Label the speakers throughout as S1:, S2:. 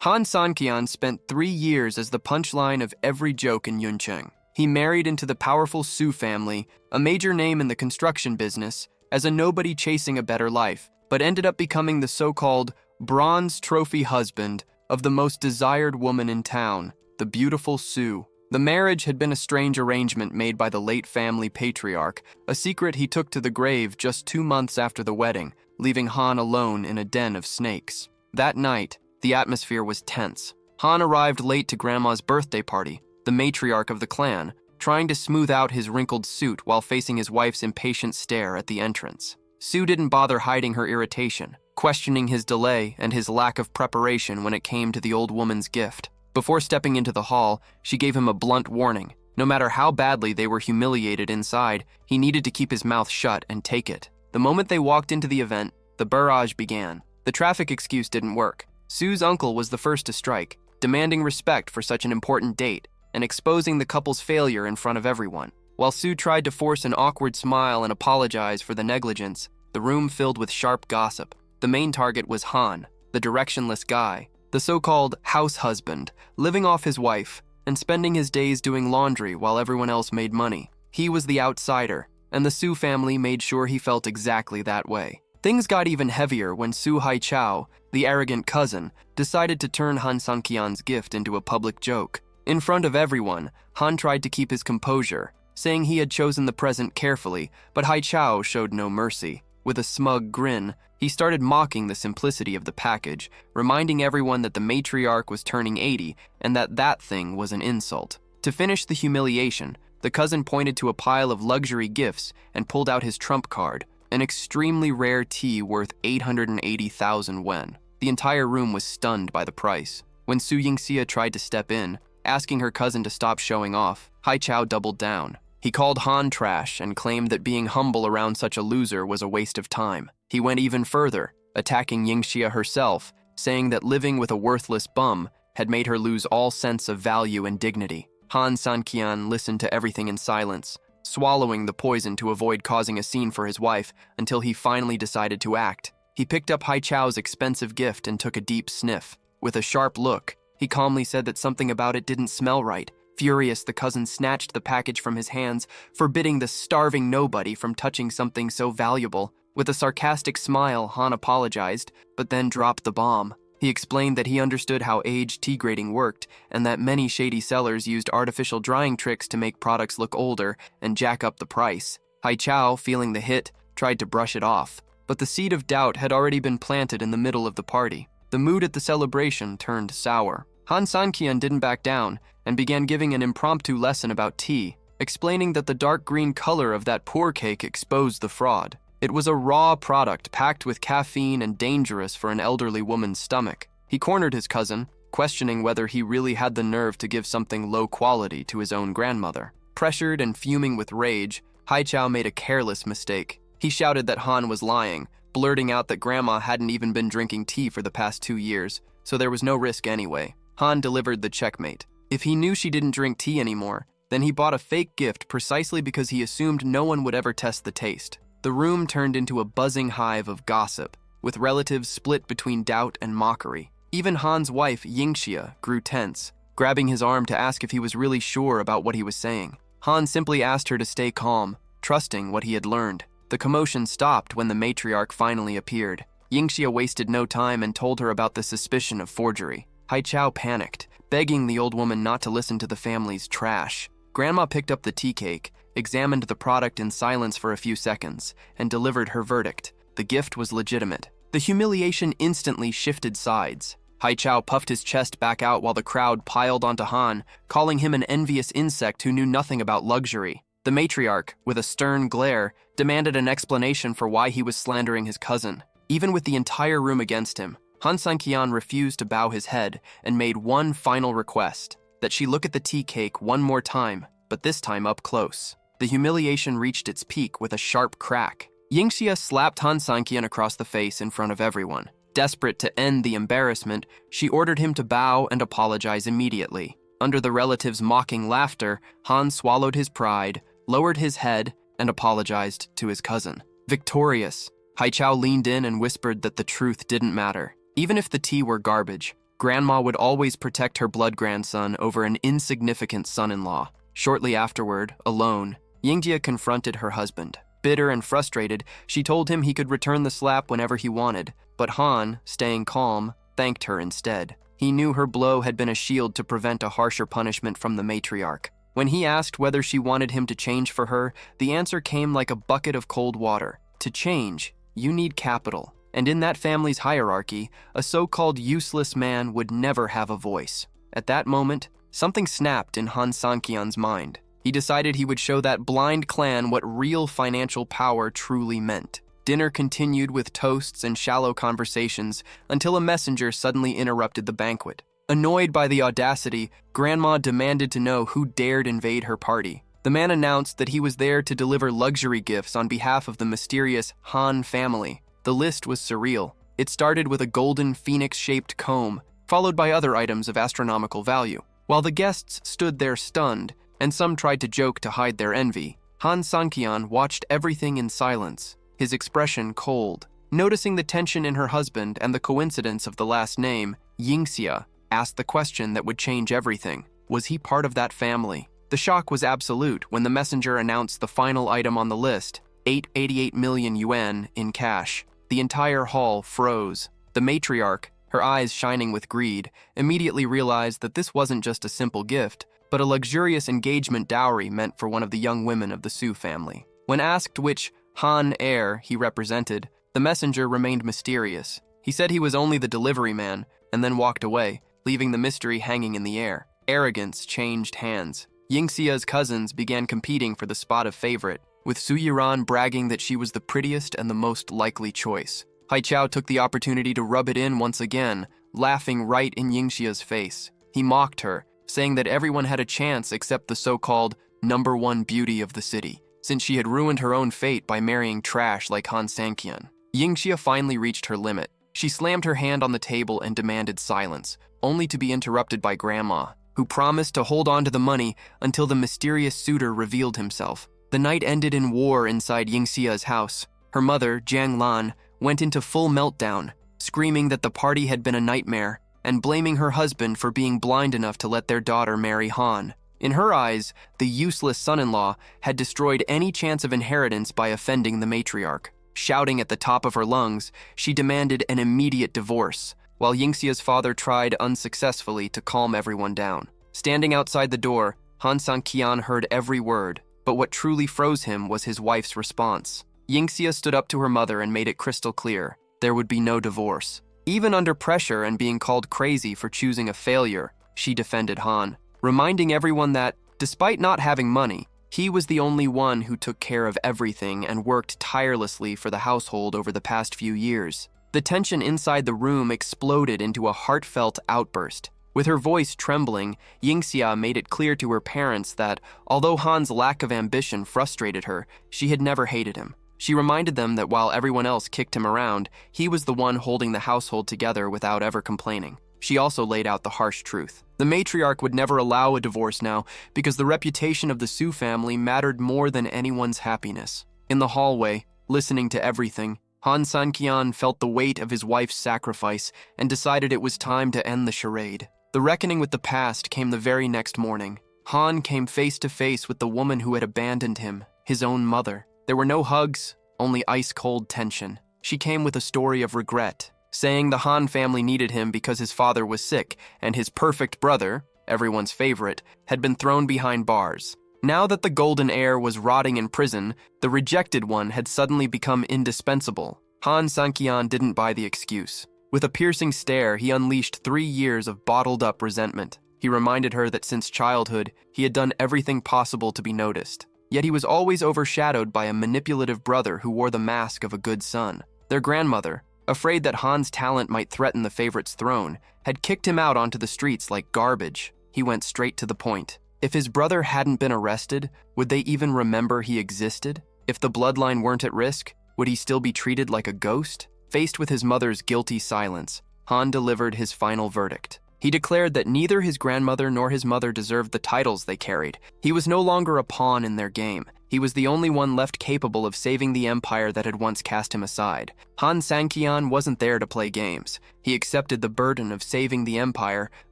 S1: Han Sankian spent 3 years as the punchline of every joke in Yuncheng. He married into the powerful Su family, a major name in the construction business, as a nobody chasing a better life, but ended up becoming the so-called bronze trophy husband of the most desired woman in town, the beautiful Su. The marriage had been a strange arrangement made by the late family patriarch, a secret he took to the grave just 2 months after the wedding, leaving Han alone in a den of snakes. That night, the atmosphere was tense. Han arrived late to Grandma's birthday party, the matriarch of the clan, trying to smooth out his wrinkled suit while facing his wife's impatient stare at the entrance. Su didn't bother hiding her irritation, questioning his delay and his lack of preparation when it came to the old woman's gift. Before stepping into the hall, she gave him a blunt warning. No matter how badly they were humiliated inside, he needed to keep his mouth shut and take it. The moment they walked into the event, the barrage began. The traffic excuse didn't work. Su's uncle was the first to strike, demanding respect for such an important date and exposing the couple's failure in front of everyone. While Su tried to force an awkward smile and apologize for the negligence, the room filled with sharp gossip. The main target was Han, the directionless guy, the so-called house husband, living off his wife and spending his days doing laundry while everyone else made money. He was the outsider, and the Su family made sure he felt exactly that way. Things got even heavier when Su Haichao, the arrogant cousin, decided to turn Han Sankian's gift into a public joke. In front of everyone, Han tried to keep his composure, saying he had chosen the present carefully, but Haichao showed no mercy. With a smug grin, he started mocking the simplicity of the package, reminding everyone that the matriarch was turning 80 and that thing was an insult. To finish the humiliation, the cousin pointed to a pile of luxury gifts and pulled out his trump card, an extremely rare tea worth 880,000 wen. The entire room was stunned by the price. When Su Yingxia tried to step in, asking her cousin to stop showing off, Haichao doubled down. He called Han trash and claimed that being humble around such a loser was a waste of time. He went even further, attacking Yingxia herself, saying that living with a worthless bum had made her lose all sense of value and dignity. Han Sankian listened to everything in silence, swallowing the poison to avoid causing a scene for his wife until he finally decided to act. He picked up Haichao's expensive gift and took a deep sniff. With a sharp look, he calmly said that something about it didn't smell right. Furious, the cousin snatched the package from his hands, forbidding the starving nobody from touching something so valuable. With a sarcastic smile, Han apologized, but then dropped the bomb. He explained that he understood how aged tea grading worked and that many shady sellers used artificial drying tricks to make products look older and jack up the price. Haichao, feeling the hit, tried to brush it off, but the seed of doubt had already been planted in the middle of the party. The mood at the celebration turned sour. Han Sankian didn't back down and began giving an impromptu lesson about tea, explaining that the dark green color of that pour cake exposed the fraud. It was a raw product packed with caffeine and dangerous for an elderly woman's stomach. He cornered his cousin, questioning whether he really had the nerve to give something low quality to his own grandmother. Pressured and fuming with rage, Haichao made a careless mistake. He shouted that Han was lying, blurting out that Grandma hadn't even been drinking tea for the past 2 years, so there was no risk anyway. Han delivered the checkmate. If he knew she didn't drink tea anymore, then he bought a fake gift precisely because he assumed no one would ever test the taste. The room turned into a buzzing hive of gossip, with relatives split between doubt and mockery. Even Han's wife, Yingxia, grew tense, grabbing his arm to ask if he was really sure about what he was saying. Han simply asked her to stay calm, trusting what he had learned. The commotion stopped when the matriarch finally appeared. Yingxia wasted no time and told her about the suspicion of forgery. Haichao panicked, begging the old woman not to listen to the family's trash. Grandma picked up the tea cake, examined the product in silence for a few seconds, and delivered her verdict. The gift was legitimate. The humiliation instantly shifted sides. Haichao puffed his chest back out while the crowd piled onto Han, calling him an envious insect who knew nothing about luxury. The matriarch, with a stern glare, demanded an explanation for why he was slandering his cousin. Even with the entire room against him, Han Sankian refused to bow his head and made one final request, that she look at the tea cake one more time, but this time up close. The humiliation reached its peak with a sharp crack. Yingxia slapped Han Sankian across the face in front of everyone. Desperate to end the embarrassment, she ordered him to bow and apologize immediately. Under the relatives' mocking laughter, Han swallowed his pride, lowered his head, and apologized to his cousin. Victorious, Haichao leaned in and whispered that the truth didn't matter. Even if the tea were garbage, Grandma would always protect her blood grandson over an insignificant son-in-law. Shortly afterward, alone, Yingjia confronted her husband. Bitter and frustrated, she told him he could return the slap whenever he wanted, but Han, staying calm, thanked her instead. He knew her blow had been a shield to prevent a harsher punishment from the matriarch. When he asked whether she wanted him to change for her, the answer came like a bucket of cold water. To change, you need capital. And in that family's hierarchy, a so-called useless man would never have a voice. At that moment, something snapped in Han Sanqian's mind. He decided he would show that blind clan what real financial power truly meant. Dinner continued with toasts and shallow conversations until a messenger suddenly interrupted the banquet. Annoyed by the audacity, Grandma demanded to know who dared invade her party. The man announced that he was there to deliver luxury gifts on behalf of the mysterious Han family. The list was surreal. It started with a golden phoenix-shaped comb, followed by other items of astronomical value. While the guests stood there stunned, and some tried to joke to hide their envy, Han Sanqian watched everything in silence, his expression cold. Noticing the tension in her husband and the coincidence of the last name, Yingxia asked the question that would change everything. Was he part of that family? The shock was absolute when the messenger announced the final item on the list, 888 million yuan in cash. The entire hall froze. The matriarch, her eyes shining with greed, immediately realized that this wasn't just a simple gift, but a luxurious engagement dowry meant for one of the young women of the Su family. When asked which Han heir he represented, the messenger remained mysterious. He said he was only the delivery man, and then walked away, leaving the mystery hanging in the air. Arrogance changed hands. Yingxia's cousins began competing for the spot of favorite, with Su Yiran bragging that she was the prettiest and the most likely choice. Haiqiao took the opportunity to rub it in once again, laughing right in Yingxia's face. He mocked her, saying that everyone had a chance except the so-called number one beauty of the city, since she had ruined her own fate by marrying trash like Han Sanqian. Yingxia finally reached her limit. She slammed her hand on the table and demanded silence, only to be interrupted by Grandma, who promised to hold on to the money until the mysterious suitor revealed himself. The night ended in war inside Yingxia's house. Her mother, Jiang Lan, went into full meltdown, screaming that the party had been a nightmare and blaming her husband for being blind enough to let their daughter marry Han. In her eyes, the useless son-in-law had destroyed any chance of inheritance by offending the matriarch. Shouting at the top of her lungs, she demanded an immediate divorce, while Yingxia's father tried unsuccessfully to calm everyone down. Standing outside the door, Han Sanqian heard every word, but what truly froze him was his wife's response. Yingxia stood up to her mother and made it crystal clear there would be no divorce. Even under pressure and being called crazy for choosing a failure, she defended Han, reminding everyone that, despite not having money, he was the only one who took care of everything and worked tirelessly for the household over the past few years. The tension inside the room exploded into a heartfelt outburst. With her voice trembling, Yingxia made it clear to her parents that, although Han's lack of ambition frustrated her, she had never hated him. She reminded them that while everyone else kicked him around, he was the one holding the household together without ever complaining. She also laid out the harsh truth. The matriarch would never allow a divorce now because the reputation of the Su family mattered more than anyone's happiness. In the hallway, listening to everything, Han Sanqian felt the weight of his wife's sacrifice and decided it was time to end the charade. The reckoning with the past came the very next morning. Han came face to face with the woman who had abandoned him, his own mother. There were no hugs, only ice-cold tension. She came with a story of regret, saying the Han family needed him because his father was sick and his perfect brother, everyone's favorite, had been thrown behind bars. Now that the golden heir was rotting in prison, the rejected one had suddenly become indispensable. Han Sanqian didn't buy the excuse. With a piercing stare, he unleashed 3 years of bottled-up resentment. He reminded her that since childhood, he had done everything possible to be noticed. Yet he was always overshadowed by a manipulative brother who wore the mask of a good son. Their grandmother, afraid that Han's talent might threaten the favorite's throne, had kicked him out onto the streets like garbage. He went straight to the point. If his brother hadn't been arrested, would they even remember he existed? If the bloodline weren't at risk, would he still be treated like a ghost? Faced with his mother's guilty silence, Han delivered his final verdict. He declared that neither his grandmother nor his mother deserved the titles they carried. He was no longer a pawn in their game. He was the only one left capable of saving the empire that had once cast him aside. Han Sang-kyan wasn't there to play games. He accepted the burden of saving the empire,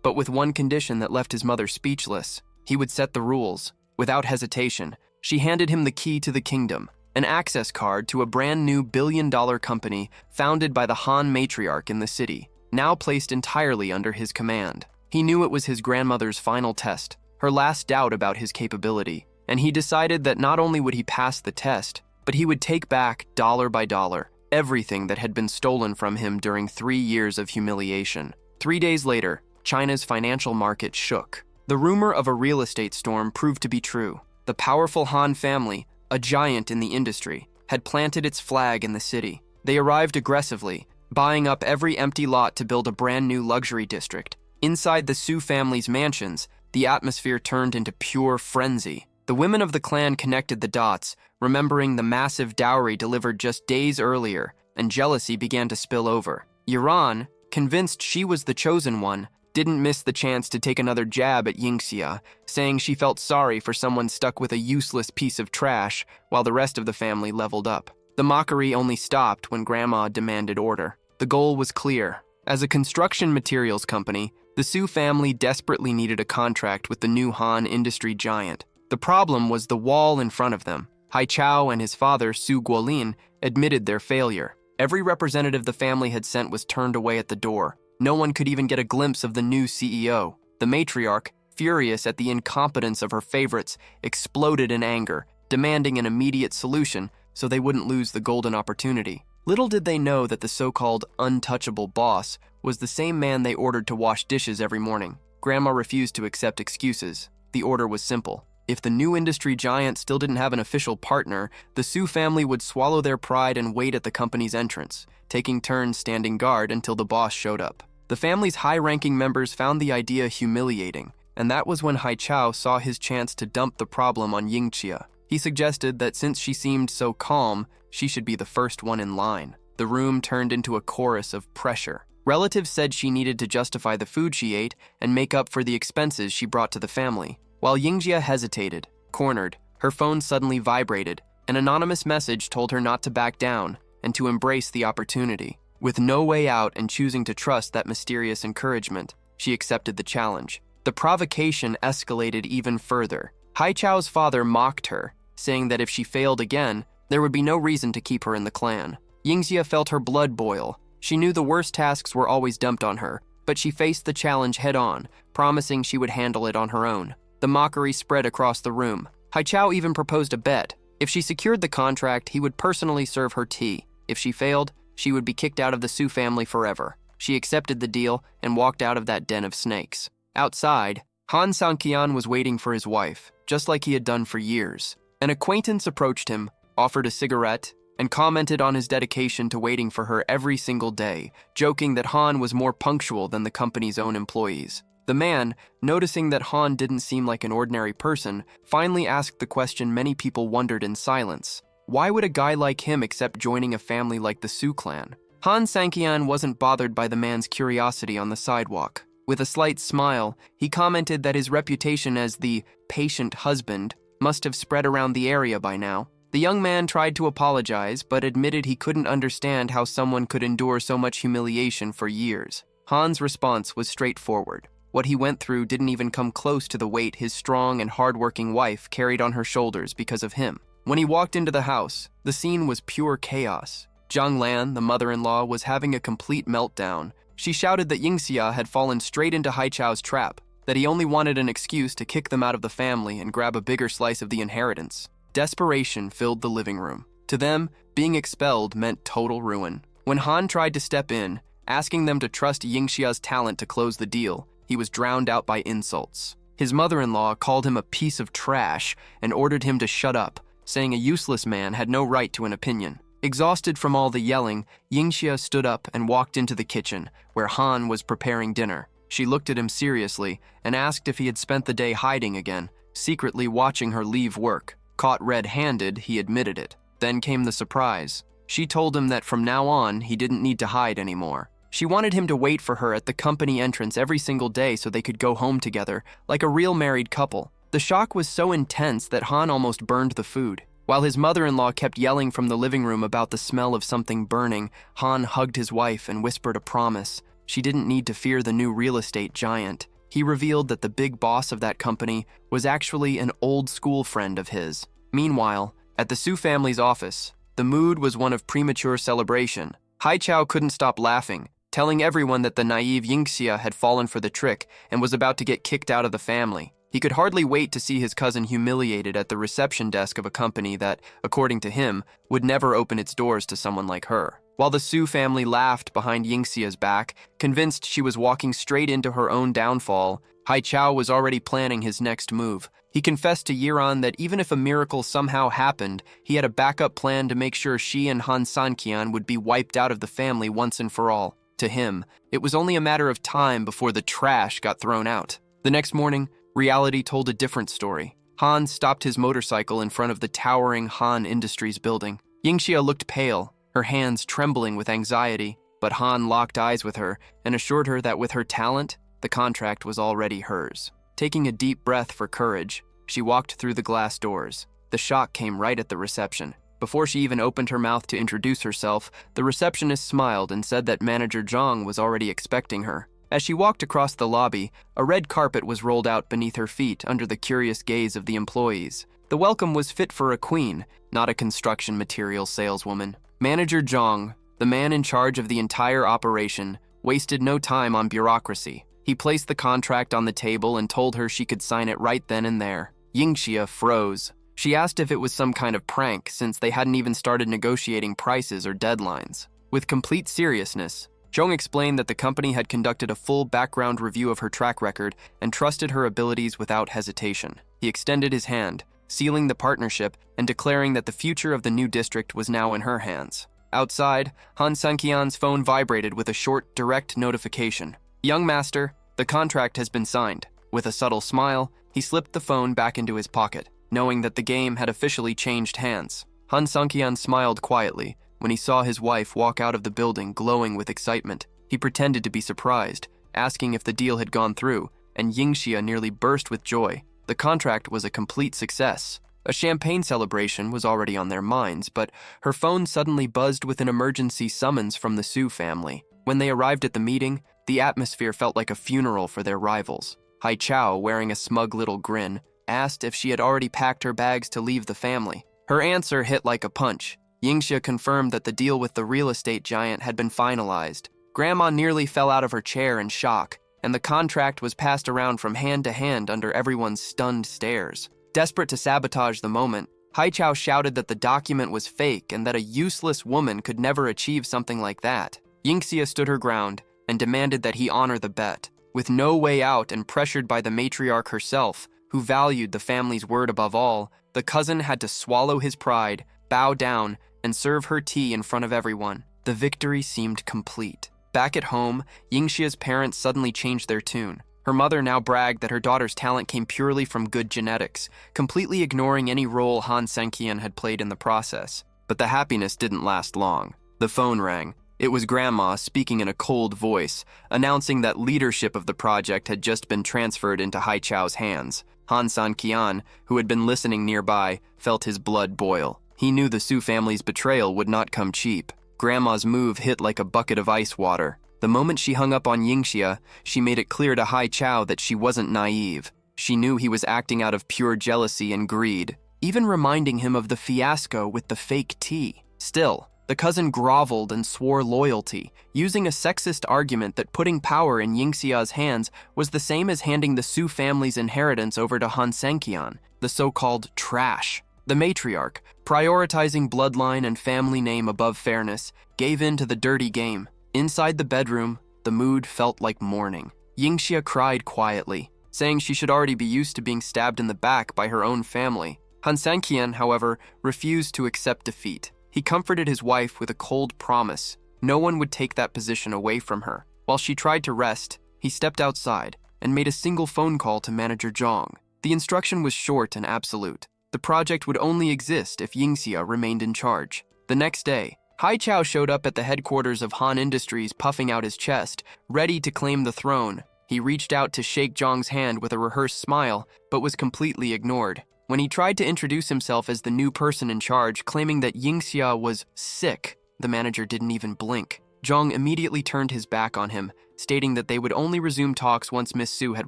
S1: but with one condition that left his mother speechless. He would set the rules. Without hesitation, she handed him the key to the kingdom, an access card to a brand new billion-dollar company founded by the Han matriarch in the city, now placed entirely under his command. He knew it was his grandmother's final test, her last doubt about his capability, and he decided that not only would he pass the test, but he would take back, dollar by dollar, everything that had been stolen from him during 3 years of humiliation. 3 days later, China's financial market shook. The rumor of a real estate storm proved to be true. The powerful Han family, a giant in the industry, had planted its flag in the city. They arrived aggressively, buying up every empty lot to build a brand new luxury district. Inside the Su family's mansions, the atmosphere turned into pure frenzy. The women of the clan connected the dots, remembering the massive dowry delivered just days earlier, and jealousy began to spill over. Yuran, convinced she was the chosen one, didn't miss the chance to take another jab at Yingxia, saying she felt sorry for someone stuck with a useless piece of trash while the rest of the family leveled up. The mockery only stopped when Grandma demanded order. The goal was clear. As a construction materials company, the Su family desperately needed a contract with the new Han industry giant. The problem was the wall in front of them. Haichao and his father, Su Guolin, admitted their failure. Every representative the family had sent was turned away at the door. No one could even get a glimpse of the new CEO. The matriarch, furious at the incompetence of her favorites, exploded in anger, demanding an immediate solution so they wouldn't lose the golden opportunity. Little did they know that the so-called untouchable boss was the same man they ordered to wash dishes every morning. Grandma refused to accept excuses. The order was simple. If the new industry giant still didn't have an official partner, the Su family would swallow their pride and wait at the company's entrance, taking turns standing guard until the boss showed up. The family's high-ranking members found the idea humiliating, and that was when Haichao saw his chance to dump the problem on Yingxia. He suggested that since she seemed so calm, she should be the first one in line. The room turned into a chorus of pressure. Relatives said she needed to justify the food she ate and make up for the expenses she brought to the family. While Yingxia hesitated, cornered, her phone suddenly vibrated. An anonymous message told her not to back down and to embrace the opportunity. With no way out and choosing to trust that mysterious encouragement, she accepted the challenge. The provocation escalated even further. Haichao's father mocked her, saying that if she failed again, there would be no reason to keep her in the clan. Yingxia felt her blood boil. She knew the worst tasks were always dumped on her, but she faced the challenge head-on, promising she would handle it on her own. The mockery spread across the room. Haichao even proposed a bet. If she secured the contract, he would personally serve her tea. If she failed, she would be kicked out of the Su family forever. She accepted the deal and walked out of that den of snakes. Outside, Han Sang-kyan was waiting for his wife, just like he had done for years. An acquaintance approached him, offered a cigarette, and commented on his dedication to waiting for her every single day, joking that Han was more punctual than the company's own employees. The man, noticing that Han didn't seem like an ordinary person, finally asked the question many people wondered in silence. Why would a guy like him accept joining a family like the Su clan? Han Sang-kyan wasn't bothered by the man's curiosity on the sidewalk. With a slight smile, he commented that his reputation as the patient husband must have spread around the area by now. The young man tried to apologize, but admitted he couldn't understand how someone could endure so much humiliation for years. Han's response was straightforward. What he went through didn't even come close to the weight his strong and hardworking wife carried on her shoulders because of him. When he walked into the house, the scene was pure chaos. Zhang Lan, the mother-in-law, was having a complete meltdown. She shouted that Yingxia had fallen straight into Haichao's trap, that he only wanted an excuse to kick them out of the family and grab a bigger slice of the inheritance. Desperation filled the living room. To them, being expelled meant total ruin. When Han tried to step in, asking them to trust Yingxia's talent to close the deal, he was drowned out by insults. His mother-in-law called him a piece of trash and ordered him to shut up, saying a useless man had no right to an opinion. Exhausted from all the yelling, Yingxia stood up and walked into the kitchen, where Han was preparing dinner. She looked at him seriously and asked if he had spent the day hiding again, secretly watching her leave work. Caught red-handed, he admitted it. Then came the surprise. She told him that from now on, he didn't need to hide anymore. She wanted him to wait for her at the company entrance every single day so they could go home together, like a real married couple. The shock was so intense that Han almost burned the food. While his mother-in-law kept yelling from the living room about the smell of something burning, Han hugged his wife and whispered a promise. She didn't need to fear the new real estate giant. He revealed that the big boss of that company was actually an old-school friend of his. Meanwhile, at the Su family's office, the mood was one of premature celebration. Haichao couldn't stop laughing, telling everyone that the naive Yingxia had fallen for the trick and was about to get kicked out of the family. He could hardly wait to see his cousin humiliated at the reception desk of a company that, according to him, would never open its doors to someone like her. While the Su family laughed behind Yingxia's back, convinced she was walking straight into her own downfall, Haichao was already planning his next move. He confessed to Yiran that even if a miracle somehow happened, he had a backup plan to make sure she and Han Sanqian would be wiped out of the family once and for all. To him, it was only a matter of time before the trash got thrown out. The next morning, reality told a different story. Han stopped his motorcycle in front of the towering Han Industries building. Yingxia looked pale, her hands trembling with anxiety, but Han locked eyes with her and assured her that with her talent, the contract was already hers. Taking a deep breath for courage, she walked through the glass doors. The shock came right at the reception. Before she even opened her mouth to introduce herself, the receptionist smiled and said that Manager Zhang was already expecting her. As she walked across the lobby, a red carpet was rolled out beneath her feet under the curious gaze of the employees. The welcome was fit for a queen, not a construction material saleswoman. Manager Zhang, the man in charge of the entire operation, wasted no time on bureaucracy. He placed the contract on the table and told her she could sign it right then and there. Yingxia froze. She asked if it was some kind of prank since they hadn't even started negotiating prices or deadlines. With complete seriousness, Zhang explained that the company had conducted a full background review of her track record and trusted her abilities without hesitation. He extended his hand, sealing the partnership and declaring that the future of the new district was now in her hands. Outside, Han Sanqian's phone vibrated with a short, direct notification. "Young master, the contract has been signed." With a subtle smile, he slipped the phone back into his pocket, knowing that the game had officially changed hands. Han Sanqian smiled quietly when he saw his wife walk out of the building glowing with excitement. He pretended to be surprised, asking if the deal had gone through, and Yingxia nearly burst with joy. The contract was a complete success. A champagne celebration was already on their minds, but her phone suddenly buzzed with an emergency summons from the Su family. When they arrived at the meeting, the atmosphere felt like a funeral for their rivals. Haichao, wearing a smug little grin, asked if she had already packed her bags to leave the family. Her answer hit like a punch. Yingxia confirmed that the deal with the real estate giant had been finalized. Grandma nearly fell out of her chair in shock, and the contract was passed around from hand to hand under everyone's stunned stares. Desperate to sabotage the moment, Haichao shouted that the document was fake and that a useless woman could never achieve something like that. Yingxia stood her ground and demanded that he honor the bet. With no way out and pressured by the matriarch herself, who valued the family's word above all, the cousin had to swallow his pride, bow down, and serve her tea in front of everyone. The victory seemed complete. Back at home, Yingxia's parents suddenly changed their tune. Her mother now bragged that her daughter's talent came purely from good genetics, completely ignoring any role Han Sanqian had played in the process. But the happiness didn't last long. The phone rang. It was Grandma speaking in a cold voice, announcing that leadership of the project had just been transferred into Haichao's hands. Han Sanqian, who had been listening nearby, felt his blood boil. He knew the Su family's betrayal would not come cheap. Grandma's move hit like a bucket of ice water. The moment she hung up on Yingxia, she made it clear to Haichao that she wasn't naive. She knew he was acting out of pure jealousy and greed, even reminding him of the fiasco with the fake tea. Still, the cousin groveled and swore loyalty, using a sexist argument that putting power in Yingxia's hands was the same as handing the Su family's inheritance over to Han Sanqian, the so-called trash. The matriarch, prioritizing bloodline and family name above fairness, gave in to the dirty game. Inside the bedroom, the mood felt like mourning. Yingxia cried quietly, saying she should already be used to being stabbed in the back by her own family. Han Sanqian, however, refused to accept defeat. He comforted his wife with a cold promise. No one would take that position away from her. While she tried to rest, he stepped outside and made a single phone call to Manager Zhang. The instruction was short and absolute. The project would only exist if Yingxia remained in charge. The next day, Hai Chao showed up at the headquarters of Han Industries puffing out his chest, ready to claim the throne. He reached out to shake Zhang's hand with a rehearsed smile, but was completely ignored. When he tried to introduce himself as the new person in charge, claiming that Yingxia was sick, the manager didn't even blink. Zhang immediately turned his back on him, stating that they would only resume talks once Miss Su had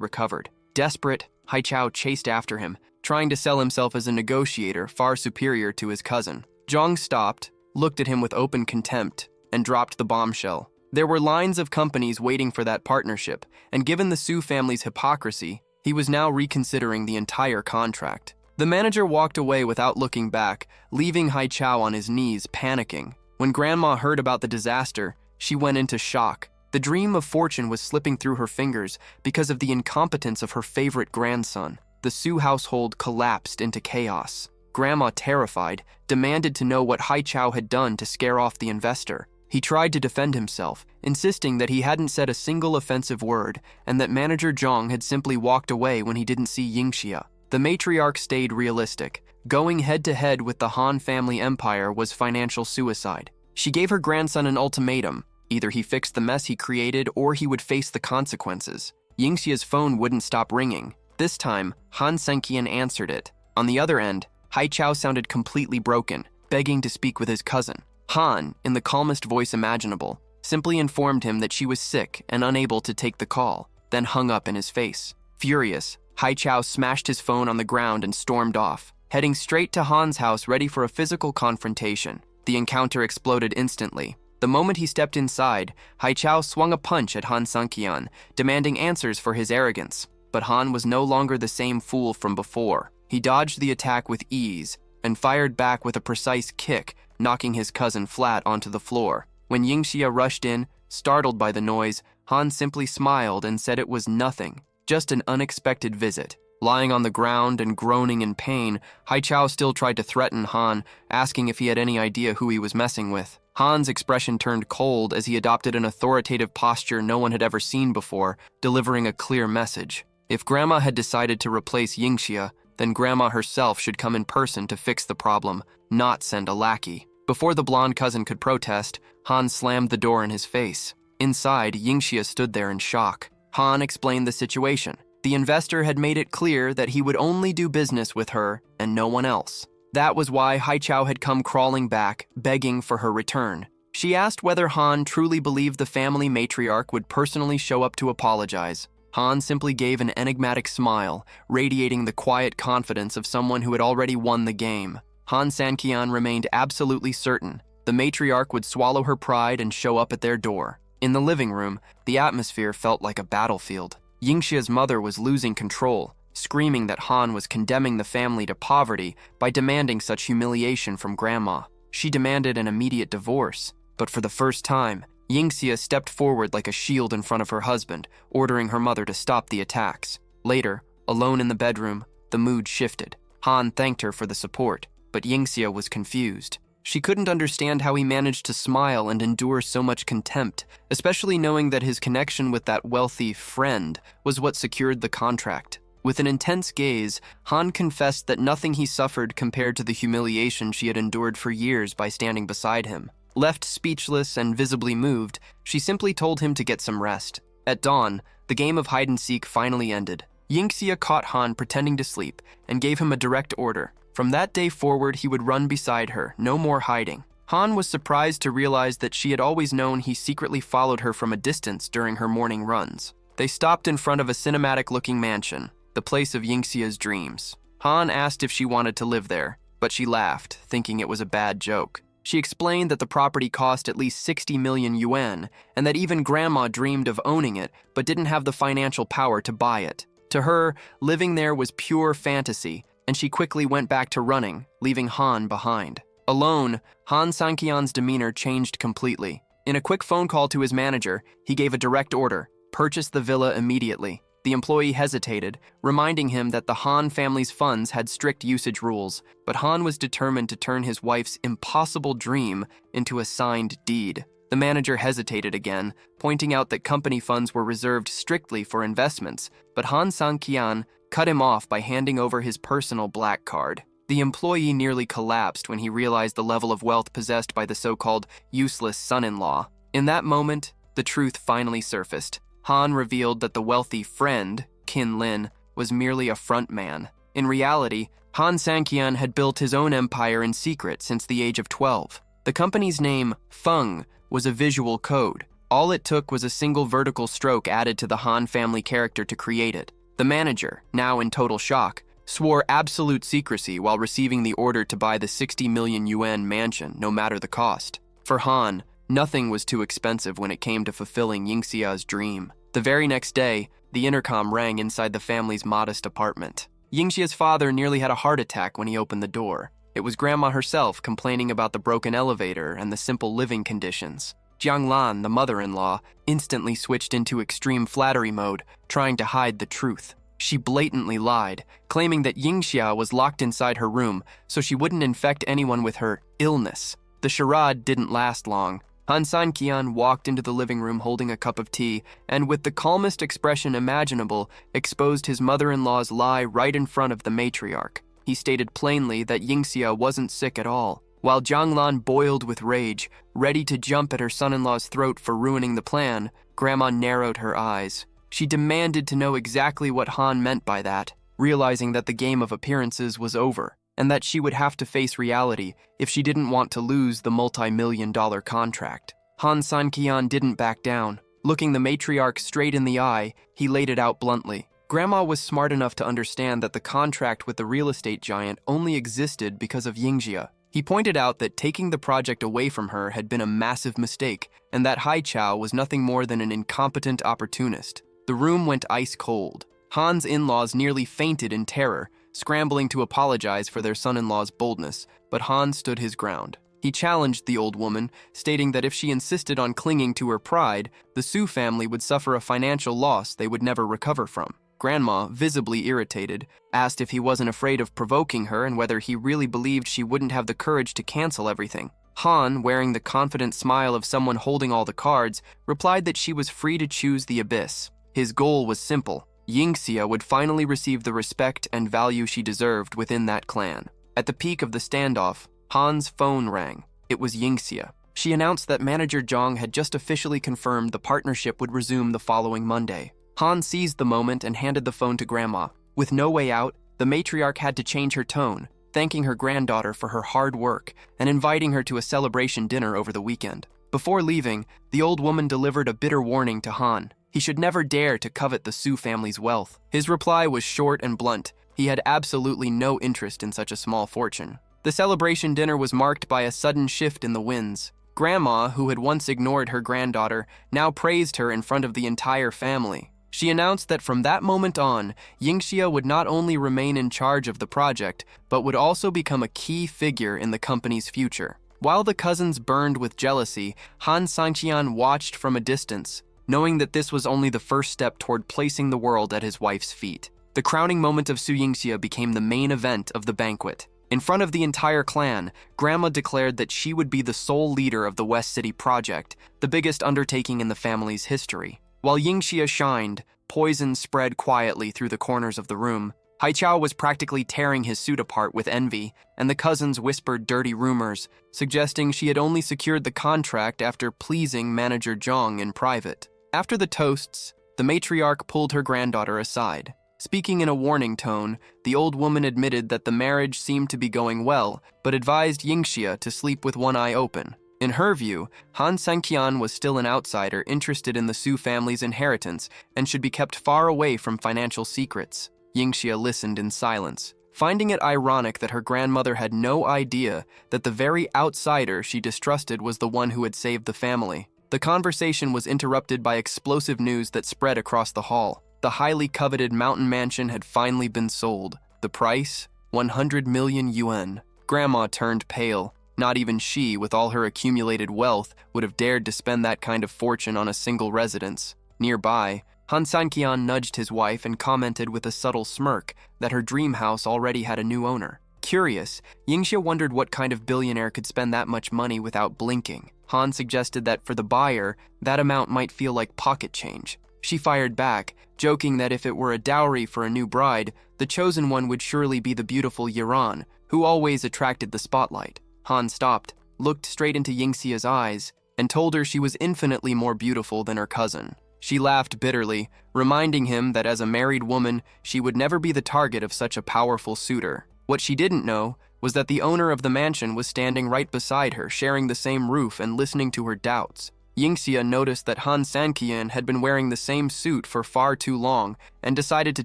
S1: recovered. Desperate, Hai Chao chased after him, trying to sell himself as a negotiator far superior to his cousin. Zhang stopped, looked at him with open contempt, and dropped the bombshell. There were lines of companies waiting for that partnership, and given the Su family's hypocrisy, he was now reconsidering the entire contract. The manager walked away without looking back, leaving Hai Chao on his knees, panicking. When Grandma heard about the disaster, she went into shock. The dream of fortune was slipping through her fingers because of the incompetence of her favorite grandson. The Su household collapsed into chaos. Grandma, terrified, demanded to know what Hai Chao had done to scare off the investor. He tried to defend himself, insisting that he hadn't said a single offensive word and that manager Zhang had simply walked away when he didn't see Yingxia. The matriarch stayed realistic. Going head-to-head with the Han family empire was financial suicide. She gave her grandson an ultimatum. Either he fixed the mess he created or he would face the consequences. Yingxia's phone wouldn't stop ringing. This time, Han Senqian answered it. On the other end, Hai Chao sounded completely broken, begging to speak with his cousin. Han, in the calmest voice imaginable, simply informed him that she was sick and unable to take the call, then hung up in his face. Furious, Hai Chao smashed his phone on the ground and stormed off, heading straight to Han's house ready for a physical confrontation. The encounter exploded instantly. The moment he stepped inside, Hai Chao swung a punch at Han Sanqian, demanding answers for his arrogance. But Han was no longer the same fool from before. He dodged the attack with ease and fired back with a precise kick, knocking his cousin flat onto the floor. When Yingxia rushed in, startled by the noise, Han simply smiled and said it was nothing, just an unexpected visit. Lying on the ground and groaning in pain, Hai Chao still tried to threaten Han, asking if he had any idea who he was messing with. Han's expression turned cold as he adopted an authoritative posture no one had ever seen before, delivering a clear message. If Grandma had decided to replace Yingxia, then Grandma herself should come in person to fix the problem, not send a lackey. Before the blonde cousin could protest, Han slammed the door in his face. Inside, Yingxia stood there in shock. Han explained the situation. The investor had made it clear that he would only do business with her and no one else. That was why Hai Chao had come crawling back, begging for her return. She asked whether Han truly believed the family matriarch would personally show up to apologize. Han simply gave an enigmatic smile, radiating the quiet confidence of someone who had already won the game. Han Sanqian remained absolutely certain the matriarch would swallow her pride and show up at their door. In the living room, the atmosphere felt like a battlefield. Yingxia's mother was losing control, screaming that Han was condemning the family to poverty by demanding such humiliation from Grandma. She demanded an immediate divorce, but for the first time, Yingxia stepped forward like a shield in front of her husband, ordering her mother to stop the attacks. Later, alone in the bedroom, the mood shifted. Han thanked her for the support, but Yingxia was confused. She couldn't understand how he managed to smile and endure so much contempt, especially knowing that his connection with that wealthy friend was what secured the contract. With an intense gaze, Han confessed that nothing he suffered compared to the humiliation she had endured for years by standing beside him. Left speechless and visibly moved, she simply told him to get some rest. At dawn, the game of hide-and-seek finally ended. Yingxia caught Han pretending to sleep and gave him a direct order. From that day forward, he would run beside her, no more hiding. Han was surprised to realize that she had always known he secretly followed her from a distance during her morning runs. They stopped in front of a cinematic-looking mansion, the place of Yingxia's dreams. Han asked if she wanted to live there, but she laughed, thinking it was a bad joke. She explained that the property cost at least 60 million yuan, and that even Grandma dreamed of owning it, but didn't have the financial power to buy it. To her, living there was pure fantasy, and she quickly went back to running, leaving Han behind. Alone, Han Sanqian's demeanor changed completely. In a quick phone call to his manager, he gave a direct order: purchase the villa immediately. The employee hesitated, reminding him that the Han family's funds had strict usage rules, but Han was determined to turn his wife's impossible dream into a signed deed. The manager hesitated again, pointing out that company funds were reserved strictly for investments, but Han Sanqian cut him off by handing over his personal black card. The employee nearly collapsed when he realized the level of wealth possessed by the so-called useless son-in-law. In that moment, the truth finally surfaced. Han revealed that the wealthy friend, Kin Lin, was merely a front man. In reality, Han Sanqian had built his own empire in secret since the age of 12. The company's name, Feng, was a visual code. All it took was a single vertical stroke added to the Han family character to create it. The manager, now in total shock, swore absolute secrecy while receiving the order to buy the 60 million yuan mansion, no matter the cost. For Han, nothing was too expensive when it came to fulfilling Yingxia's dream. The very next day, the intercom rang inside the family's modest apartment. Yingxia's father nearly had a heart attack when he opened the door. It was Grandma herself complaining about the broken elevator and the simple living conditions. Jiang Lan, the mother-in-law, instantly switched into extreme flattery mode, trying to hide the truth. She blatantly lied, claiming that Yingxia was locked inside her room so she wouldn't infect anyone with her illness. The charade didn't last long. Han Sanqian walked into the living room holding a cup of tea and, with the calmest expression imaginable, exposed his mother-in-law's lie right in front of the matriarch. He stated plainly that Yingxia wasn't sick at all. While Jiang Lan boiled with rage, ready to jump at her son-in-law's throat for ruining the plan, Grandma narrowed her eyes. She demanded to know exactly what Han meant by that, realizing that the game of appearances was over, and that she would have to face reality if she didn't want to lose the multi-million-dollar contract. Han Sanqian didn't back down. Looking the matriarch straight in the eye, he laid it out bluntly. Grandma was smart enough to understand that the contract with the real estate giant only existed because of Yingxia. He pointed out that taking the project away from her had been a massive mistake, and that Hai Chao was nothing more than an incompetent opportunist. The room went ice cold. Han's in-laws nearly fainted in terror, scrambling to apologize for their son-in-law's boldness, but Han stood his ground. He challenged the old woman, stating that if she insisted on clinging to her pride, the Su family would suffer a financial loss they would never recover from. Grandma, visibly irritated, asked if he wasn't afraid of provoking her and whether he really believed she wouldn't have the courage to cancel everything. Han, wearing the confident smile of someone holding all the cards, replied that she was free to choose the abyss. His goal was simple. Yingxia would finally receive the respect and value she deserved within that clan. At the peak of the standoff, Han's phone rang. It was Yingxia. She announced that manager Zhang had just officially confirmed the partnership would resume the following Monday. Han seized the moment and handed the phone to Grandma. With no way out, the matriarch had to change her tone, thanking her granddaughter for her hard work and inviting her to a celebration dinner over the weekend. Before leaving, the old woman delivered a bitter warning to Han. He should never dare to covet the Su family's wealth. His reply was short and blunt. He had absolutely no interest in such a small fortune. The celebration dinner was marked by a sudden shift in the winds. Grandma, who had once ignored her granddaughter, now praised her in front of the entire family. She announced that from that moment on, Yingxia would not only remain in charge of the project, but would also become a key figure in the company's future. While the cousins burned with jealousy, Han Sanqian watched from a distance, knowing that this was only the first step toward placing the world at his wife's feet. The crowning moment of Su Yingxia became the main event of the banquet. In front of the entire clan, Grandma declared that she would be the sole leader of the West City project, the biggest undertaking in the family's history. While Yingxia shined, poison spread quietly through the corners of the room. Hai Chao was practically tearing his suit apart with envy, and the cousins whispered dirty rumors, suggesting she had only secured the contract after pleasing manager Zhang in private. After the toasts, the matriarch pulled her granddaughter aside. Speaking in a warning tone, the old woman admitted that the marriage seemed to be going well, but advised Yingxia to sleep with one eye open. In her view, Han Sanqian was still an outsider interested in the Su family's inheritance and should be kept far away from financial secrets. Yingxia listened in silence, finding it ironic that her grandmother had no idea that the very outsider she distrusted was the one who had saved the family. The conversation was interrupted by explosive news that spread across the hall. The highly coveted mountain mansion had finally been sold. The price? 100 million yuan. Grandma turned pale. Not even she, with all her accumulated wealth, would have dared to spend that kind of fortune on a single residence. Nearby, Han Sanqian nudged his wife and commented with a subtle smirk that her dream house already had a new owner. Curious, Yingxia wondered what kind of billionaire could spend that much money without blinking. Han suggested that for the buyer, that amount might feel like pocket change. She fired back, joking that if it were a dowry for a new bride, the chosen one would surely be the beautiful Yiran, who always attracted the spotlight. Han stopped, looked straight into Yingxia's eyes, and told her she was infinitely more beautiful than her cousin. She laughed bitterly, reminding him that as a married woman, she would never be the target of such a powerful suitor. What she didn't know was that the owner of the mansion was standing right beside her, sharing the same roof and listening to her doubts. Yingxia noticed that Han Sanqian had been wearing the same suit for far too long and decided to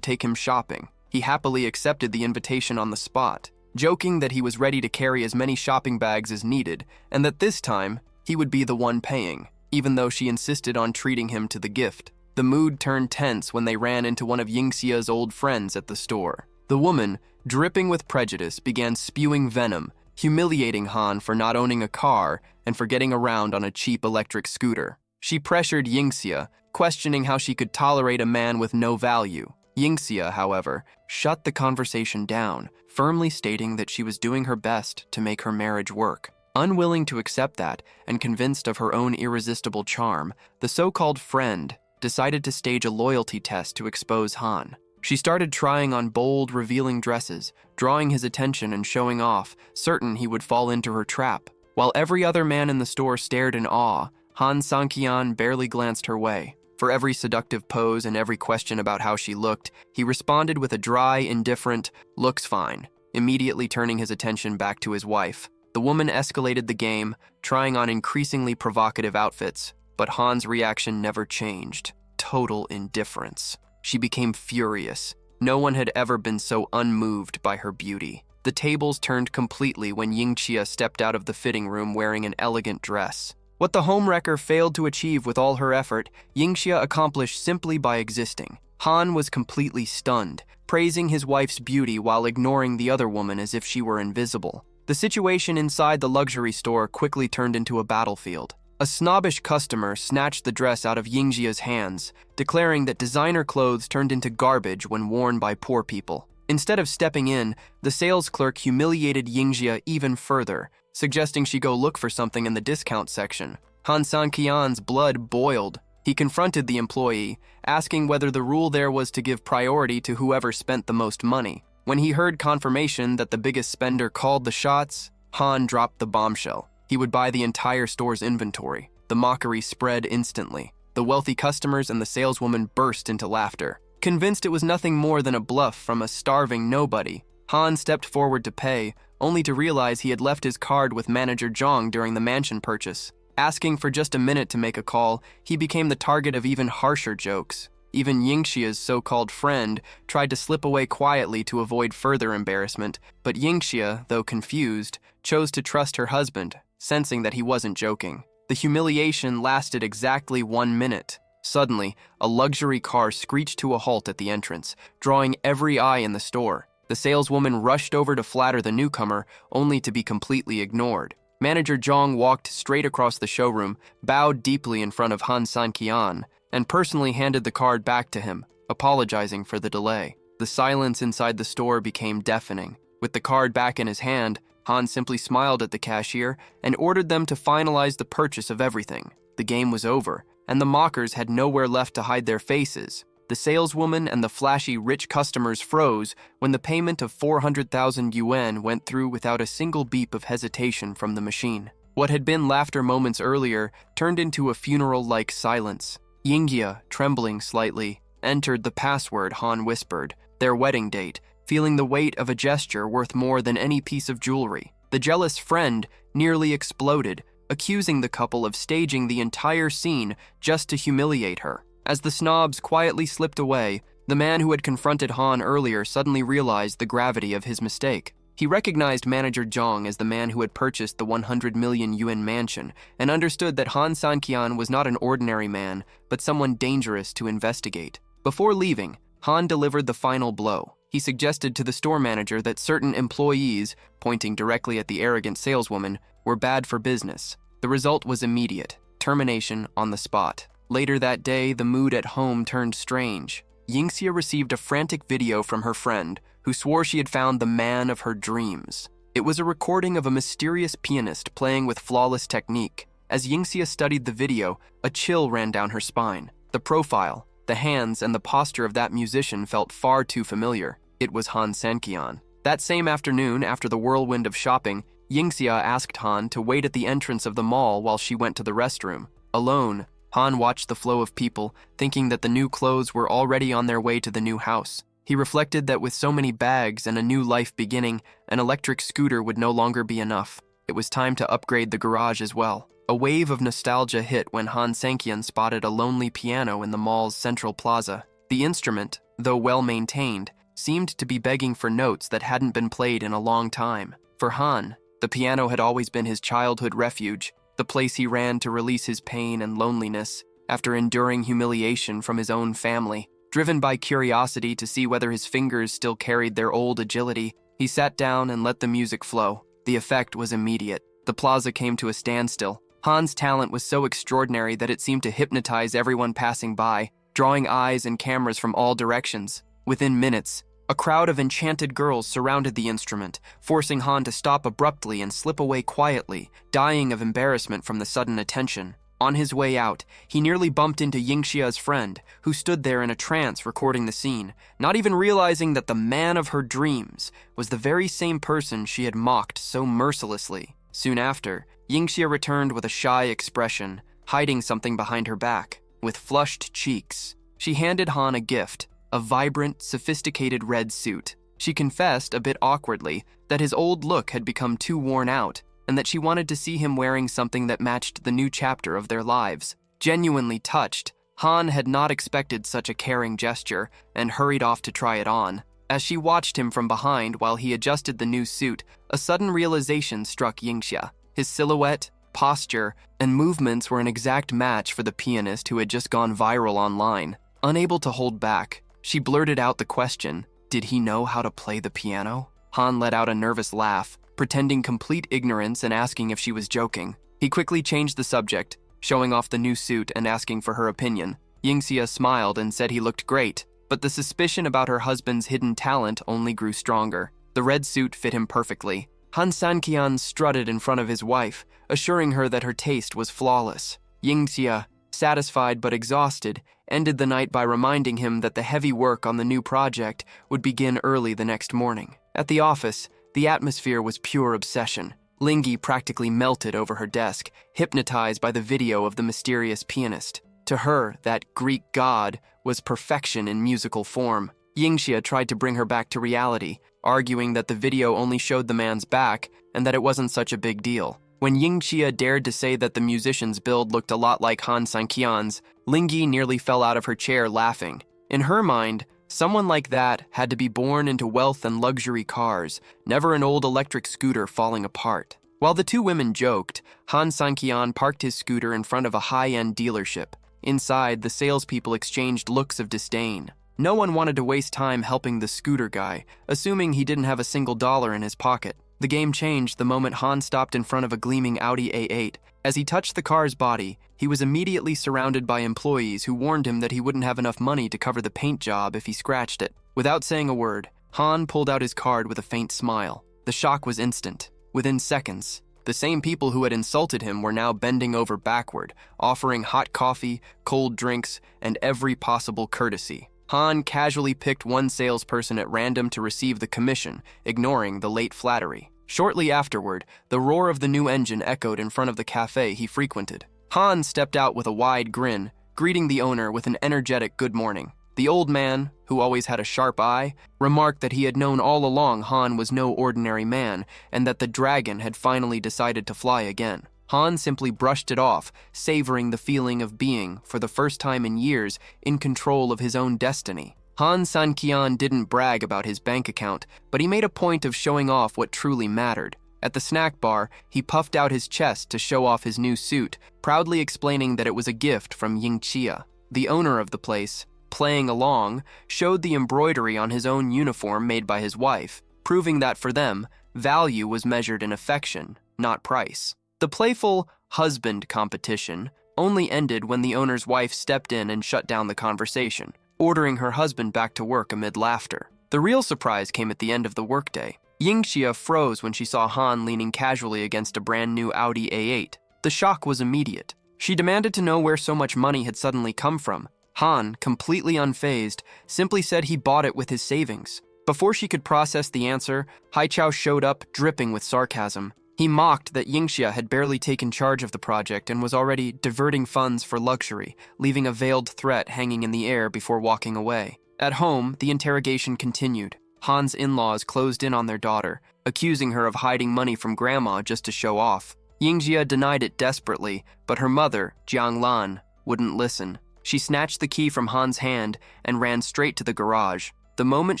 S1: take him shopping. He happily accepted the invitation on the spot, joking that he was ready to carry as many shopping bags as needed and that this time he would be the one paying, even though she insisted on treating him to the gift. The mood turned tense when they ran into one of Yingxia's old friends at the store. The woman, dripping with prejudice, began spewing venom, humiliating Han for not owning a car and for getting around on a cheap electric scooter. She pressured Yingxia, questioning how she could tolerate a man with no value. Yingxia, however, shut the conversation down, firmly stating that she was doing her best to make her marriage work. Unwilling to accept that, and convinced of her own irresistible charm, the so-called friend decided to stage a loyalty test to expose Han. She started trying on bold, revealing dresses, drawing his attention and showing off, certain he would fall into her trap. While every other man in the store stared in awe, Han Sanqian barely glanced her way. For every seductive pose and every question about how she looked, he responded with a dry, indifferent, "Looks fine," immediately turning his attention back to his wife. The woman escalated the game, trying on increasingly provocative outfits, but Han's reaction never changed. Total indifference. She became furious. No one had ever been so unmoved by her beauty. The tables turned completely when Yingxia stepped out of the fitting room wearing an elegant dress. What the homewrecker failed to achieve with all her effort, Yingxia accomplished simply by existing. Han was completely stunned, praising his wife's beauty while ignoring the other woman as if she were invisible. The situation inside the luxury store quickly turned into a battlefield. A snobbish customer snatched the dress out of Yingxia's hands, declaring that designer clothes turned into garbage when worn by poor people. Instead of stepping in, the sales clerk humiliated Yingxia even further, suggesting she go look for something in the discount section. Han Sanqian's blood boiled. He confronted the employee, asking whether the rule there was to give priority to whoever spent the most money. When he heard confirmation that the biggest spender called the shots, Han dropped the bombshell. He would buy the entire store's inventory. The mockery spread instantly. The wealthy customers and the saleswoman burst into laughter. Convinced it was nothing more than a bluff from a starving nobody, Han stepped forward to pay, only to realize he had left his card with Manager Zhang during the mansion purchase. Asking for just a minute to make a call, he became the target of even harsher jokes. Even Yingxia's so-called friend tried to slip away quietly to avoid further embarrassment, but Yingxia, though confused, chose to trust her husband, sensing that he wasn't joking. The humiliation lasted exactly 1 minute. Suddenly, a luxury car screeched to a halt at the entrance, drawing every eye in the store. The saleswoman rushed over to flatter the newcomer, only to be completely ignored. Manager Zhang walked straight across the showroom, bowed deeply in front of Han Sanqian, and personally handed the card back to him, apologizing for the delay. The silence inside the store became deafening. With the card back in his hand, Han simply smiled at the cashier and ordered them to finalize the purchase of everything. The game was over, and the mockers had nowhere left to hide their faces. The saleswoman and the flashy rich customers froze when the payment of 400,000 yuan went through without a single beep of hesitation from the machine. What had been laughter moments earlier turned into a funeral-like silence. Yingxia, trembling slightly, entered the password Han whispered, their wedding date, feeling the weight of a gesture worth more than any piece of jewelry. The jealous friend nearly exploded, accusing the couple of staging the entire scene just to humiliate her. As the snobs quietly slipped away, the man who had confronted Han earlier suddenly realized the gravity of his mistake. He recognized Manager Zhang as the man who had purchased the 100 million yuan mansion and understood that Han Sanqian was not an ordinary man, but someone dangerous to investigate. Before leaving, Han delivered the final blow. He suggested to the store manager that certain employees, pointing directly at the arrogant saleswoman, were bad for business. The result was immediate: termination on the spot. Later that day, the mood at home turned strange. Yingxia received a frantic video from her friend, who swore she had found the man of her dreams. It was a recording of a mysterious pianist playing with flawless technique. As Yingxia studied the video, a chill ran down her spine. The profile, the hands, and the posture of that musician felt far too familiar. It was Han Sanqian. That same afternoon, after the whirlwind of shopping, Yingxia asked Han to wait at the entrance of the mall while she went to the restroom. Alone, Han watched the flow of people, thinking that the new clothes were already on their way to the new house. He reflected that with so many bags and a new life beginning, an electric scooter would no longer be enough. It was time to upgrade the garage as well. A wave of nostalgia hit when Han Sanqian spotted a lonely piano in the mall's central plaza. The instrument, though well-maintained, seemed to be begging for notes that hadn't been played in a long time. For Han, the piano had always been his childhood refuge, the place he ran to release his pain and loneliness after enduring humiliation from his own family. Driven by curiosity to see whether his fingers still carried their old agility, he sat down and let the music flow. The effect was immediate. The plaza came to a standstill. Han's talent was so extraordinary that it seemed to hypnotize everyone passing by, drawing eyes and cameras from all directions. Within minutes, a crowd of enchanted girls surrounded the instrument, forcing Han to stop abruptly and slip away quietly, dying of embarrassment from the sudden attention. On his way out, he nearly bumped into Yingxia's friend, who stood there in a trance recording the scene, not even realizing that the man of her dreams was the very same person she had mocked so mercilessly. Soon after, Yingxia returned with a shy expression, hiding something behind her back. With flushed cheeks, she handed Han a gift, a vibrant, sophisticated red suit. She confessed, a bit awkwardly, that his old look had become too worn out, and that she wanted to see him wearing something that matched the new chapter of their lives. Genuinely touched, Han had not expected such a caring gesture and hurried off to try it on. As she watched him from behind while he adjusted the new suit, a sudden realization struck Yingxia. His silhouette, posture, and movements were an exact match for the pianist who had just gone viral online. Unable to hold back, she blurted out the question, did he know how to play the piano? Han let out a nervous laugh, pretending complete ignorance and asking if she was joking. He quickly changed the subject, showing off the new suit and asking for her opinion. Yingxia smiled and said he looked great, but the suspicion about her husband's hidden talent only grew stronger. The red suit fit him perfectly. Han Sanqian strutted in front of his wife, assuring her that her taste was flawless. Yingxia, satisfied but exhausted, ended the night by reminding him that the heavy work on the new project would begin early the next morning. At the office, the atmosphere was pure obsession. Lingi practically melted over her desk, hypnotized by the video of the mysterious pianist. To her, that Greek god was perfection in musical form. Yingxia tried to bring her back to reality, arguing that the video only showed the man's back and that it wasn't such a big deal. When Yingxia dared to say that the musician's build looked a lot like Han Sanqian's, Lingi nearly fell out of her chair laughing. In her mind, someone like that had to be born into wealth and luxury cars, never an old electric scooter falling apart. While the two women joked, Han Sanqian parked his scooter in front of a high-end dealership. Inside, the salespeople exchanged looks of disdain. No one wanted to waste time helping the scooter guy, assuming he didn't have a single dollar in his pocket. The game changed the moment Han stopped in front of a gleaming Audi A8. As he touched the car's body, he was immediately surrounded by employees who warned him that he wouldn't have enough money to cover the paint job if he scratched it. Without saying a word, Han pulled out his card with a faint smile. The shock was instant. Within seconds, the same people who had insulted him were now bending over backward, offering hot coffee, cold drinks, and every possible courtesy. Han casually picked one salesperson at random to receive the commission, ignoring the late flattery. Shortly afterward, the roar of the new engine echoed in front of the cafe he frequented. Han stepped out with a wide grin, greeting the owner with an energetic good morning. The old man, who always had a sharp eye, remarked that he had known all along Han was no ordinary man and that the dragon had finally decided to fly again. Han simply brushed it off, savoring the feeling of being, for the first time in years, in control of his own destiny. Han Sanqian didn't brag about his bank account, but he made a point of showing off what truly mattered. At the snack bar, he puffed out his chest to show off his new suit, proudly explaining that it was a gift from Yingxia. The owner of the place, playing along, showed the embroidery on his own uniform made by his wife, proving that for them, value was measured in affection, not price. The playful husband competition only ended when the owner's wife stepped in and shut down the conversation, ordering her husband back to work amid laughter. The real surprise came at the end of the workday. Yingxia froze when she saw Han leaning casually against a brand new Audi A8. The shock was immediate. She demanded to know where so much money had suddenly come from. Han, completely unfazed, simply said he bought it with his savings. Before she could process the answer, Haichao showed up, dripping with sarcasm. He mocked that Yingxia had barely taken charge of the project and was already diverting funds for luxury, leaving a veiled threat hanging in the air before walking away. At home, the interrogation continued. Han's in-laws closed in on their daughter, accusing her of hiding money from grandma just to show off. Yingxia denied it desperately, but her mother, Jiang Lan, wouldn't listen. She snatched the key from Han's hand and ran straight to the garage. The moment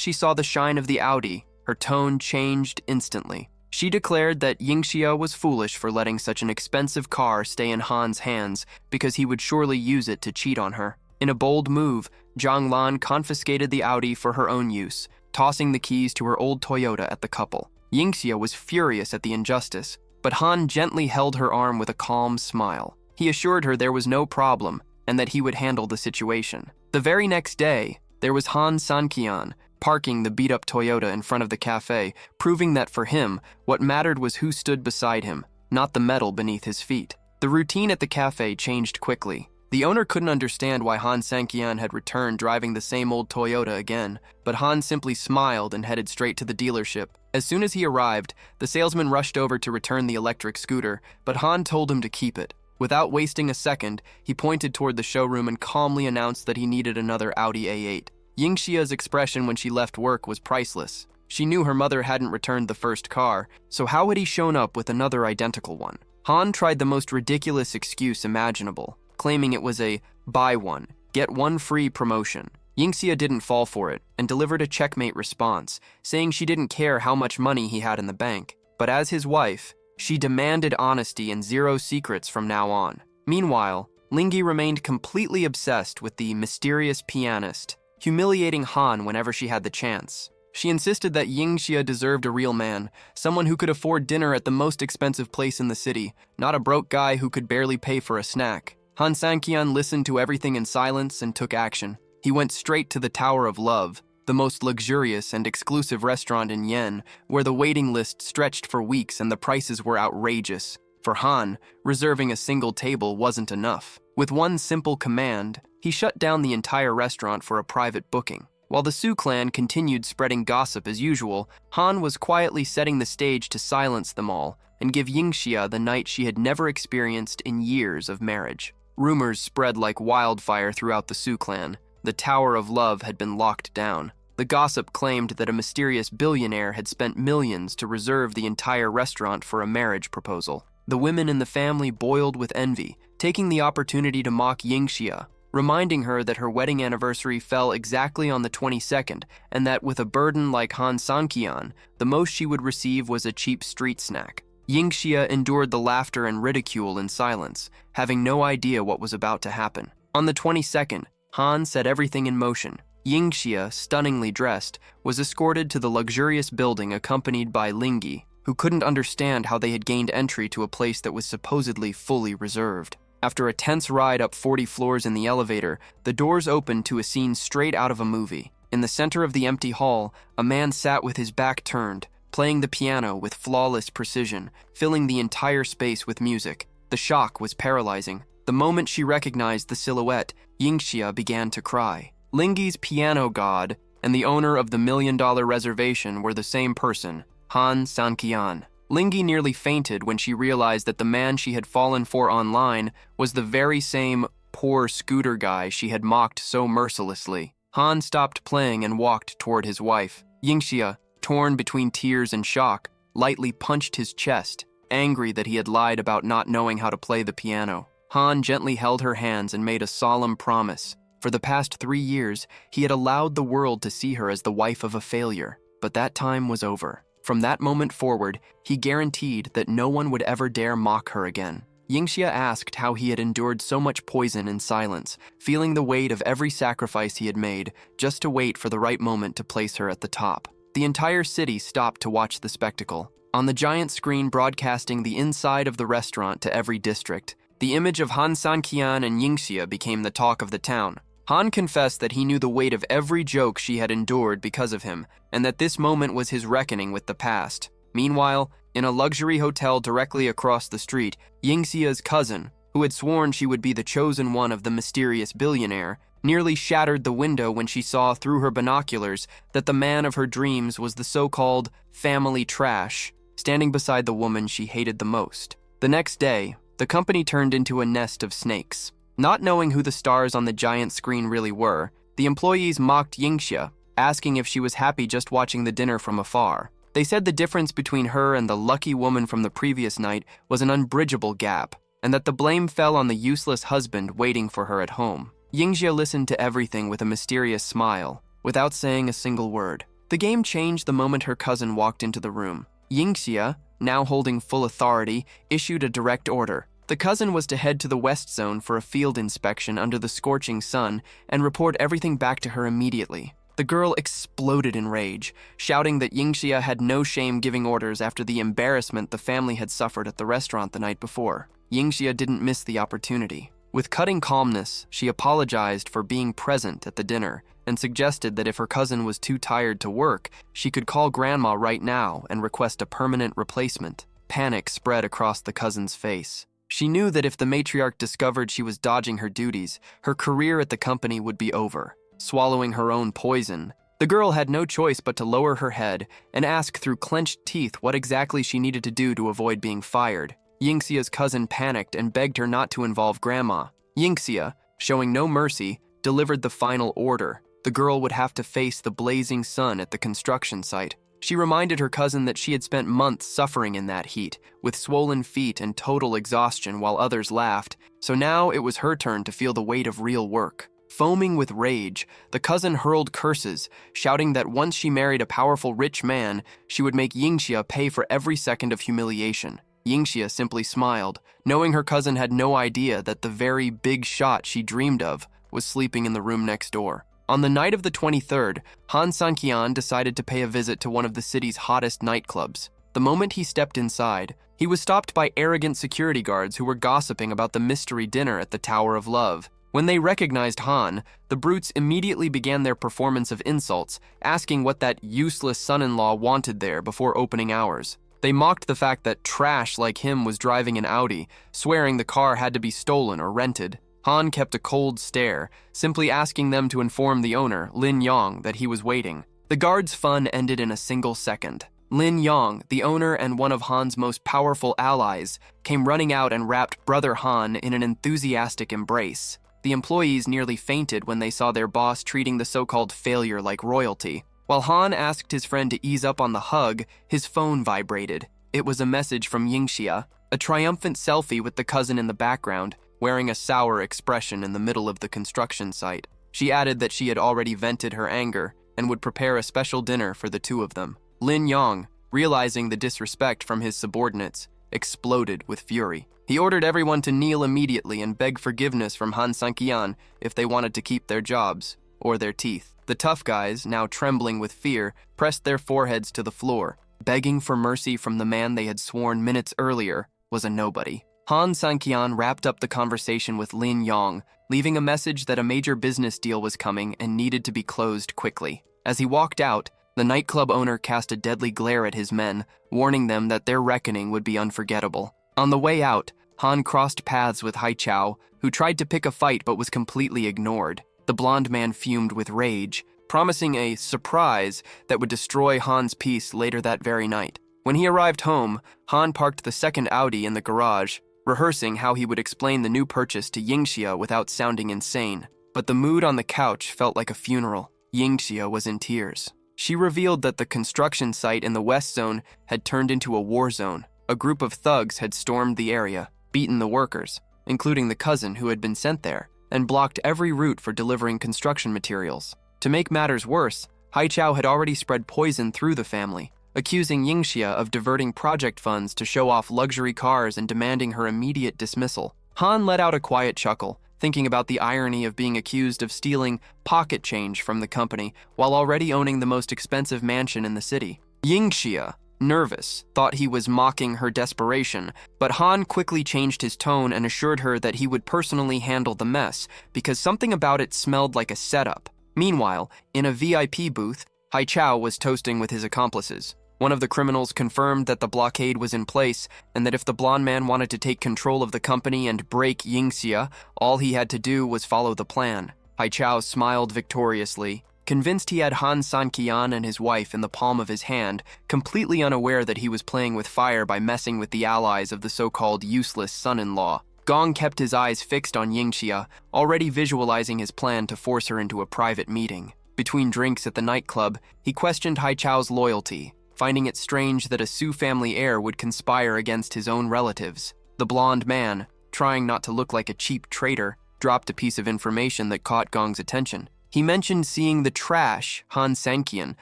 S1: she saw the shine of the Audi, her tone changed instantly. She declared that Yingxia was foolish for letting such an expensive car stay in Han's hands because he would surely use it to cheat on her. In a bold move, Jiang Lan confiscated the Audi for her own use, tossing the keys to her old Toyota at the couple. Yingxia was furious at the injustice, but Han gently held her arm with a calm smile. He assured her there was no problem and that he would handle the situation. The very next day, there was Han Sanqian parking the beat-up Toyota in front of the cafe, proving that for him, what mattered was who stood beside him, not the metal beneath his feet. The routine at the cafe changed quickly. The owner couldn't understand why Han Sanqian had returned driving the same old Toyota again, but Han simply smiled and headed straight to the dealership. As soon as he arrived, the salesman rushed over to return the electric scooter, but Han told him to keep it. Without wasting a second, he pointed toward the showroom and calmly announced that he needed another Audi A8. Yingxia's expression when she left work was priceless. She knew her mother hadn't returned the first car, so how had he shown up with another identical one? Han tried the most ridiculous excuse imaginable, claiming it was a buy one, get one free promotion. Yingxia didn't fall for it and delivered a checkmate response, saying she didn't care how much money he had in the bank. But as his wife, she demanded honesty and zero secrets from now on. Meanwhile, Lingi remained completely obsessed with the mysterious pianist, humiliating Han whenever she had the chance. She insisted that Yingxia deserved a real man, someone who could afford dinner at the most expensive place in the city, not a broke guy who could barely pay for a snack. Han Sanqian listened to everything in silence and took action. He went straight to the Tower of Love, the most luxurious and exclusive restaurant in Yen, where the waiting list stretched for weeks and the prices were outrageous. For Han, reserving a single table wasn't enough. With one simple command, he shut down the entire restaurant for a private booking. While the Su clan continued spreading gossip as usual, Han was quietly setting the stage to silence them all and give Yingxia the night she had never experienced in years of marriage. Rumors spread like wildfire throughout the Su clan. The Tower of Love had been locked down. The gossip claimed that a mysterious billionaire had spent millions to reserve the entire restaurant for a marriage proposal. The women in the family boiled with envy, taking the opportunity to mock Yingxia, reminding her that her wedding anniversary fell exactly on the 22nd, and that with a burden like Han Sanqian, the most she would receive was a cheap street snack. Yingxia endured the laughter and ridicule in silence, having no idea what was about to happen. On the 22nd, Han set everything in motion. Yingxia, stunningly dressed, was escorted to the luxurious building accompanied by Lingi, who couldn't understand how they had gained entry to a place that was supposedly fully reserved. After a tense ride up 40 floors in the elevator, the doors opened to a scene straight out of a movie. In the center of the empty hall, a man sat with his back turned, playing the piano with flawless precision, filling the entire space with music. The shock was paralyzing. The moment she recognized the silhouette, Yingxia began to cry. Lingi's piano god and the owner of the $1 million reservation were the same person, Han Sanqian. Lingi nearly fainted when she realized that the man she had fallen for online was the very same poor scooter guy she had mocked so mercilessly. Han stopped playing and walked toward his wife. Yingxia, torn between tears and shock, lightly punched his chest, angry that he had lied about not knowing how to play the piano. Han gently held her hands and made a solemn promise. For the past 3 years, he had allowed the world to see her as the wife of a failure, but that time was over. From that moment forward, he guaranteed that no one would ever dare mock her again. Yingxia asked how he had endured so much poison in silence, feeling the weight of every sacrifice he had made, just to wait for the right moment to place her at the top. The entire city stopped to watch the spectacle. On the giant screen broadcasting the inside of the restaurant to every district, the image of Han Sanqian and Yingxia became the talk of the town. Han confessed that he knew the weight of every joke she had endured because of him, and that this moment was his reckoning with the past. Meanwhile, in a luxury hotel directly across the street, Yingxia's cousin, who had sworn she would be the chosen one of the mysterious billionaire, nearly shattered the window when she saw through her binoculars that the man of her dreams was the so-called family trash, standing beside the woman she hated the most. The next day, the company turned into a nest of snakes. Not knowing who the stars on the giant screen really were, the employees mocked Yingxia, asking if she was happy just watching the dinner from afar. They said the difference between her and the lucky woman from the previous night was an unbridgeable gap, and that the blame fell on the useless husband waiting for her at home. Yingxia listened to everything with a mysterious smile, without saying a single word. The game changed the moment her cousin walked into the room. Yingxia, now holding full authority, issued a direct order. The cousin was to head to the West Zone for a field inspection under the scorching sun and report everything back to her immediately. The girl exploded in rage, shouting that Yingxia had no shame giving orders after the embarrassment the family had suffered at the restaurant the night before. Yingxia didn't miss the opportunity. With cutting calmness, she apologized for being present at the dinner and suggested that if her cousin was too tired to work, she could call grandma right now and request a permanent replacement. Panic spread across the cousin's face. She knew that if the matriarch discovered she was dodging her duties, her career at the company would be over. Swallowing her own poison, the girl had no choice but to lower her head and ask through clenched teeth what exactly she needed to do to avoid being fired. Yingxia's cousin panicked and begged her not to involve grandma. Yingxia, showing no mercy, delivered the final order. The girl would have to face the blazing sun at the construction site. She reminded her cousin that she had spent months suffering in that heat, with swollen feet and total exhaustion while others laughed, so now it was her turn to feel the weight of real work. Foaming with rage, the cousin hurled curses, shouting that once she married a powerful rich man, she would make Yingxia pay for every second of humiliation. Yingxia simply smiled, knowing her cousin had no idea that the very big shot she dreamed of was sleeping in the room next door. On the night of the 23rd, Han Sanqian decided to pay a visit to one of the city's hottest nightclubs. The moment he stepped inside, he was stopped by arrogant security guards who were gossiping about the mystery dinner at the Tower of Love. When they recognized Han, the brutes immediately began their performance of insults, asking what that useless son-in-law wanted there before opening hours. They mocked the fact that trash like him was driving an Audi, swearing the car had to be stolen or rented. Han kept a cold stare, simply asking them to inform the owner, Lin Yong, that he was waiting. The guards' fun ended in a single second. Lin Yong, the owner and one of Han's most powerful allies, came running out and wrapped brother Han in an enthusiastic embrace. The employees nearly fainted when they saw their boss treating the so-called failure like royalty. While Han asked his friend to ease up on the hug, his phone vibrated. It was a message from Yingxia, a triumphant selfie with the cousin in the background, wearing a sour expression in the middle of the construction site. She added that she had already vented her anger and would prepare a special dinner for the two of them. Lin Yong, realizing the disrespect from his subordinates, exploded with fury. He ordered everyone to kneel immediately and beg forgiveness from Han Sanqian if they wanted to keep their jobs or their teeth. The tough guys, now trembling with fear, pressed their foreheads to the floor. Begging for mercy from the man they had sworn minutes earlier was a nobody. Han Sanqian wrapped up the conversation with Lin Yong, leaving a message that a major business deal was coming and needed to be closed quickly. As he walked out, the nightclub owner cast a deadly glare at his men, warning them that their reckoning would be unforgettable. On the way out, Han crossed paths with Haichao, who tried to pick a fight but was completely ignored. The blonde man fumed with rage, promising a surprise that would destroy Han's peace later that very night. When he arrived home, Han parked the second Audi in the garage, rehearsing how he would explain the new purchase to Yingxia without sounding insane. But the mood on the couch felt like a funeral. Yingxia was in tears. She revealed that the construction site in the West Zone had turned into a war zone. A group of thugs had stormed the area, beaten the workers, including the cousin who had been sent there, and blocked every route for delivering construction materials. To make matters worse, Haichao had already spread poison through the family, accusing Yingxia of diverting project funds to show off luxury cars and demanding her immediate dismissal. Han let out a quiet chuckle, thinking about the irony of being accused of stealing pocket change from the company while already owning the most expensive mansion in the city. Yingxia, nervous, thought he was mocking her desperation, but Han quickly changed his tone and assured her that he would personally handle the mess because something about it smelled like a setup. Meanwhile, in a VIP booth, Haichao was toasting with his accomplices. One of the criminals confirmed that the blockade was in place and that if the blonde man wanted to take control of the company and break Yingxia, all he had to do was follow the plan. Haichao smiled victoriously, convinced he had Han Sanqian and his wife in the palm of his hand, completely unaware that he was playing with fire by messing with the allies of the so-called useless son-in-law. Gong kept his eyes fixed on Yingxia, already visualizing his plan to force her into a private meeting. Between drinks at the nightclub, he questioned Haichao's loyalty, finding it strange that a Su family heir would conspire against his own relatives. The blonde man, trying not to look like a cheap traitor, dropped a piece of information that caught Gong's attention. He mentioned seeing the trash, Han Sanqian,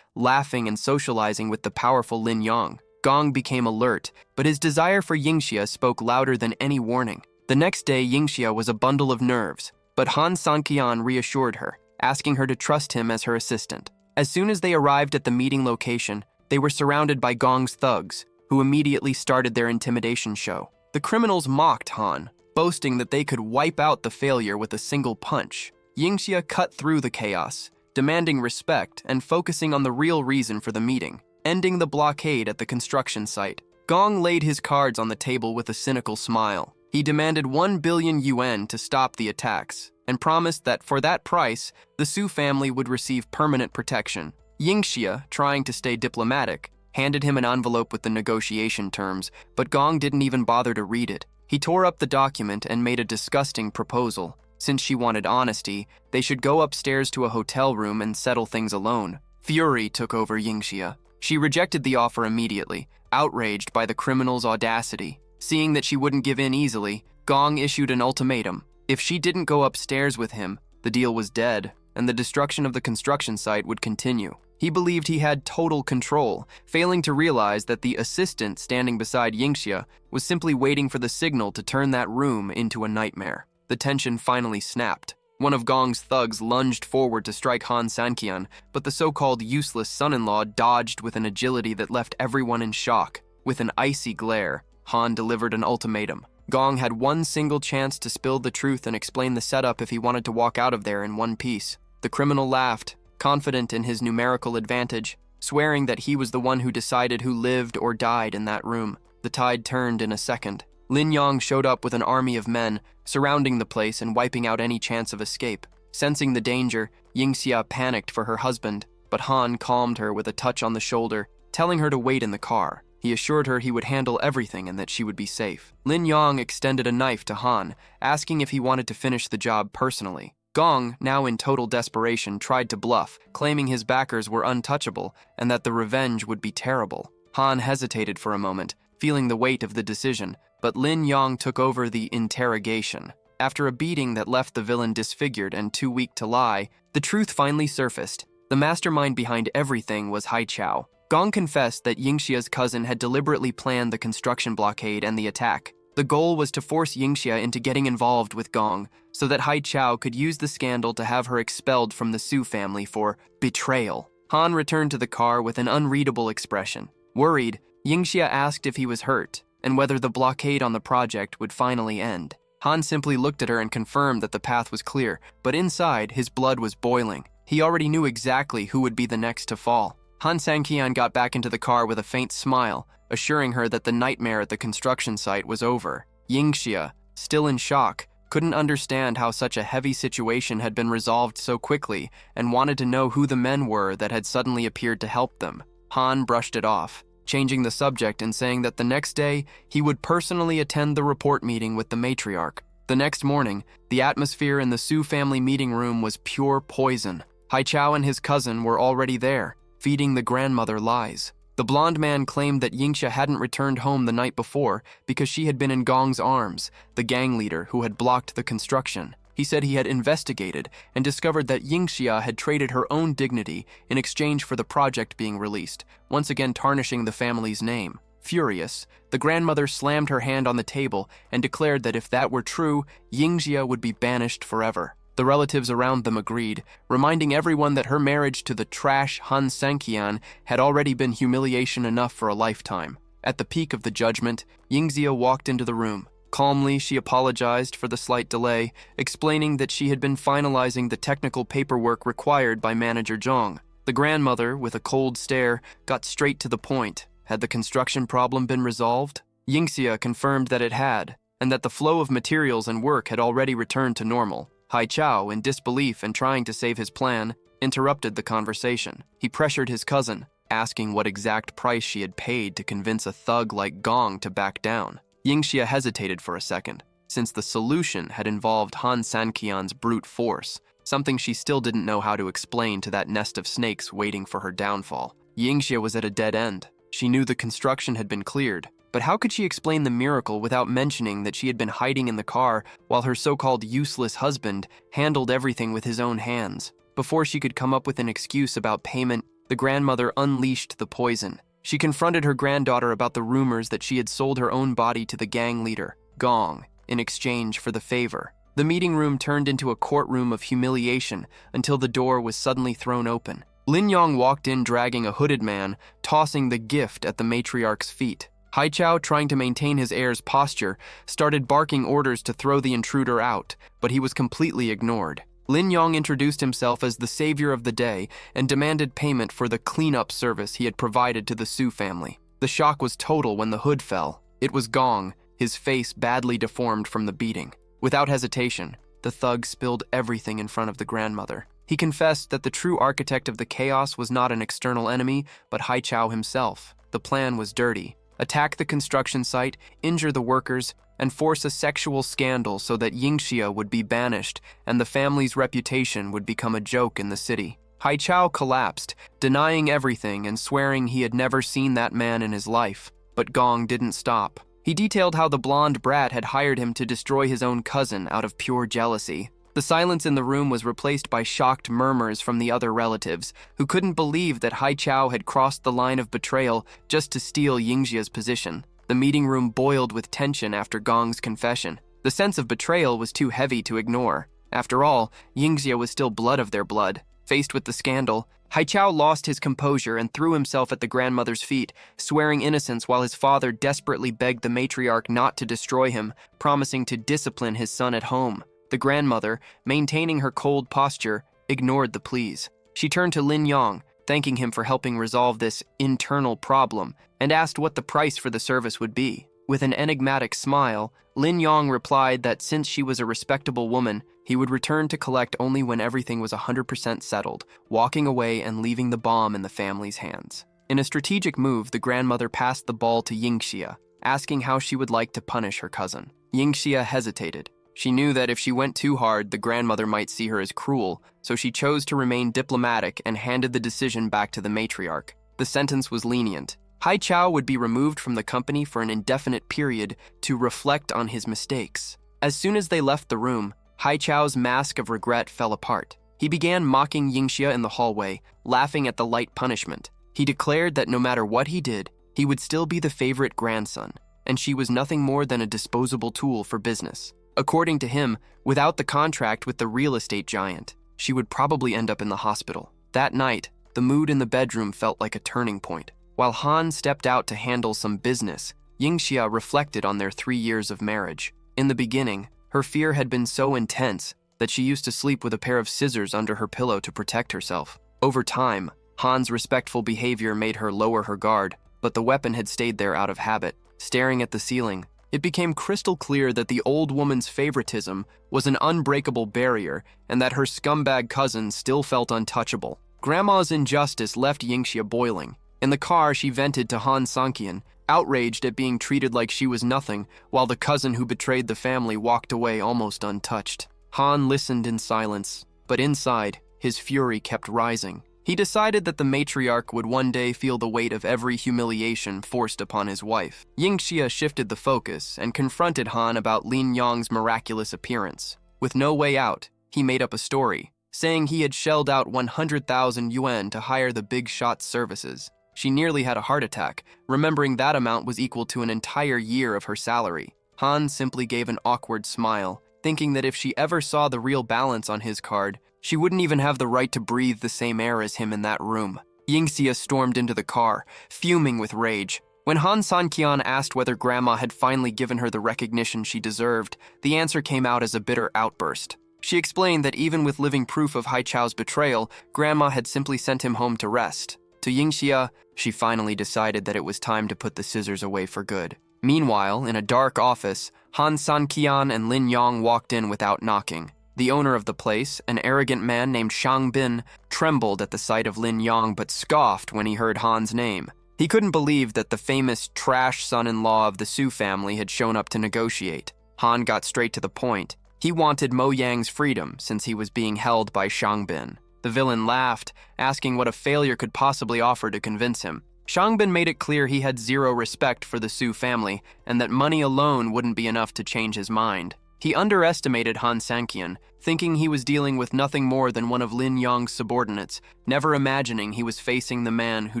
S1: laughing and socializing with the powerful Lin Yang. Gong became alert, but his desire for Yingxia spoke louder than any warning. The next day, Yingxia was a bundle of nerves, but Han Sanqian reassured her, asking her to trust him as her assistant. As soon as they arrived at the meeting location, they were surrounded by Gong's thugs, who immediately started their intimidation show. The criminals mocked Han, boasting that they could wipe out the failure with a single punch. Yingxia cut through the chaos, demanding respect and focusing on the real reason for the meeting, ending the blockade at the construction site. Gong laid his cards on the table with a cynical smile. He demanded 1 billion yuan to stop the attacks, and promised that for that price, the Su family would receive permanent protection. Yingxia, trying to stay diplomatic, handed him an envelope with the negotiation terms, but Gong didn't even bother to read it. He tore up the document and made a disgusting proposal. Since she wanted honesty, they should go upstairs to a hotel room and settle things alone. Fury took over Yingxia. She rejected the offer immediately, outraged by the criminal's audacity. Seeing that she wouldn't give in easily, Gong issued an ultimatum. If she didn't go upstairs with him, the deal was dead, and the destruction of the construction site would continue. He believed he had total control, failing to realize that the assistant standing beside Yingxia was simply waiting for the signal to turn that room into a nightmare. The tension finally snapped. One of Gong's thugs lunged forward to strike Han Sanqian, but the so-called useless son-in-law dodged with an agility that left everyone in shock. With an icy glare, Han delivered an ultimatum. Gong had one single chance to spill the truth and explain the setup if he wanted to walk out of there in one piece. The criminal laughed, confident in his numerical advantage, swearing that he was the one who decided who lived or died in that room. The tide turned in a second. Lin Yang showed up with an army of men, surrounding the place and wiping out any chance of escape. Sensing the danger, Yingxia panicked for her husband, but Han calmed her with a touch on the shoulder, telling her to wait in the car. He assured her he would handle everything and that she would be safe. Lin Yang extended a knife to Han, asking if he wanted to finish the job personally. Gong, now in total desperation, tried to bluff, claiming his backers were untouchable and that the revenge would be terrible. Han hesitated for a moment, feeling the weight of the decision, but Lin Yang took over the interrogation. After a beating that left the villain disfigured and too weak to lie, the truth finally surfaced. The mastermind behind everything was Haichao. Gong confessed that Yingxia's cousin had deliberately planned the construction blockade and the attack. The goal was to force Yingxia into getting involved with Gong, so that Haichao could use the scandal to have her expelled from the Su family for betrayal. Han returned to the car with an unreadable expression. Worried, Yingxia asked if he was hurt, and whether the blockade on the project would finally end. Han simply looked at her and confirmed that the path was clear, but inside, his blood was boiling. He already knew exactly who would be the next to fall. Han Sanqian got back into the car with a faint smile, assuring her that the nightmare at the construction site was over. Yingxia, still in shock, couldn't understand how such a heavy situation had been resolved so quickly and wanted to know who the men were that had suddenly appeared to help them. Han brushed it off, changing the subject and saying that the next day he would personally attend the report meeting with the matriarch. The next morning, the atmosphere in the Su family meeting room was pure poison. Haichao and his cousin were already there, feeding the grandmother lies. The blonde man claimed that Yingxia hadn't returned home the night before because she had been in Gong's arms, the gang leader who had blocked the construction. He said he had investigated and discovered that Yingxia had traded her own dignity in exchange for the project being released, once again tarnishing the family's name. Furious, the grandmother slammed her hand on the table and declared that if that were true, Yingxia would be banished forever. The relatives around them agreed, reminding everyone that her marriage to the trash Han Sanqian had already been humiliation enough for a lifetime. At the peak of the judgment, Yingxia walked into the room. Calmly, she apologized for the slight delay, explaining that she had been finalizing the technical paperwork required by Manager Zhang. The grandmother, with a cold stare, got straight to the point. Had the construction problem been resolved? Yingxia confirmed that it had, and that the flow of materials and work had already returned to normal. Haichao, in disbelief and trying to save his plan, interrupted the conversation. He pressured his cousin, asking what exact price she had paid to convince a thug like Gong to back down. Yingxia hesitated for a second, since the solution had involved Han Sanqian's brute force, something she still didn't know how to explain to that nest of snakes waiting for her downfall. Yingxia was at a dead end. She knew the construction had been cleared, but how could she explain the miracle without mentioning that she had been hiding in the car while her so-called useless husband handled everything with his own hands? Before she could come up with an excuse about payment, the grandmother unleashed the poison. She confronted her granddaughter about the rumors that she had sold her own body to the gang leader, Gong, in exchange for the favor. The meeting room turned into a courtroom of humiliation until the door was suddenly thrown open. Lin Yong walked in dragging a hooded man, tossing the gift at the matriarch's feet. Haichao, trying to maintain his heir's posture, started barking orders to throw the intruder out, but he was completely ignored. Lin Yong introduced himself as the savior of the day and demanded payment for the cleanup service he had provided to the Su family. The shock was total when the hood fell. It was Gong, his face badly deformed from the beating. Without hesitation, the thug spilled everything in front of the grandmother. He confessed that the true architect of the chaos was not an external enemy, but Haichao himself. The plan was dirty. Attack the construction site, injure the workers, and force a sexual scandal so that Yingxia would be banished and the family's reputation would become a joke in the city. Haichao collapsed, denying everything and swearing he had never seen that man in his life. But Gong didn't stop. He detailed how the blonde brat had hired him to destroy his own cousin out of pure jealousy. The silence in the room was replaced by shocked murmurs from the other relatives, who couldn't believe that Haichao had crossed the line of betrayal just to steal Yingxia's position. The meeting room boiled with tension after Gong's confession. The sense of betrayal was too heavy to ignore. After all, Yingxia was still blood of their blood. Faced with the scandal, Haichao lost his composure and threw himself at the grandmother's feet, swearing innocence while his father desperately begged the matriarch not to destroy him, promising to discipline his son at home. The grandmother, maintaining her cold posture, ignored the pleas. She turned to Lin Yong, thanking him for helping resolve this internal problem, and asked what the price for the service would be. With an enigmatic smile, Lin Yong replied that since she was a respectable woman, he would return to collect only when everything was 100% settled, walking away and leaving the bomb in the family's hands. In a strategic move, the grandmother passed the ball to Yingxia, asking how she would like to punish her cousin. Yingxia hesitated. She knew that if she went too hard, the grandmother might see her as cruel, so she chose to remain diplomatic and handed the decision back to the matriarch. The sentence was lenient. Haichao would be removed from the company for an indefinite period to reflect on his mistakes. As soon as they left the room, Haichao's mask of regret fell apart. He began mocking Yingxia in the hallway, laughing at the light punishment. He declared that no matter what he did, he would still be the favorite grandson, and she was nothing more than a disposable tool for business. According to him, without the contract with the real estate giant, she would probably end up in the hospital. That night, the mood in the bedroom felt like a turning point. While Han stepped out to handle some business, Yingxia reflected on their 3 years of marriage. In the beginning, her fear had been so intense that she used to sleep with a pair of scissors under her pillow to protect herself. Over time, Han's respectful behavior made her lower her guard, but the weapon had stayed there out of habit. Staring at the ceiling, it became crystal clear that the old woman's favoritism was an unbreakable barrier and that her scumbag cousin still felt untouchable. Grandma's injustice left Yingxia boiling. In the car, she vented to Han Sanqian, outraged at being treated like she was nothing, while the cousin who betrayed the family walked away almost untouched. Han listened in silence, but inside, his fury kept rising. He decided that the matriarch would one day feel the weight of every humiliation forced upon his wife. Yingxia shifted the focus and confronted Han about Lin Yong's miraculous appearance. With no way out, he made up a story, saying he had shelled out 100,000 yuan to hire the big shot's services. She nearly had a heart attack, remembering that amount was equal to an entire year of her salary. Han simply gave an awkward smile, thinking that if she ever saw the real balance on his card, she wouldn't even have the right to breathe the same air as him in that room. Yingxia stormed into the car, fuming with rage. When Han Sanqian asked whether Grandma had finally given her the recognition she deserved, the answer came out as a bitter outburst. She explained that even with living proof of Haichao's betrayal, Grandma had simply sent him home to rest. To Yingxia, she finally decided that it was time to put the scissors away for good. Meanwhile, in a dark office, Han Sanqian and Lin Yong walked in without knocking. The owner of the place, an arrogant man named Shang Bin, trembled at the sight of Lin Yong but scoffed when he heard Han's name. He couldn't believe that the famous trash son-in-law of the Su family had shown up to negotiate. Han got straight to the point. He wanted Mo Yang's freedom since he was being held by Shang Bin. The villain laughed, asking what a failure could possibly offer to convince him. Shang Bin made it clear he had zero respect for the Su family and that money alone wouldn't be enough to change his mind. He underestimated Han Sanqian, thinking he was dealing with nothing more than one of Lin Yong's subordinates, never imagining he was facing the man who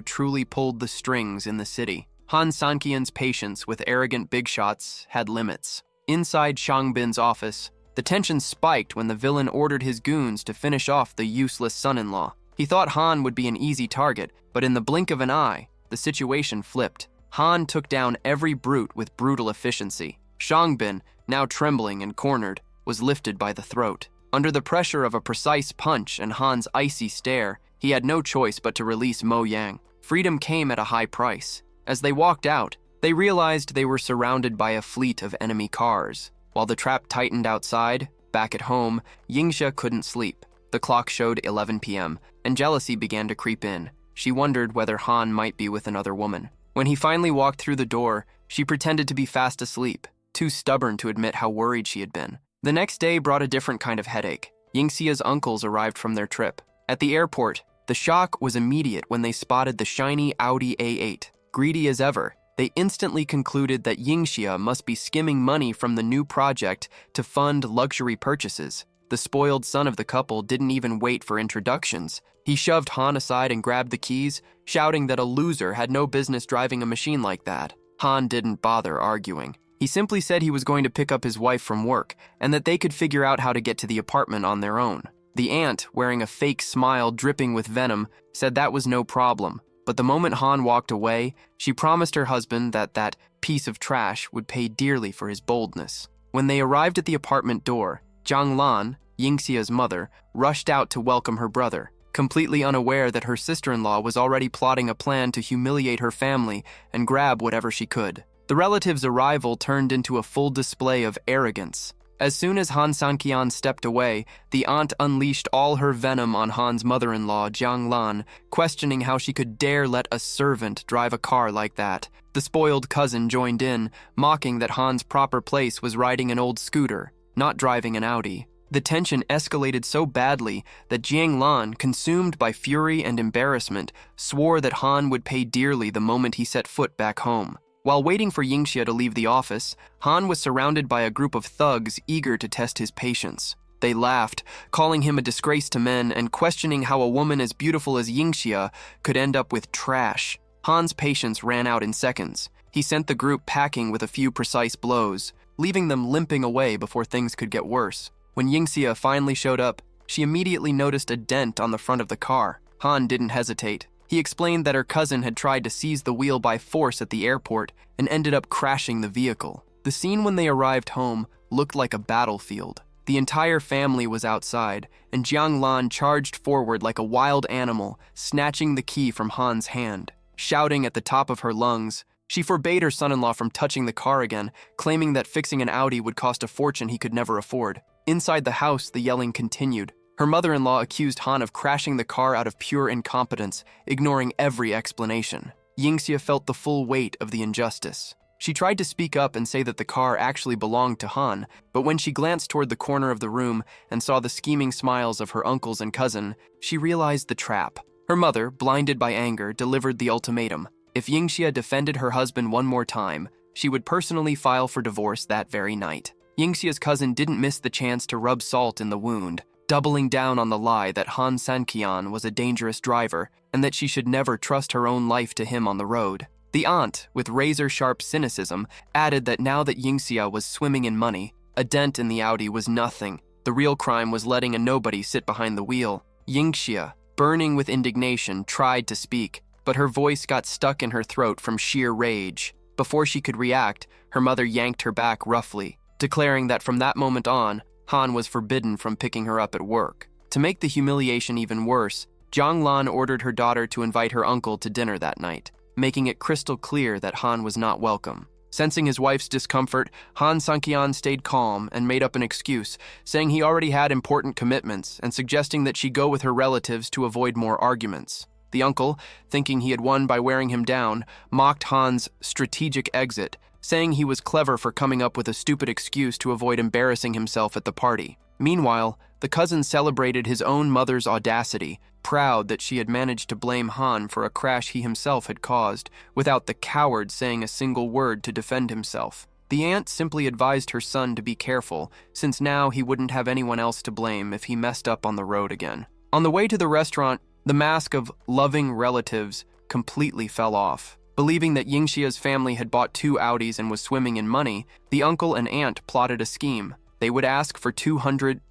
S1: truly pulled the strings in the city. Han Sanqian's patience with arrogant big shots had limits. Inside Shang Bin's office, the tension spiked when the villain ordered his goons to finish off the useless son-in-law. He thought Han would be an easy target, but in the blink of an eye, the situation flipped. Han took down every brute with brutal efficiency. Shang Bin, now trembling and cornered, was lifted by the throat. Under the pressure of a precise punch and Han's icy stare, he had no choice but to release Mo Yang. Freedom came at a high price. As they walked out, they realized they were surrounded by a fleet of enemy cars. While the trap tightened outside, back at home, Yingxia couldn't sleep. The clock showed 11 p.m., and jealousy began to creep in. She wondered whether Han might be with another woman. When he finally walked through the door, she pretended to be fast asleep, too stubborn to admit how worried she had been. The next day brought a different kind of headache. Yingxia's uncles arrived from their trip. At the airport, the shock was immediate when they spotted the shiny Audi A8. Greedy as ever, they instantly concluded that Yingxia must be skimming money from the new project to fund luxury purchases. The spoiled son of the couple didn't even wait for introductions. He shoved Han aside and grabbed the keys, shouting that a loser had no business driving a machine like that. Han didn't bother arguing. He simply said he was going to pick up his wife from work and that they could figure out how to get to the apartment on their own. The aunt, wearing a fake smile dripping with venom, said that was no problem. But the moment Han walked away, she promised her husband that that piece of trash would pay dearly for his boldness. When they arrived at the apartment door, Zhang Lan, Yingxia's mother, rushed out to welcome her brother, completely unaware that her sister-in-law was already plotting a plan to humiliate her family and grab whatever she could. The relative's arrival turned into a full display of arrogance. As soon as Han Sanqian stepped away, the aunt unleashed all her venom on Han's mother-in-law, Zhang Lan, questioning how she could dare let a servant drive a car like that. The spoiled cousin joined in, mocking that Han's proper place was riding an old scooter, not driving an Audi. The tension escalated so badly that Jiang Lan, consumed by fury and embarrassment, swore that Han would pay dearly the moment he set foot back home. While waiting for Yingxia to leave the office, Han was surrounded by a group of thugs eager to test his patience. They laughed, calling him a disgrace to men and questioning how a woman as beautiful as Yingxia could end up with trash. Han's patience ran out in seconds. He sent the group packing with a few precise blows, leaving them limping away before things could get worse. When Yingxia finally showed up, she immediately noticed a dent on the front of the car. Han didn't hesitate. He explained that her cousin had tried to seize the wheel by force at the airport and ended up crashing the vehicle. The scene when they arrived home looked like a battlefield. The entire family was outside, and Jiang Lan charged forward like a wild animal, snatching the key from Han's hand. Shouting at the top of her lungs, she forbade her son-in-law from touching the car again, claiming that fixing an Audi would cost a fortune he could never afford. Inside the house, the yelling continued. Her mother-in-law accused Han of crashing the car out of pure incompetence, ignoring every explanation. Yingxia felt the full weight of the injustice. She tried to speak up and say that the car actually belonged to Han, but when she glanced toward the corner of the room and saw the scheming smiles of her uncles and cousin, she realized the trap. Her mother, blinded by anger, delivered the ultimatum. If Yingxia defended her husband one more time, she would personally file for divorce that very night. Yingxia's cousin didn't miss the chance to rub salt in the wound, doubling down on the lie that Han Sanqian was a dangerous driver and that she should never trust her own life to him on the road. The aunt, with razor-sharp cynicism, added that now that Yingxia was swimming in money, a dent in the Audi was nothing. The real crime was letting a nobody sit behind the wheel. Yingxia, burning with indignation, tried to speak, but her voice got stuck in her throat from sheer rage. Before she could react, her mother yanked her back roughly, declaring that from that moment on, Han was forbidden from picking her up at work. To make the humiliation even worse, Zhang Lan ordered her daughter to invite her uncle to dinner that night, making it crystal clear that Han was not welcome. Sensing his wife's discomfort, Han Sang-kyan stayed calm and made up an excuse, saying he already had important commitments and suggesting that she go with her relatives to avoid more arguments. The uncle, thinking he had won by wearing him down, mocked Han's strategic exit, saying he was clever for coming up with a stupid excuse to avoid embarrassing himself at the party. Meanwhile, the cousin celebrated his own mother's audacity, proud that she had managed to blame Han for a crash he himself had caused, without the coward saying a single word to defend himself. The aunt simply advised her son to be careful, since now he wouldn't have anyone else to blame if he messed up on the road again. On the way to the restaurant, the mask of loving relatives completely fell off. Believing that Yingxia's family had bought 2 Audis and was swimming in money, the uncle and aunt plotted a scheme. They would ask for 200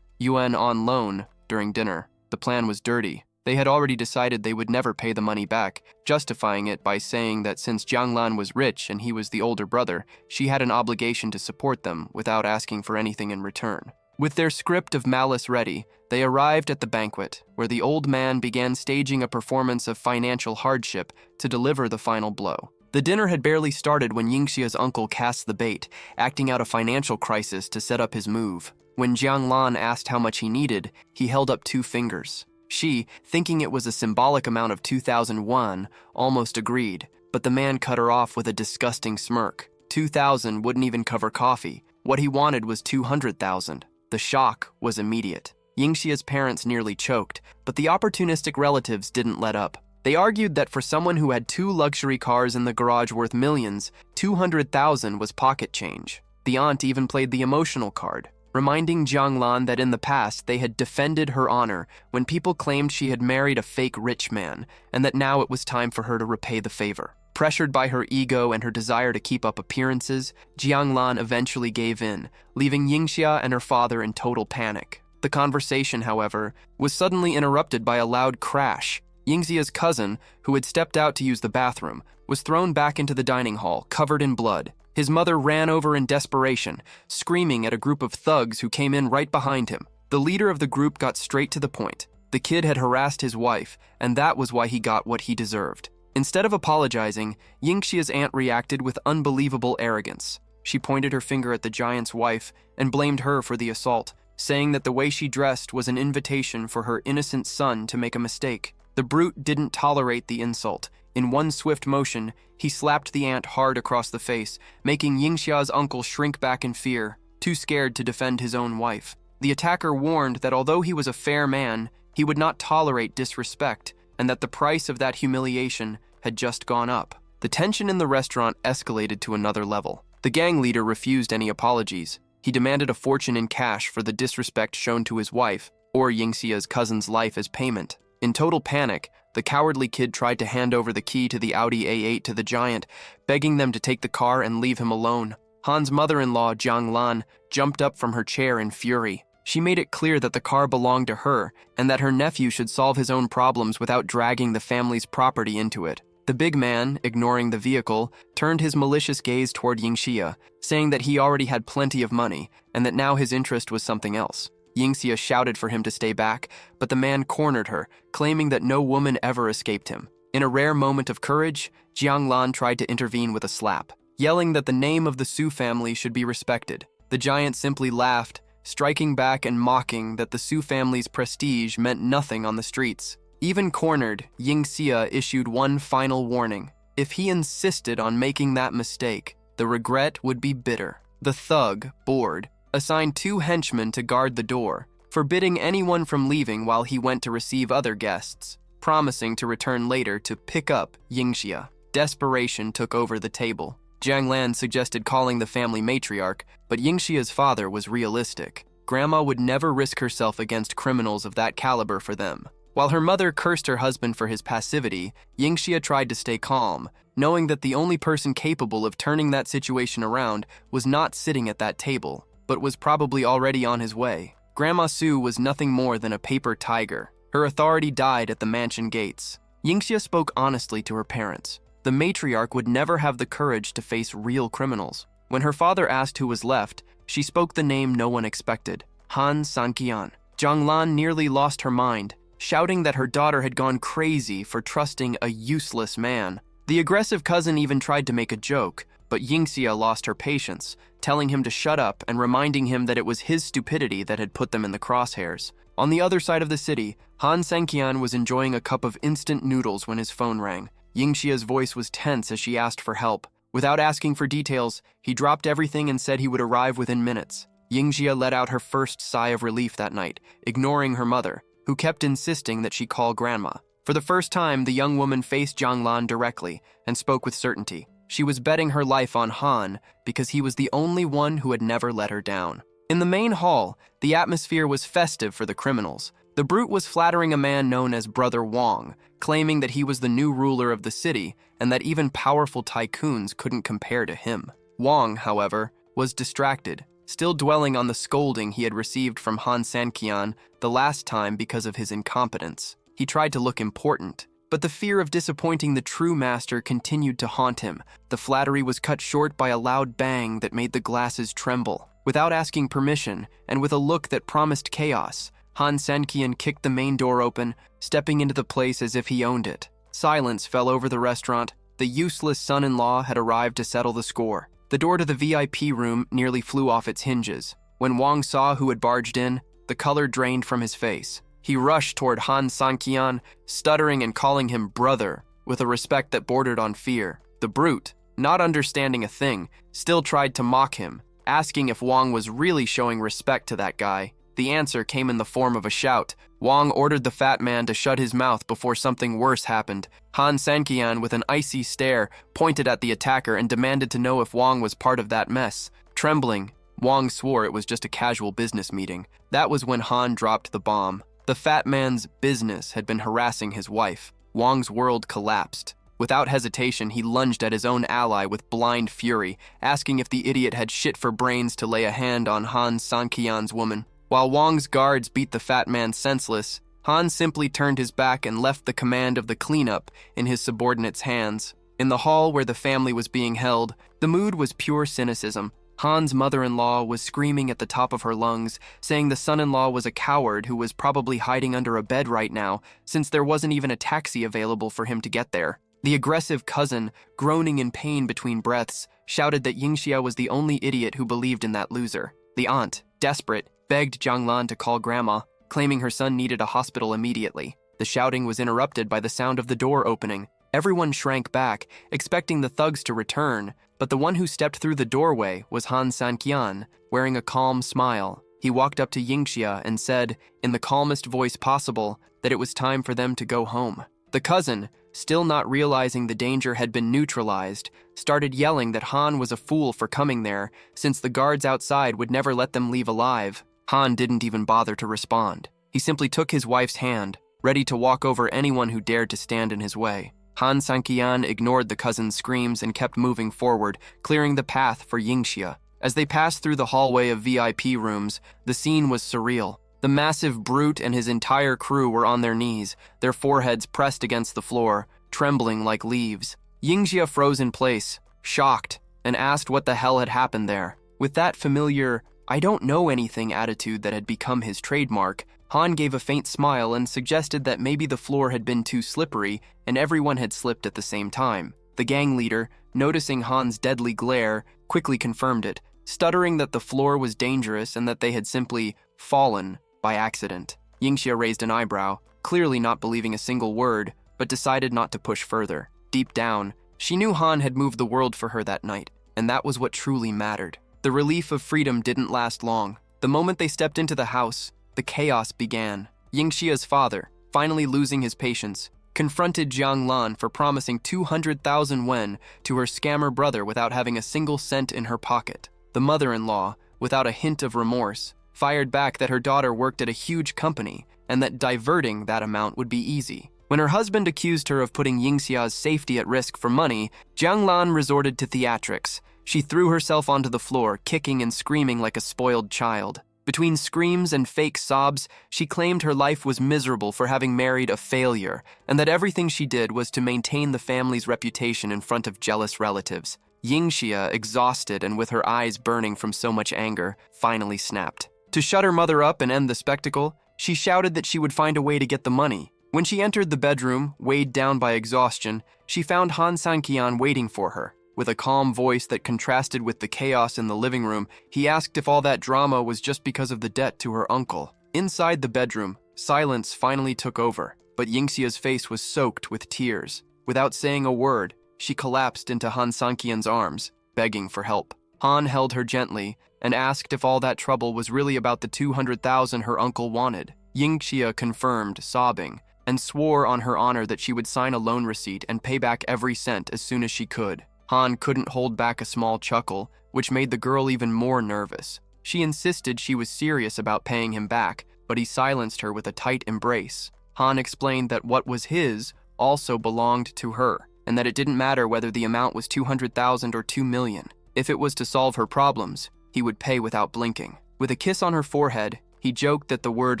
S1: yuan on loan during dinner. The plan was dirty. They had already decided they would never pay the money back, justifying it by saying that since Jianglan was rich and he was the older brother, she had an obligation to support them without asking for anything in return. With their script of malice ready, they arrived at the banquet, where the old man began staging a performance of financial hardship to deliver the final blow. The dinner had barely started when Yingxia's uncle cast the bait, acting out a financial crisis to set up his move. When Jianglan asked how much he needed, he held up 2 fingers. She, thinking it was a symbolic amount of 2,000 won, almost agreed, but the man cut her off with a disgusting smirk. 2,000 wouldn't even cover coffee. What he wanted was 200,000. The shock was immediate. Yingxia's parents nearly choked, but the opportunistic relatives didn't let up. They argued that for someone who had 2 luxury cars in the garage worth millions, 200,000 was pocket change. The aunt even played the emotional card, reminding Jianglan that in the past they had defended her honor when people claimed she had married a fake rich man, and that now it was time for her to repay the favor. Pressured by her ego and her desire to keep up appearances, Jianglan eventually gave in, leaving Yingxia and her father in total panic. The conversation, however, was suddenly interrupted by a loud crash. Yingxia's cousin, who had stepped out to use the bathroom, was thrown back into the dining hall, covered in blood. His mother ran over in desperation, screaming at a group of thugs who came in right behind him. The leader of the group got straight to the point. The kid had harassed his wife, and that was why he got what he deserved. Instead of apologizing, Yingxia's aunt reacted with unbelievable arrogance. She pointed her finger at the giant's wife and blamed her for the assault, saying that the way she dressed was an invitation for her innocent son to make a mistake. The brute didn't tolerate the insult. In one swift motion, he slapped the aunt hard across the face, making Yingxia's uncle shrink back in fear, too scared to defend his own wife. The attacker warned that although he was a fair man, he would not tolerate disrespect, and that the price of that humiliation had just gone up. The tension in the restaurant escalated to another level. The gang leader refused any apologies. He demanded a fortune in cash for the disrespect shown to his wife, or Yingxia's cousin's life as payment. In total panic, the cowardly kid tried to hand over the key to the Audi A8 to the giant, begging them to take the car and leave him alone. Han's mother-in-law, Jianglan, jumped up from her chair in fury. She made it clear that the car belonged to her and that her nephew should solve his own problems without dragging the family's property into it. The big man, ignoring the vehicle, turned his malicious gaze toward Yingxia, saying that he already had plenty of money and that now his interest was something else. Yingxia shouted for him to stay back, but the man cornered her, claiming that no woman ever escaped him. In a rare moment of courage, Jianglan tried to intervene with a slap, yelling that the name of the Su family should be respected. The giant simply laughed, striking back and mocking that the Su family's prestige meant nothing on the streets. Even cornered, Yingxia issued one final warning. If he insisted on making that mistake, the regret would be bitter. The thug, bored, assigned 2 henchmen to guard the door, forbidding anyone from leaving while he went to receive other guests, promising to return later to pick up Yingxia. Desperation took over the table. Jiang Lan suggested calling the family matriarch, but Yingxia's father was realistic. Grandma would never risk herself against criminals of that caliber for them. While her mother cursed her husband for his passivity, Yingxia tried to stay calm, knowing that the only person capable of turning that situation around was not sitting at that table, but was probably already on his way. Grandma Su was nothing more than a paper tiger. Her authority died at the mansion gates. Yingxia spoke honestly to her parents. The matriarch would never have the courage to face real criminals. When her father asked who was left, she spoke the name no one expected, Han Sang-kyan. Jianglan nearly lost her mind, shouting that her daughter had gone crazy for trusting a useless man. The aggressive cousin even tried to make a joke, but Yingxia lost her patience, telling him to shut up and reminding him that it was his stupidity that had put them in the crosshairs. On the other side of the city, Han Sanqian was enjoying a cup of instant noodles when his phone rang. Yingxia's voice was tense as she asked for help. Without asking for details, he dropped everything and said he would arrive within minutes. Yingxia let out her first sigh of relief that night, ignoring her mother, who kept insisting that she call grandma. For the first time, the young woman faced Jianglan directly and spoke with certainty. She was betting her life on Han because he was the only one who had never let her down. In the main hall, the atmosphere was festive for the criminals. The brute was flattering a man known as Brother Wong, claiming that he was the new ruler of the city and that even powerful tycoons couldn't compare to him. Wong, however, was distracted, still dwelling on the scolding he had received from Han Sanqian the last time because of his incompetence. He tried to look important, but the fear of disappointing the true master continued to haunt him. The flattery was cut short by a loud bang that made the glasses tremble. Without asking permission, and with a look that promised chaos, Han Sanqian kicked the main door open, stepping into the place as if he owned it. Silence fell over the restaurant. The useless son-in-law had arrived to settle the score. The door to the VIP room nearly flew off its hinges. When Wong saw who had barged in, the color drained from his face. He rushed toward Han Sanqian, stuttering and calling him brother, with a respect that bordered on fear. The brute, not understanding a thing, still tried to mock him, asking if Wong was really showing respect to that guy. The answer came in the form of a shout. Wong ordered the fat man to shut his mouth before something worse happened. Han Sanqian, with an icy stare, pointed at the attacker and demanded to know if Wong was part of that mess. Trembling, Wong swore it was just a casual business meeting. That was when Han dropped the bomb. The fat man's business had been harassing his wife. Wong's world collapsed. Without hesitation, he lunged at his own ally with blind fury, asking if the idiot had shit for brains to lay a hand on Han Sanqian's woman. While Wong's guards beat the fat man senseless, Han simply turned his back and left the command of the cleanup in his subordinate's hands. In the hall where the family was being held, the mood was pure cynicism. Han's mother-in-law was screaming at the top of her lungs, saying the son-in-law was a coward who was probably hiding under a bed right now, since there wasn't even a taxi available for him to get there. The aggressive cousin, groaning in pain between breaths, shouted that Yingxia was the only idiot who believed in that loser. The aunt, desperate, begged Jianglan to call grandma, claiming her son needed a hospital immediately. The shouting was interrupted by the sound of the door opening. Everyone shrank back, expecting the thugs to return, but the one who stepped through the doorway was Han Sanqian, wearing a calm smile. He walked up to Yingxia and said, in the calmest voice possible, that it was time for them to go home. The cousin, still not realizing the danger had been neutralized, started yelling that Han was a fool for coming there, since the guards outside would never let them leave alive. Han didn't even bother to respond. He simply took his wife's hand, ready to walk over anyone who dared to stand in his way. Han Sanqian ignored the cousin's screams and kept moving forward, clearing the path for Yingxia. As they passed through the hallway of VIP rooms, the scene was surreal. The massive brute and his entire crew were on their knees, their foreheads pressed against the floor, trembling like leaves. Yingxia froze in place, shocked, and asked what the hell had happened there. With that familiar, I don't know anything attitude that had become his trademark, Han gave a faint smile and suggested that maybe the floor had been too slippery and everyone had slipped at the same time. The gang leader, noticing Han's deadly glare, quickly confirmed it, stuttering that the floor was dangerous and that they had simply fallen by accident. Yingxia raised an eyebrow, clearly not believing a single word, but decided not to push further. Deep down, she knew Han had moved the world for her that night, and that was what truly mattered. The relief of freedom didn't last long. The moment they stepped into the house, the chaos began. Yingxia's father, finally losing his patience, confronted Jianglan for promising 200,000 wen to her scammer brother without having a single cent in her pocket. The mother-in-law, without a hint of remorse, fired back that her daughter worked at a huge company and that diverting that amount would be easy. When her husband accused her of putting Yingxia's safety at risk for money, Jianglan resorted to theatrics. She threw herself onto the floor, kicking and screaming like a spoiled child. Between screams and fake sobs, she claimed her life was miserable for having married a failure, and that everything she did was to maintain the family's reputation in front of jealous relatives. Yingxia, exhausted and with her eyes burning from so much anger, finally snapped. To shut her mother up and end the spectacle, she shouted that she would find a way to get the money. When she entered the bedroom, weighed down by exhaustion, she found Han Sanqian waiting for her. With a calm voice that contrasted with the chaos in the living room, he asked if all that drama was just because of the debt to her uncle. Inside the bedroom, silence finally took over, but Yingxia's face was soaked with tears. Without saying a word, she collapsed into Han Sanqian's arms, begging for help. Han held her gently and asked if all that trouble was really about the 200,000 her uncle wanted. Yingxia confirmed, sobbing, and swore on her honor that she would sign a loan receipt and pay back every cent as soon as she could. Han couldn't hold back a small chuckle, which made the girl even more nervous. She insisted she was serious about paying him back, but he silenced her with a tight embrace. Han explained that what was his also belonged to her, and that it didn't matter whether the amount was 200,000 or 2 million. If it was to solve her problems, he would pay without blinking. With a kiss on her forehead, he joked that the word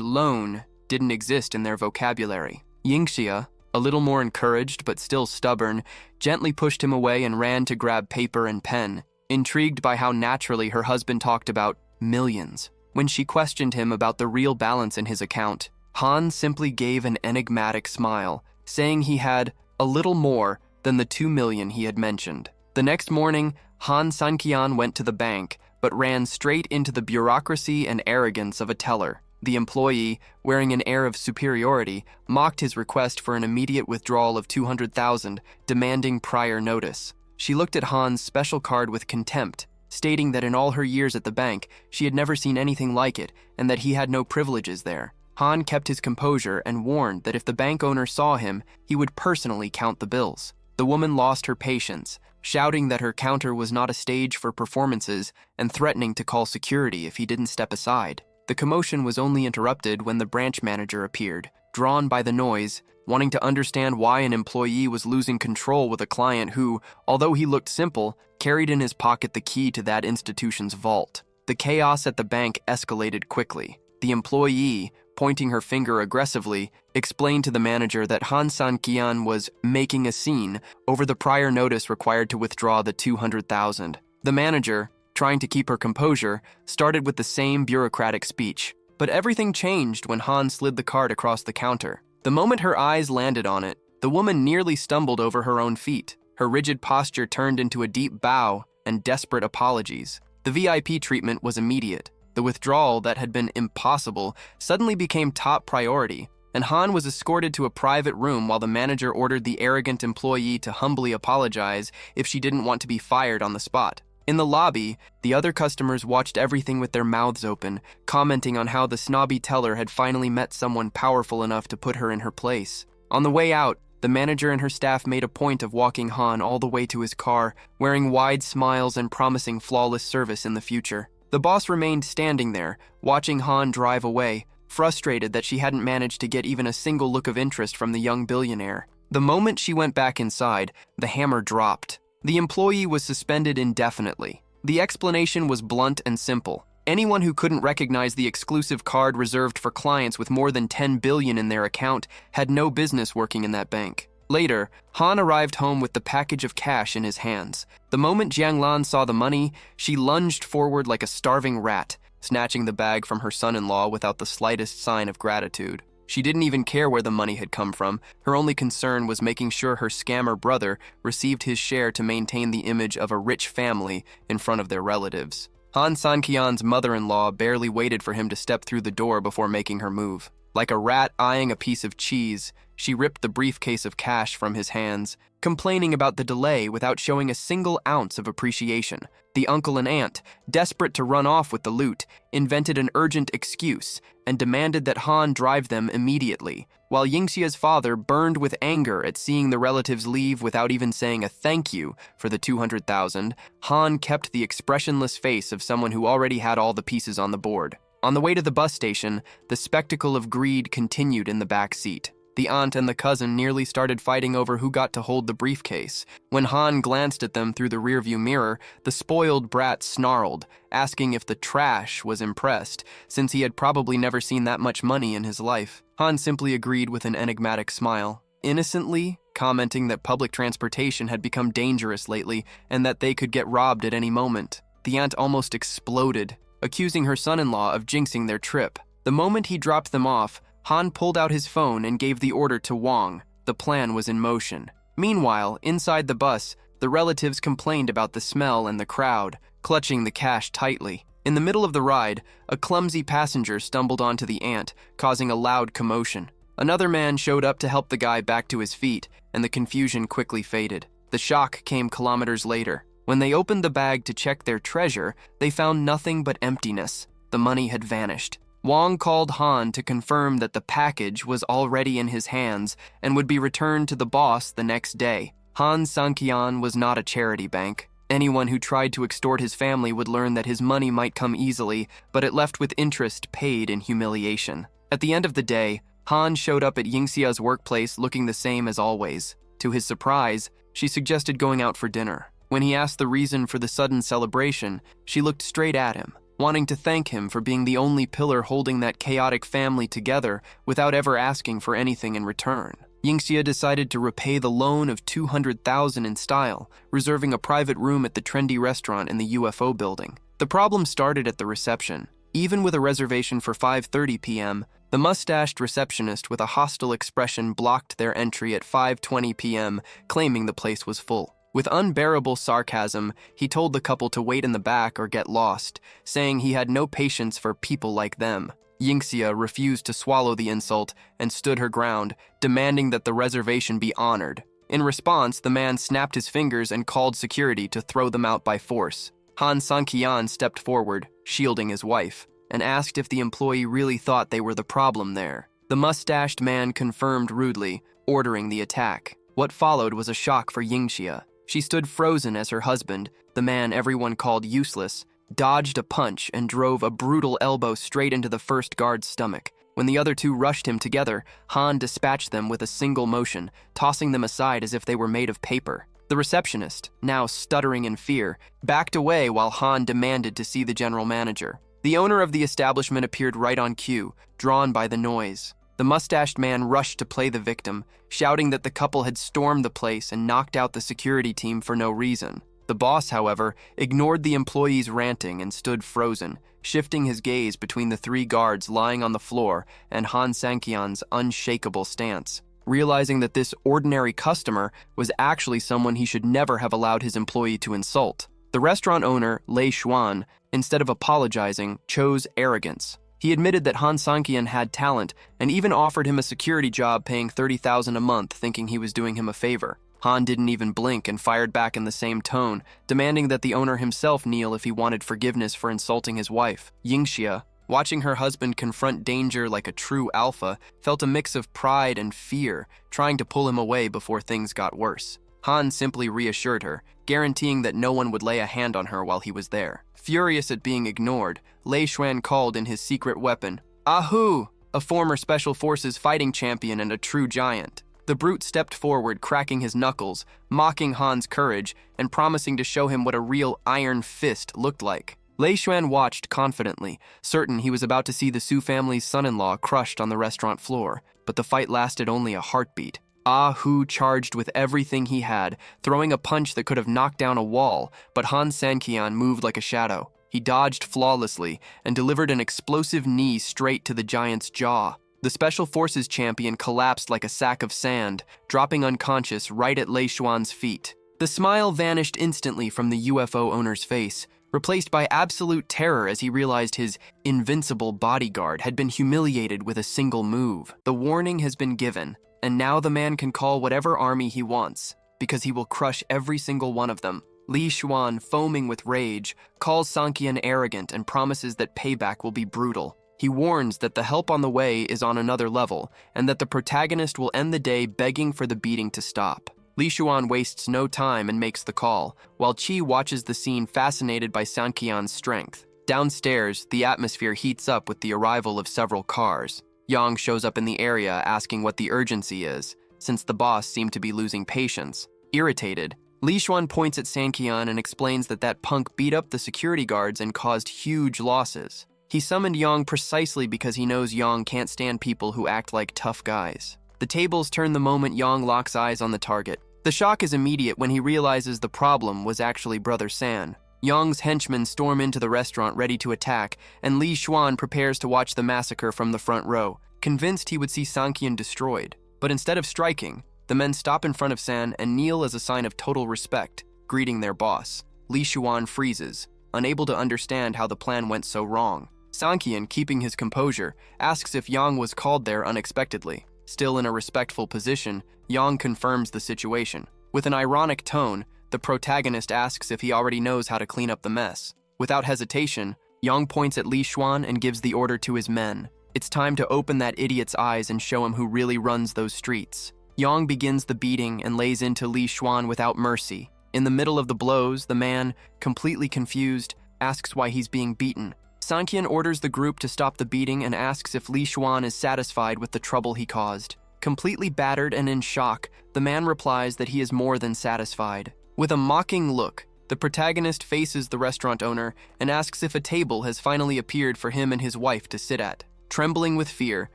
S1: loan didn't exist in their vocabulary. Yingxia, a little more encouraged but still stubborn, gently pushed him away and ran to grab paper and pen, intrigued by how naturally her husband talked about millions. When she questioned him about the real balance in his account, Han simply gave an enigmatic smile, saying he had a little more than the 2 million he had mentioned. The next morning, Han Sanqian went to the bank, but ran straight into the bureaucracy and arrogance of a teller. The employee, wearing an air of superiority, mocked his request for an immediate withdrawal of 200,000, demanding prior notice. She looked at Han's special card with contempt, stating that in all her years at the bank, she had never seen anything like it and that he had no privileges there. Han kept his composure and warned that if the bank owner saw him, he would personally count the bills. The woman lost her patience, shouting that her counter was not a stage for performances and threatening to call security if he didn't step aside. The commotion was only interrupted when the branch manager appeared, drawn by the noise, wanting to understand why an employee was losing control with a client who, although he looked simple, carried in his pocket the key to that institution's vault. The chaos at the bank escalated quickly. The employee, pointing her finger aggressively, explained to the manager that Han Sanqian was making a scene over the prior notice required to withdraw the 200,000. The manager, trying to keep her composure, started with the same bureaucratic speech. But everything changed when Han slid the card across the counter. The moment her eyes landed on it, the woman nearly stumbled over her own feet. Her rigid posture turned into a deep bow and desperate apologies. The VIP treatment was immediate. The withdrawal that had been impossible suddenly became top priority, and Han was escorted to a private room while the manager ordered the arrogant employee to humbly apologize if she didn't want to be fired on the spot. In the lobby, the other customers watched everything with their mouths open, commenting on how the snobby teller had finally met someone powerful enough to put her in her place. On the way out, the manager and her staff made a point of walking Han all the way to his car, wearing wide smiles and promising flawless service in the future. The boss remained standing there, watching Han drive away, frustrated that she hadn't managed to get even a single look of interest from the young billionaire. The moment she went back inside, the hammer dropped. The employee was suspended indefinitely. The explanation was blunt and simple. Anyone who couldn't recognize the exclusive card reserved for clients with more than 10 billion in their account had no business working in that bank. Later, Han arrived home with the package of cash in his hands. The moment Jianglan saw the money, she lunged forward like a starving rat, snatching the bag from her son-in-law without the slightest sign of gratitude. She didn't even care where the money had come from. Her only concern was making sure her scammer brother received his share to maintain the image of a rich family in front of their relatives. Han Sanqian's mother-in-law barely waited for him to step through the door before making her move. Like a rat eyeing a piece of cheese, she ripped the briefcase of cash from his hands, complaining about the delay without showing a single ounce of appreciation. The uncle and aunt, desperate to run off with the loot, invented an urgent excuse and demanded that Han drive them immediately, while Yingxia's father burned with anger at seeing the relatives leave without even saying a thank you for the 200,000. Han kept the expressionless face of someone who already had all the pieces on the board. On the way to the bus station, the spectacle of greed continued in the back seat. The aunt and the cousin nearly started fighting over who got to hold the briefcase. When Han glanced at them through the rearview mirror, the spoiled brat snarled, asking if the trash was impressed, since he had probably never seen that much money in his life. Han simply agreed with an enigmatic smile, innocently commenting that public transportation had become dangerous lately and that they could get robbed at any moment. The aunt almost exploded, accusing her son-in-law of jinxing their trip. The moment he dropped them off, Han pulled out his phone and gave the order to Wang. The plan was in motion. Meanwhile, inside the bus, The relatives complained about the smell and the crowd, clutching the cash tightly. In the middle of the ride, a clumsy passenger stumbled onto the ant, causing a loud commotion. Another man showed up to help the guy back to his feet, and the confusion quickly faded. The shock came kilometers later. When they opened the bag to check their treasure, they found nothing but emptiness. The money had vanished. Wang called Han to confirm that the package was already in his hands and would be returned to the boss the next day. Han Sanqian was not a charity bank. Anyone who tried to extort his family would learn that his money might come easily, but it left with interest paid in humiliation. At the end of the day, Han showed up at Yingxia's workplace looking the same as always. To his surprise, she suggested going out for dinner. When he asked the reason for the sudden celebration, she looked straight at him, wanting to thank him for being the only pillar holding that chaotic family together without ever asking for anything in return. Yingxia decided to repay the loan of 200,000 in style, reserving a private room at the trendy restaurant in the UFO building. The problem started at the reception. Even with a reservation for 5:30 p.m., the mustached receptionist with a hostile expression blocked their entry at 5:20 p.m., claiming the place was full. With unbearable sarcasm, he told the couple to wait in the back or get lost, saying he had no patience for people like them. Yingxia refused to swallow the insult and stood her ground, demanding that the reservation be honored. In response, the man snapped his fingers and called security to throw them out by force. Han Sanqian stepped forward, shielding his wife, and asked if the employee really thought they were the problem there. The mustached man confirmed rudely, ordering the attack. What followed was a shock for Yingxia. She stood frozen as her husband, the man everyone called useless, dodged a punch and drove a brutal elbow straight into the first guard's stomach. When the other two rushed him together, Han dispatched them with a single motion, tossing them aside as if they were made of paper. The receptionist, now stuttering in fear, backed away while Han demanded to see the general manager. The owner of the establishment appeared right on cue, drawn by the noise. The mustached man rushed to play the victim, shouting that the couple had stormed the place and knocked out the security team for no reason. The boss, however, ignored the employees ranting and stood frozen, shifting his gaze between the three guards lying on the floor and Han Sanqian's unshakable stance. Realizing that this ordinary customer was actually someone he should never have allowed his employee to insult. The restaurant owner, Lei Xuan, instead of apologizing, chose arrogance. He admitted that Han Sanqian had talent and even offered him a security job paying 30,000 a month, thinking he was doing him a favor. Han didn't even blink and fired back in the same tone, demanding that the owner himself kneel if he wanted forgiveness for insulting his wife. Yingxia, watching her husband confront danger like a true alpha, felt a mix of pride and fear, trying to pull him away before things got worse. Han simply reassured her, guaranteeing that no one would lay a hand on her while he was there. Furious at being ignored, Lei Xuan called in his secret weapon, Ahu, a former Special Forces fighting champion and a true giant. The brute stepped forward, cracking his knuckles, mocking Han's courage, and promising to show him what a real iron fist looked like. Lei Xuan watched confidently, certain he was about to see the Su family's son-in-law crushed on the restaurant floor, but the fight lasted only a heartbeat. Ah Hu charged with everything he had, throwing a punch that could have knocked down a wall, but Han Sanqian moved like a shadow. He dodged flawlessly and delivered an explosive knee straight to the giant's jaw. The Special Forces champion collapsed like a sack of sand, dropping unconscious right at Lei Xuan's feet. The smile vanished instantly from the UFO owner's face, replaced by absolute terror as he realized his invincible bodyguard had been humiliated with a single move. The warning has been given, and now the man can call whatever army he wants, because he will crush every single one of them. Li Xuan, foaming with rage, calls Sanqian arrogant and promises that payback will be brutal. He warns that the help on the way is on another level, and that the protagonist will end the day begging for the beating to stop. Li Xuan wastes no time and makes the call, while Qi watches the scene fascinated by Sanqian's strength. Downstairs, the atmosphere heats up with the arrival of several cars. Yang shows up in the area asking what the urgency is, since the boss seemed to be losing patience. Irritated, Li Xuan points at Sanqian and explains that punk beat up the security guards and caused huge losses. He summoned Yang precisely because he knows Yang can't stand people who act like tough guys. The tables turn the moment Yang locks eyes on the target. The shock is immediate when he realizes the problem was actually Brother San. Yang's henchmen storm into the restaurant ready to attack, and Li Xuan prepares to watch the massacre from the front row, convinced he would see Sanqian destroyed. But instead of striking, the men stop in front of San and kneel as a sign of total respect. greeting their boss. Li Xuan freezes, unable to understand how the plan went so wrong. Sanqian, keeping his composure, asks if Yang was called there unexpectedly. Still in a respectful position, Yang confirms the situation. With an ironic tone, the protagonist asks if he already knows how to clean up the mess. Without hesitation, Yang points at Li Xuan and gives the order to his men. It's time to open that idiot's eyes and show him who really runs those streets. Yang begins the beating and lays into Li Xuan without mercy. In the middle of the blows, the man, completely confused, asks why he's being beaten. Sanqian orders the group to stop the beating and asks if Li Xuan is satisfied with the trouble he caused. Completely battered and in shock, the man replies that he is more than satisfied. With a mocking look, the protagonist faces the restaurant owner and asks if a table has finally appeared for him and his wife to sit at. Trembling with fear,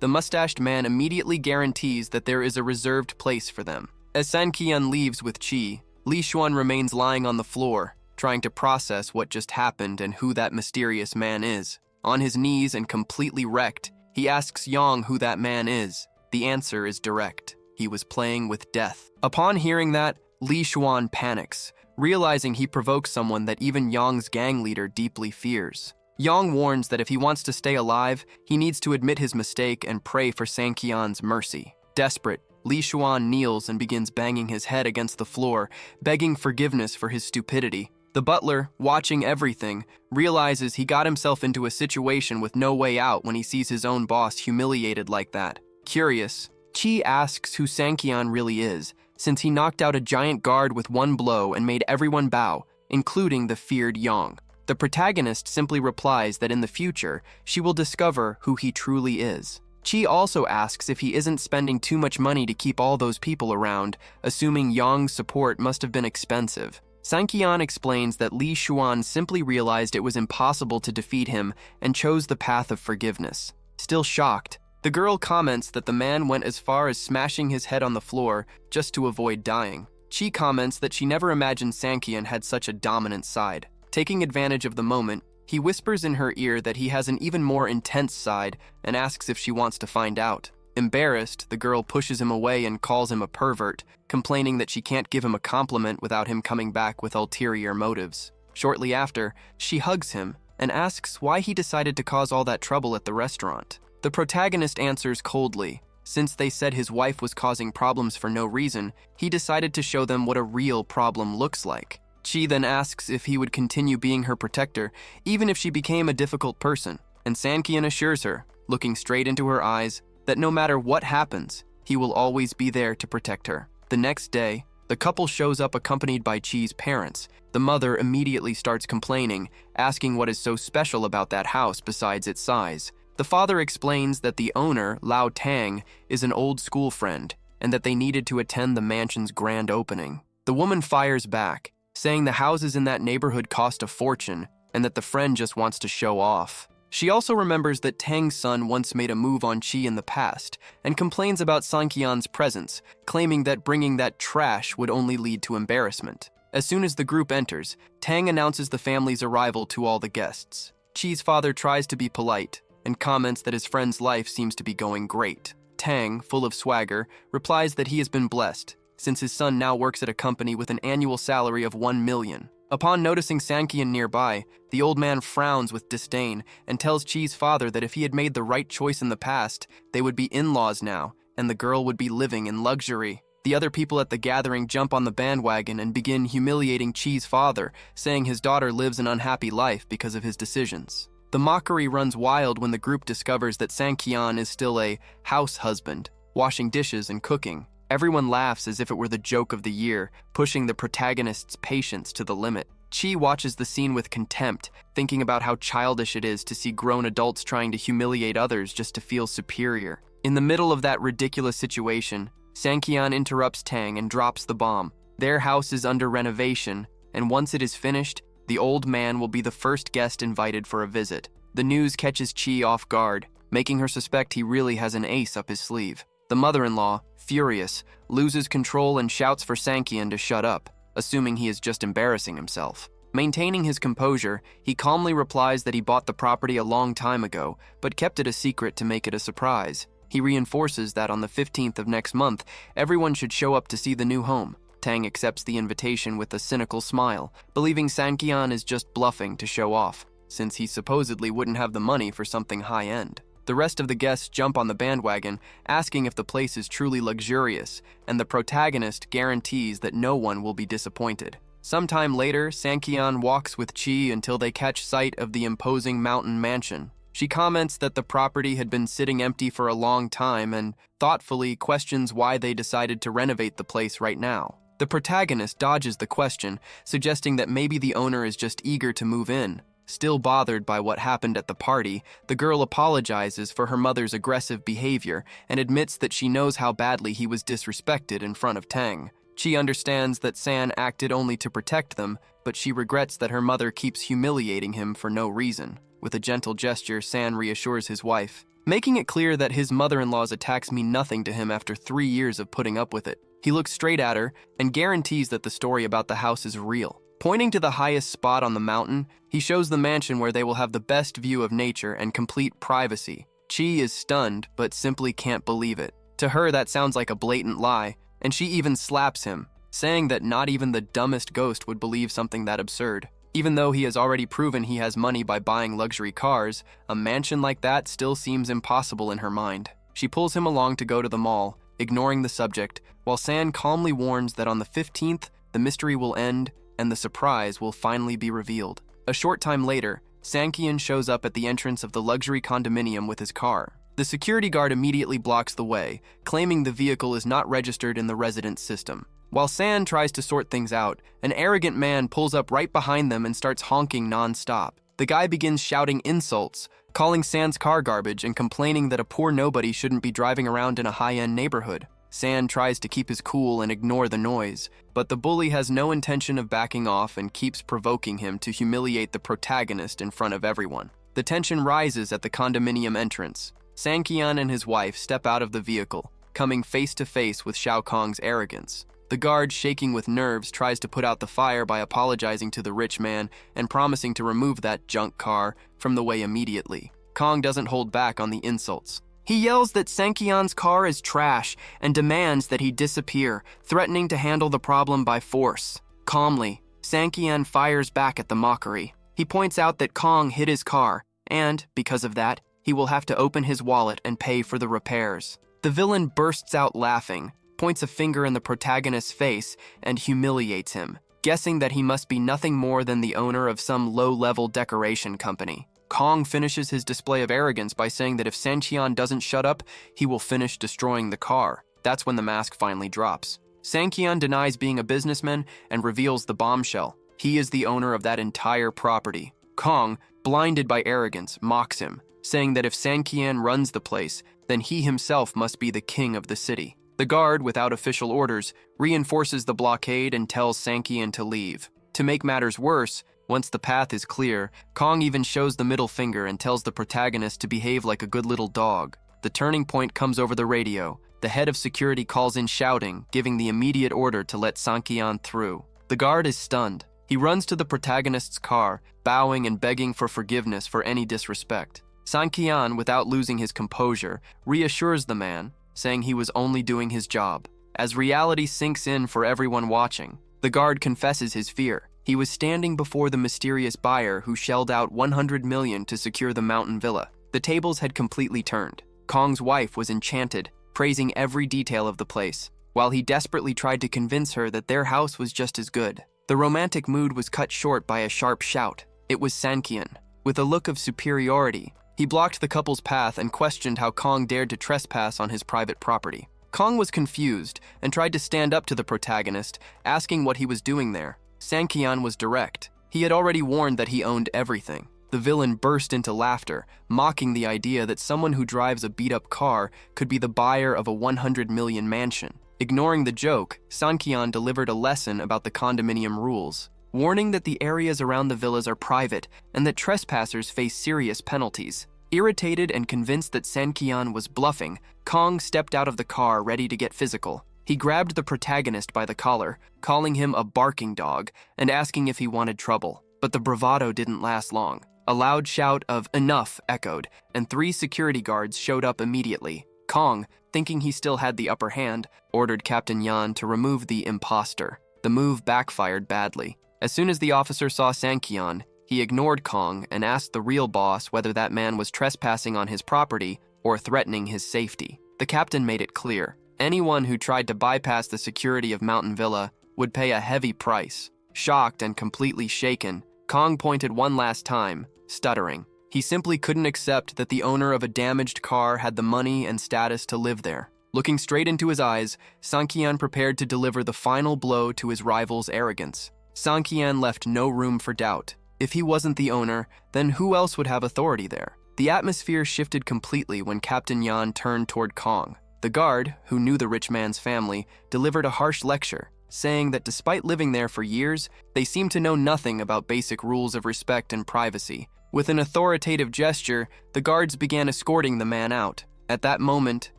S1: the mustached man immediately guarantees that there is a reserved place for them. As Sanqian leaves with Qi, Li Xuan remains lying on the floor, trying to process what just happened and who that mysterious man is. On his knees and completely wrecked, he asks Yang who that man is. The answer is direct. He was playing with death. Upon hearing that, Li Xuan panics, realizing he provokes someone that even Yang's gang leader deeply fears. Yang warns that if he wants to stay alive, he needs to admit his mistake and pray for Sanqian's mercy. Desperate, Li Xuan kneels and begins banging his head against the floor, begging forgiveness for his stupidity. The butler, watching everything, realizes he got himself into a situation with no way out when he sees his own boss humiliated like that. Curious, Qi asks who Sanqian really is, since he knocked out a giant guard with one blow and made everyone bow, including the feared Yang. The protagonist simply replies that in the future, she will discover who he truly is. Qi also asks if he isn't spending too much money to keep all those people around, assuming Yang's support must have been expensive. Sanqian explains that Li Xuan simply realized it was impossible to defeat him and chose the path of forgiveness. Still shocked, the girl comments that the man went as far as smashing his head on the floor just to avoid dying. Qi comments that she never imagined Sanqian had such a dominant side. Taking advantage of the moment, he whispers in her ear that he has an even more intense side and asks if she wants to find out. Embarrassed, the girl pushes him away and calls him a pervert, complaining that she can't give him a compliment without him coming back with ulterior motives. Shortly after, she hugs him and asks why he decided to cause all that trouble at the restaurant. The protagonist answers coldly. Since they said his wife was causing problems for no reason, he decided to show them what a real problem looks like. Qi then asks if he would continue being her protector, even if she became a difficult person, and Sanqian assures her, looking straight into her eyes, that no matter what happens, he will always be there to protect her. The next day, the couple shows up accompanied by Qi's parents. The mother immediately starts complaining, asking what is so special about that house besides its size. The father explains that the owner, Lao Tang, is an old school friend, and that they needed to attend the mansion's grand opening. The woman fires back, saying the houses in that neighborhood cost a fortune, and that the friend just wants to show off. She also remembers that Tang's son once made a move on Qi in the past, and complains about Sanqian's presence, claiming that bringing that trash would only lead to embarrassment. As soon as the group enters, Tang announces the family's arrival to all the guests. Qi's father tries to be polite, and comments that his friend's life seems to be going great. Tang, full of swagger, replies that he has been blessed, since his son now works at a company with an annual salary of 1 million. Upon noticing Sanqian nearby, the old man frowns with disdain and tells Qi's father that if he had made the right choice in the past, they would be in-laws now, and the girl would be living in luxury. The other people at the gathering jump on the bandwagon and begin humiliating Qi's father, saying his daughter lives an unhappy life because of his decisions. The mockery runs wild when the group discovers that Sanqian is still a house husband, washing dishes and cooking. Everyone laughs as if it were the joke of the year, pushing the protagonist's patience to the limit. Qi watches the scene with contempt, thinking about how childish it is to see grown adults trying to humiliate others just to feel superior. In the middle of that ridiculous situation, Sanqian interrupts Tang and drops the bomb. Their house is under renovation, and once it is finished, the old man will be the first guest invited for a visit. The news catches Qi off guard, making her suspect he really has an ace up his sleeve. The mother-in-law, furious, loses control and shouts for Sanqian to shut up, assuming he is just embarrassing himself. Maintaining his composure, he calmly replies that he bought the property a long time ago, but kept it a secret to make it a surprise. He reinforces that on the 15th of next month, everyone should show up to see the new home. Tang accepts the invitation with a cynical smile, believing Sankian is just bluffing to show off, since he supposedly wouldn't have the money for something high-end. The rest of the guests jump on the bandwagon, asking if the place is truly luxurious, and the protagonist guarantees that no one will be disappointed. Sometime later, Sankian walks with Chi until they catch sight of the imposing mountain mansion. She comments that the property had been sitting empty for a long time and thoughtfully questions why they decided to renovate the place right now. The protagonist dodges the question, suggesting that maybe the owner is just eager to move in. Still bothered by what happened at the party, the girl apologizes for her mother's aggressive behavior and admits that she knows how badly he was disrespected in front of Tang. She understands that San acted only to protect them, but she regrets that her mother keeps humiliating him for no reason. With a gentle gesture, San reassures his wife, making it clear that his mother-in-law's attacks mean nothing to him after 3 years of putting up with it. He looks straight at her and guarantees that the story about the house is real. Pointing to the highest spot on the mountain, he shows the mansion where they will have the best view of nature and complete privacy. Chi is stunned, but simply can't believe it. To her, that sounds like a blatant lie, and she even slaps him, saying that not even the dumbest ghost would believe something that absurd. Even though he has already proven he has money by buying luxury cars, a mansion like that still seems impossible in her mind. She pulls him along to go to the mall, ignoring the subject, while San calmly warns that on the 15th, the mystery will end and the surprise will finally be revealed. A short time later, Sankian shows up at the entrance of the luxury condominium with his car. The security guard immediately blocks the way, claiming the vehicle is not registered in the residence system. While San tries to sort things out, an arrogant man pulls up right behind them and starts honking non-stop. The guy begins shouting insults, calling San's car garbage and complaining that a poor nobody shouldn't be driving around in a high-end neighborhood. San tries to keep his cool and ignore the noise, but the bully has no intention of backing off and keeps provoking him to humiliate the protagonist in front of everyone. The tension rises at the condominium entrance. Sankian and his wife step out of the vehicle, coming face to face with Shao Kong's arrogance. The guard, shaking with nerves, tries to put out the fire by apologizing to the rich man and promising to remove that junk car from the way immediately. Kong doesn't hold back on the insults. He yells that Sankian's car is trash and demands that he disappear, threatening to handle the problem by force. Calmly, Sankian fires back at the mockery. He points out that Kong hit his car, and, because of that, he will have to open his wallet and pay for the repairs. The villain bursts out laughing, points a finger in the protagonist's face, and humiliates him, guessing that he must be nothing more than the owner of some low-level decoration company. Kong finishes his display of arrogance by saying that if Sankian doesn't shut up, he will finish destroying the car. That's when the mask finally drops. Sankian denies being a businessman and reveals the bombshell. He is the owner of that entire property. Kong, blinded by arrogance, mocks him, saying that if Sankian runs the place, then he himself must be the king of the city. The guard, without official orders, reinforces the blockade and tells Sankian to leave. To make matters worse, once the path is clear, Kong even shows the middle finger and tells the protagonist to behave like a good little dog. The turning point comes over the radio. The head of security calls in shouting, giving the immediate order to let Sankian through. The guard is stunned. He runs to the protagonist's car, bowing and begging for forgiveness for any disrespect. Sankian, without losing his composure, reassures the man, saying he was only doing his job. As reality sinks in for everyone watching, the guard confesses his fear. He was standing before the mysterious buyer who shelled out 100 million to secure the mountain villa. The tables had completely turned. Kong's wife was enchanted, praising every detail of the place, while he desperately tried to convince her that their house was just as good. The romantic mood was cut short by a sharp shout. It was Sankian. With a look of superiority, he blocked the couple's path and questioned how Kong dared to trespass on his private property. Kong was confused and tried to stand up to the protagonist, asking what he was doing there. Sankian was direct. He had already warned that he owned everything. The villain burst into laughter, mocking the idea that someone who drives a beat-up car could be the buyer of a 100 million mansion. Ignoring the joke, Sankian delivered a lesson about the condominium rules, warning that the areas around the villas are private and that trespassers face serious penalties. Irritated and convinced that Sankian was bluffing, Kong stepped out of the car ready to get physical. He grabbed the protagonist by the collar, calling him a barking dog and asking if he wanted trouble. But the bravado didn't last long. A loud shout of "enough" echoed, and 3 security guards showed up immediately. Kong, thinking he still had the upper hand, ordered Captain Yan to remove the imposter. The move backfired badly. As soon as the officer saw Sankyan, he ignored Kong and asked the real boss whether that man was trespassing on his property or threatening his safety. The captain made it clear. Anyone who tried to bypass the security of Mountain Villa would pay a heavy price. Shocked and completely shaken, Kong pointed one last time, stuttering. He simply couldn't accept that the owner of a damaged car had the money and status to live there. Looking straight into his eyes, Sankyan prepared to deliver the final blow to his rival's arrogance. Sankyan left no room for doubt. If he wasn't the owner, then who else would have authority there? The atmosphere shifted completely when Captain Yan turned toward Kong. The guard, who knew the rich man's family, delivered a harsh lecture, saying that despite living there for years, they seemed to know nothing about basic rules of respect and privacy. With an authoritative gesture, the guards began escorting the man out. At that moment,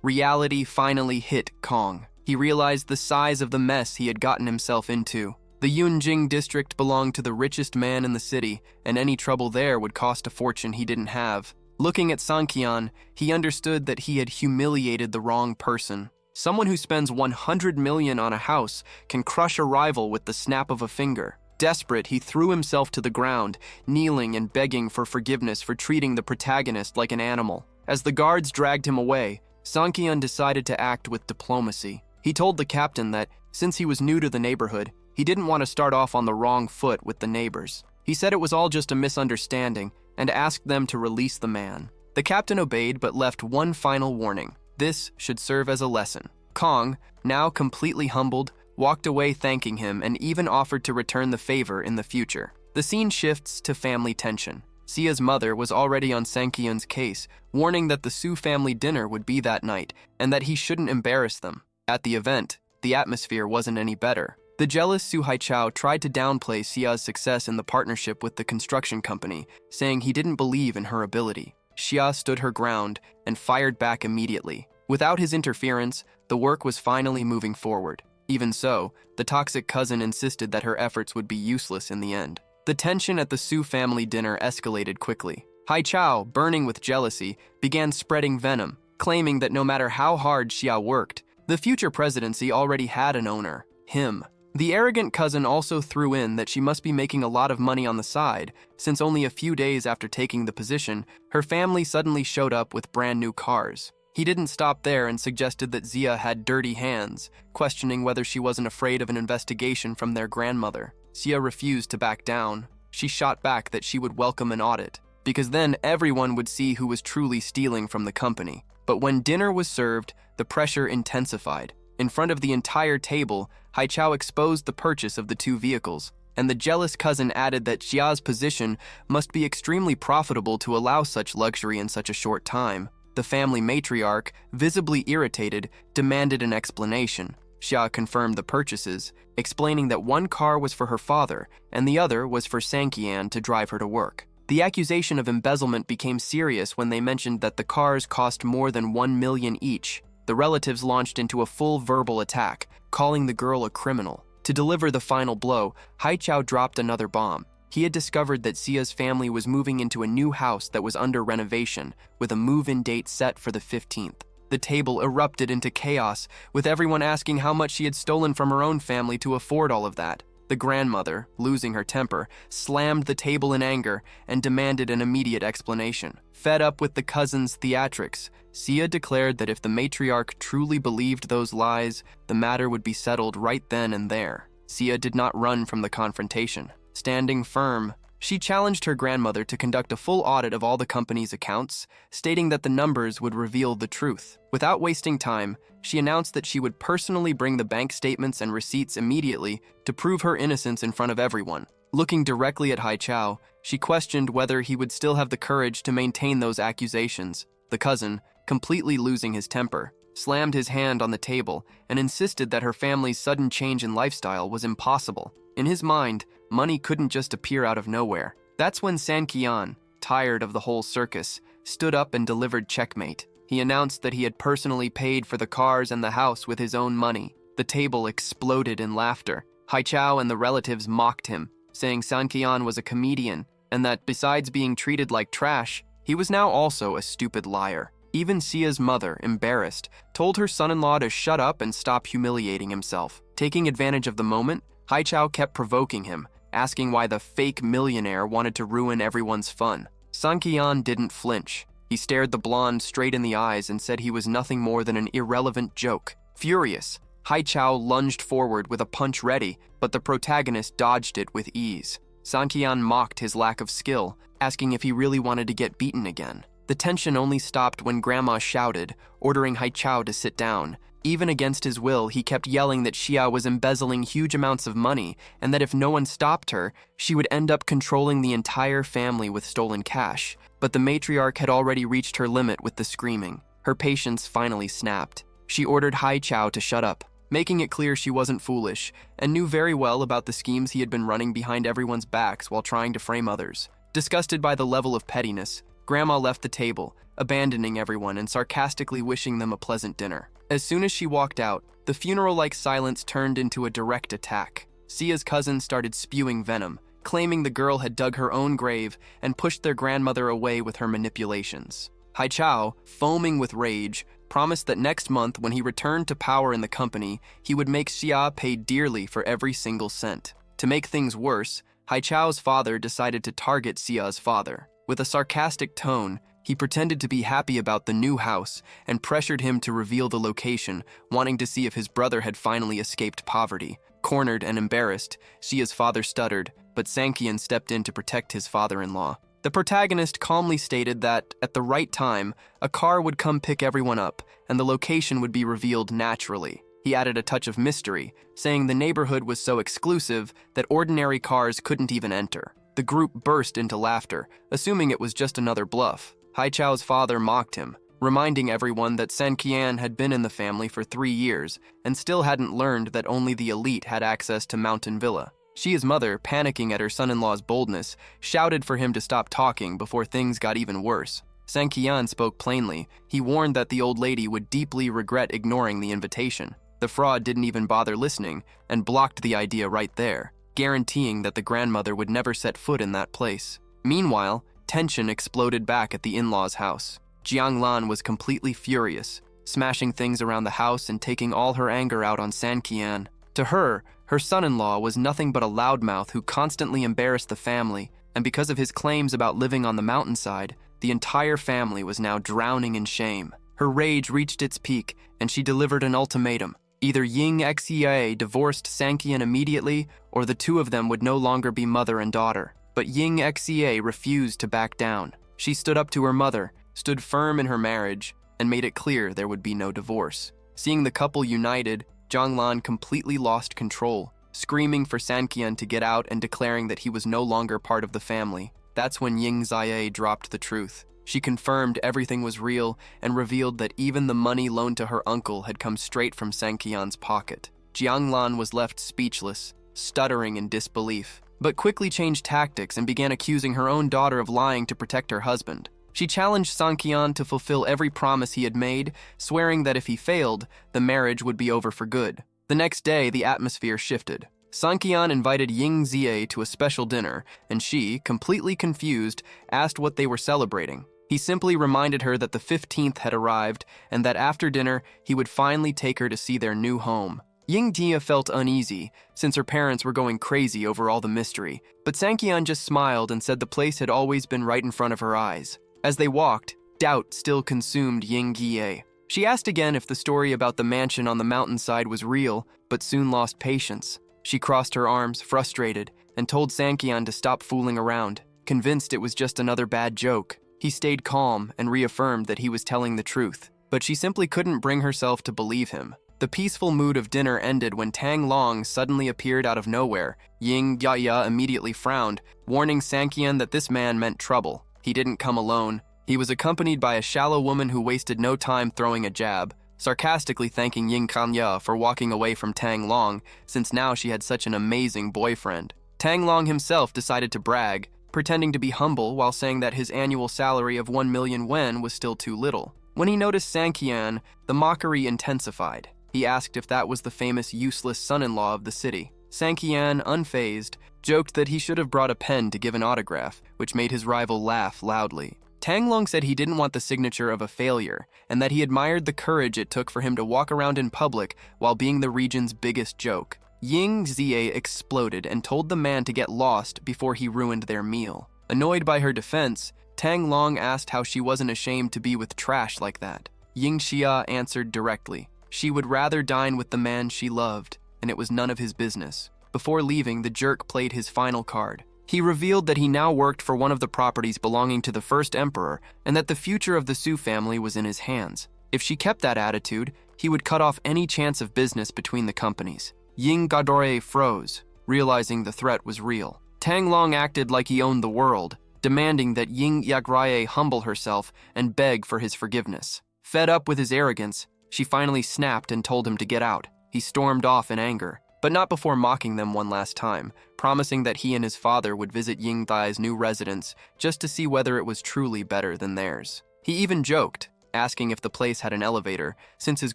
S1: reality finally hit Kong. He realized the size of the mess he had gotten himself into. The Yunjing district belonged to the richest man in the city, and any trouble there would cost a fortune he didn't have. Looking at Sankyan, he understood that he had humiliated the wrong person. Someone who spends 100 million on a house can crush a rival with the snap of a finger. Desperate, he threw himself to the ground, kneeling and begging for forgiveness for treating the protagonist like an animal. As the guards dragged him away, Sankyan decided to act with diplomacy. He told the captain that, since he was new to the neighborhood, he didn't want to start off on the wrong foot with the neighbors. He said it was all just a misunderstanding and asked them to release the man. The captain obeyed but left one final warning. This should serve as a lesson. Kong, now completely humbled, walked away thanking him and even offered to return the favor in the future. The scene shifts to family tension. Sia's mother was already on Sankyan's case, warning that the Su family dinner would be that night and that he shouldn't embarrass them. At the event, the atmosphere wasn't any better. The jealous Su Haichao tried to downplay Xia's success in the partnership with the construction company, saying he didn't believe in her ability. Xia stood her ground and fired back immediately. Without his interference, the work was finally moving forward. Even so, the toxic cousin insisted that her efforts would be useless in the end. The tension at the Su family dinner escalated quickly. Haichao, burning with jealousy, began spreading venom, claiming that no matter how hard Xia worked, the future presidency already had an owner, him. The arrogant cousin also threw in that she must be making a lot of money on the side, since only a few days after taking the position, her family suddenly showed up with brand new cars. He didn't stop there and suggested that Xia had dirty hands, questioning whether she wasn't afraid of an investigation from their grandmother. Xia refused to back down. She shot back that she would welcome an audit, because then everyone would see who was truly stealing from the company. But when dinner was served, the pressure intensified. In front of the entire table, Haichao exposed the purchase of the two vehicles, and the jealous cousin added that Xia's position must be extremely profitable to allow such luxury in such a short time. The family matriarch, visibly irritated, demanded an explanation. Xia confirmed the purchases, explaining that one car was for her father and the other was for Sankyan to drive her to work. The accusation of embezzlement became serious when they mentioned that the cars cost more than 1 million each. The relatives launched into a full verbal attack, calling the girl a criminal. To deliver the final blow, Haichao dropped another bomb. He had discovered that Xia's family was moving into a new house that was under renovation, with a move-in date set for the 15th. The table erupted into chaos, with everyone asking how much she had stolen from her own family to afford all of that. The grandmother, losing her temper, slammed the table in anger and demanded an immediate explanation. Fed up with the cousin's theatrics, Xia declared that if the matriarch truly believed those lies, the matter would be settled right then and there. Xia did not run from the confrontation. Standing firm, she challenged her grandmother to conduct a full audit of all the company's accounts, stating that the numbers would reveal the truth. Without wasting time, she announced that she would personally bring the bank statements and receipts immediately to prove her innocence in front of everyone. Looking directly at Haichao, she questioned whether he would still have the courage to maintain those accusations. The cousin, completely losing his temper, slammed his hand on the table and insisted that her family's sudden change in lifestyle was impossible. In his mind, money couldn't just appear out of nowhere. That's when Sankyan, tired of the whole circus, stood up and delivered checkmate. He announced that he had personally paid for the cars and the house with his own money. The table exploded in laughter. Haichao and the relatives mocked him, saying Sankyan was a comedian and that besides being treated like trash, he was now also a stupid liar. Even Sia's mother, embarrassed, told her son-in-law to shut up and stop humiliating himself. Taking advantage of the moment, Haichao kept provoking him, asking why the fake millionaire wanted to ruin everyone's fun. Sanqian didn't flinch. He stared the blonde straight in the eyes and said he was nothing more than an irrelevant joke. Furious, Haichao lunged forward with a punch ready, but the protagonist dodged it with ease. Sanqian mocked his lack of skill, asking if he really wanted to get beaten again. The tension only stopped when Grandma shouted, ordering Haichao to sit down. Even against his will, he kept yelling that Xia was embezzling huge amounts of money and that if no one stopped her, she would end up controlling the entire family with stolen cash. But the matriarch had already reached her limit with the screaming. Her patience finally snapped. She ordered Haichao to shut up, making it clear she wasn't foolish and knew very well about the schemes he had been running behind everyone's backs while trying to frame others. Disgusted by the level of pettiness, Grandma left the table, abandoning everyone and sarcastically wishing them a pleasant dinner. As soon as she walked out, the funeral-like silence turned into a direct attack. Sia's cousin started spewing venom, claiming the girl had dug her own grave and pushed their grandmother away with her manipulations. Haichao, foaming with rage, promised that next month when he returned to power in the company, he would make Xia pay dearly for every single cent. To make things worse, Haichao's father decided to target Xia's father. With a sarcastic tone, he pretended to be happy about the new house and pressured him to reveal the location, wanting to see if his brother had finally escaped poverty. Cornered and embarrassed, Xia's father stuttered, but Sanqian stepped in to protect his father-in-law. The protagonist calmly stated that, at the right time, a car would come pick everyone up, and the location would be revealed naturally. He added a touch of mystery, saying the neighborhood was so exclusive that ordinary cars couldn't even enter. The group burst into laughter, assuming it was just another bluff. Haichao's father mocked him, reminding everyone that Sanqian had been in the family for 3 years and still hadn't learned that only the elite had access to Mountain Villa. Xia's mother, panicking at her son-in-law's boldness, shouted for him to stop talking before things got even worse. Sanqian spoke plainly. He warned that the old lady would deeply regret ignoring the invitation. The fraud didn't even bother listening and blocked the idea right there, guaranteeing that the grandmother would never set foot in that place. Meanwhile, tension exploded back at the in-laws' house. Jianglan was completely furious, smashing things around the house and taking all her anger out on Sanqian. To her son-in-law was nothing but a loudmouth who constantly embarrassed the family, and because of his claims about living on the mountainside, the entire family was now drowning in shame. Her rage reached its peak, and she delivered an ultimatum. Either Ying Xie divorced Sanqian immediately, or the two of them would no longer be mother and daughter. But Ying Xie refused to back down. She stood up to her mother, stood firm in her marriage, and made it clear there would be no divorce. Seeing the couple united, Zhanglan completely lost control, screaming for Sanqian to get out and declaring that he was no longer part of the family. That's when Ying Xie dropped the truth. She confirmed everything was real and revealed that even the money loaned to her uncle had come straight from Sanqian's pocket. Jianglan was left speechless, stuttering in disbelief, but quickly changed tactics and began accusing her own daughter of lying to protect her husband. She challenged Sanqian to fulfill every promise he had made, swearing that if he failed, the marriage would be over for good. The next day, the atmosphere shifted. Sanqian invited Ying Xie to a special dinner, and she, completely confused, asked what they were celebrating. He simply reminded her that the 15th had arrived and that after dinner, he would finally take her to see their new home. Ying Jia felt uneasy, since her parents were going crazy over all the mystery, but Sanqian just smiled and said the place had always been right in front of her eyes. As they walked, doubt still consumed Ying Jie. She asked again if the story about the mansion on the mountainside was real, but soon lost patience. She crossed her arms, frustrated, and told Sanqian to stop fooling around, convinced it was just another bad joke. He stayed calm and reaffirmed that he was telling the truth, but she simply couldn't bring herself to believe him. The peaceful mood of dinner ended when Tang Long suddenly appeared out of nowhere. Ying Jia immediately frowned, warning Sanqian that this man meant trouble. He didn't come alone. He was accompanied by a shallow woman who wasted no time throwing a jab, sarcastically thanking Ying Kanya for walking away from Tang Long, since now she had such an amazing boyfriend. Tang Long himself decided to brag, pretending to be humble while saying that his annual salary of 1 million wen was still too little. When he noticed Sanqian, the mockery intensified. He asked if that was the famous useless son-in-law of the city. Sanqian, unfazed, joked that he should have brought a pen to give an autograph, which made his rival laugh loudly. Tang Long said he didn't want the signature of a failure, and that he admired the courage it took for him to walk around in public while being the region's biggest joke. Ying Zie exploded and told the man to get lost before he ruined their meal. Annoyed by her defense, Tang Long asked how she wasn't ashamed to be with trash like that. Ying Xia answered directly. She would rather dine with the man she loved, and it was none of his business. Before leaving, the jerk played his final card. He revealed that he now worked for one of the properties belonging to the first emperor, and that the future of the Su family was in his hands. If she kept that attitude, he would cut off any chance of business between the companies. Ying Gadore froze, realizing the threat was real. Tang Long acted like he owned the world, demanding that Ying Yagraye humble herself and beg for his forgiveness. Fed up with his arrogance, she finally snapped and told him to get out. He stormed off in anger, but not before mocking them one last time, promising that he and his father would visit Ying Thai's new residence just to see whether it was truly better than theirs. He even joked, asking if the place had an elevator, since his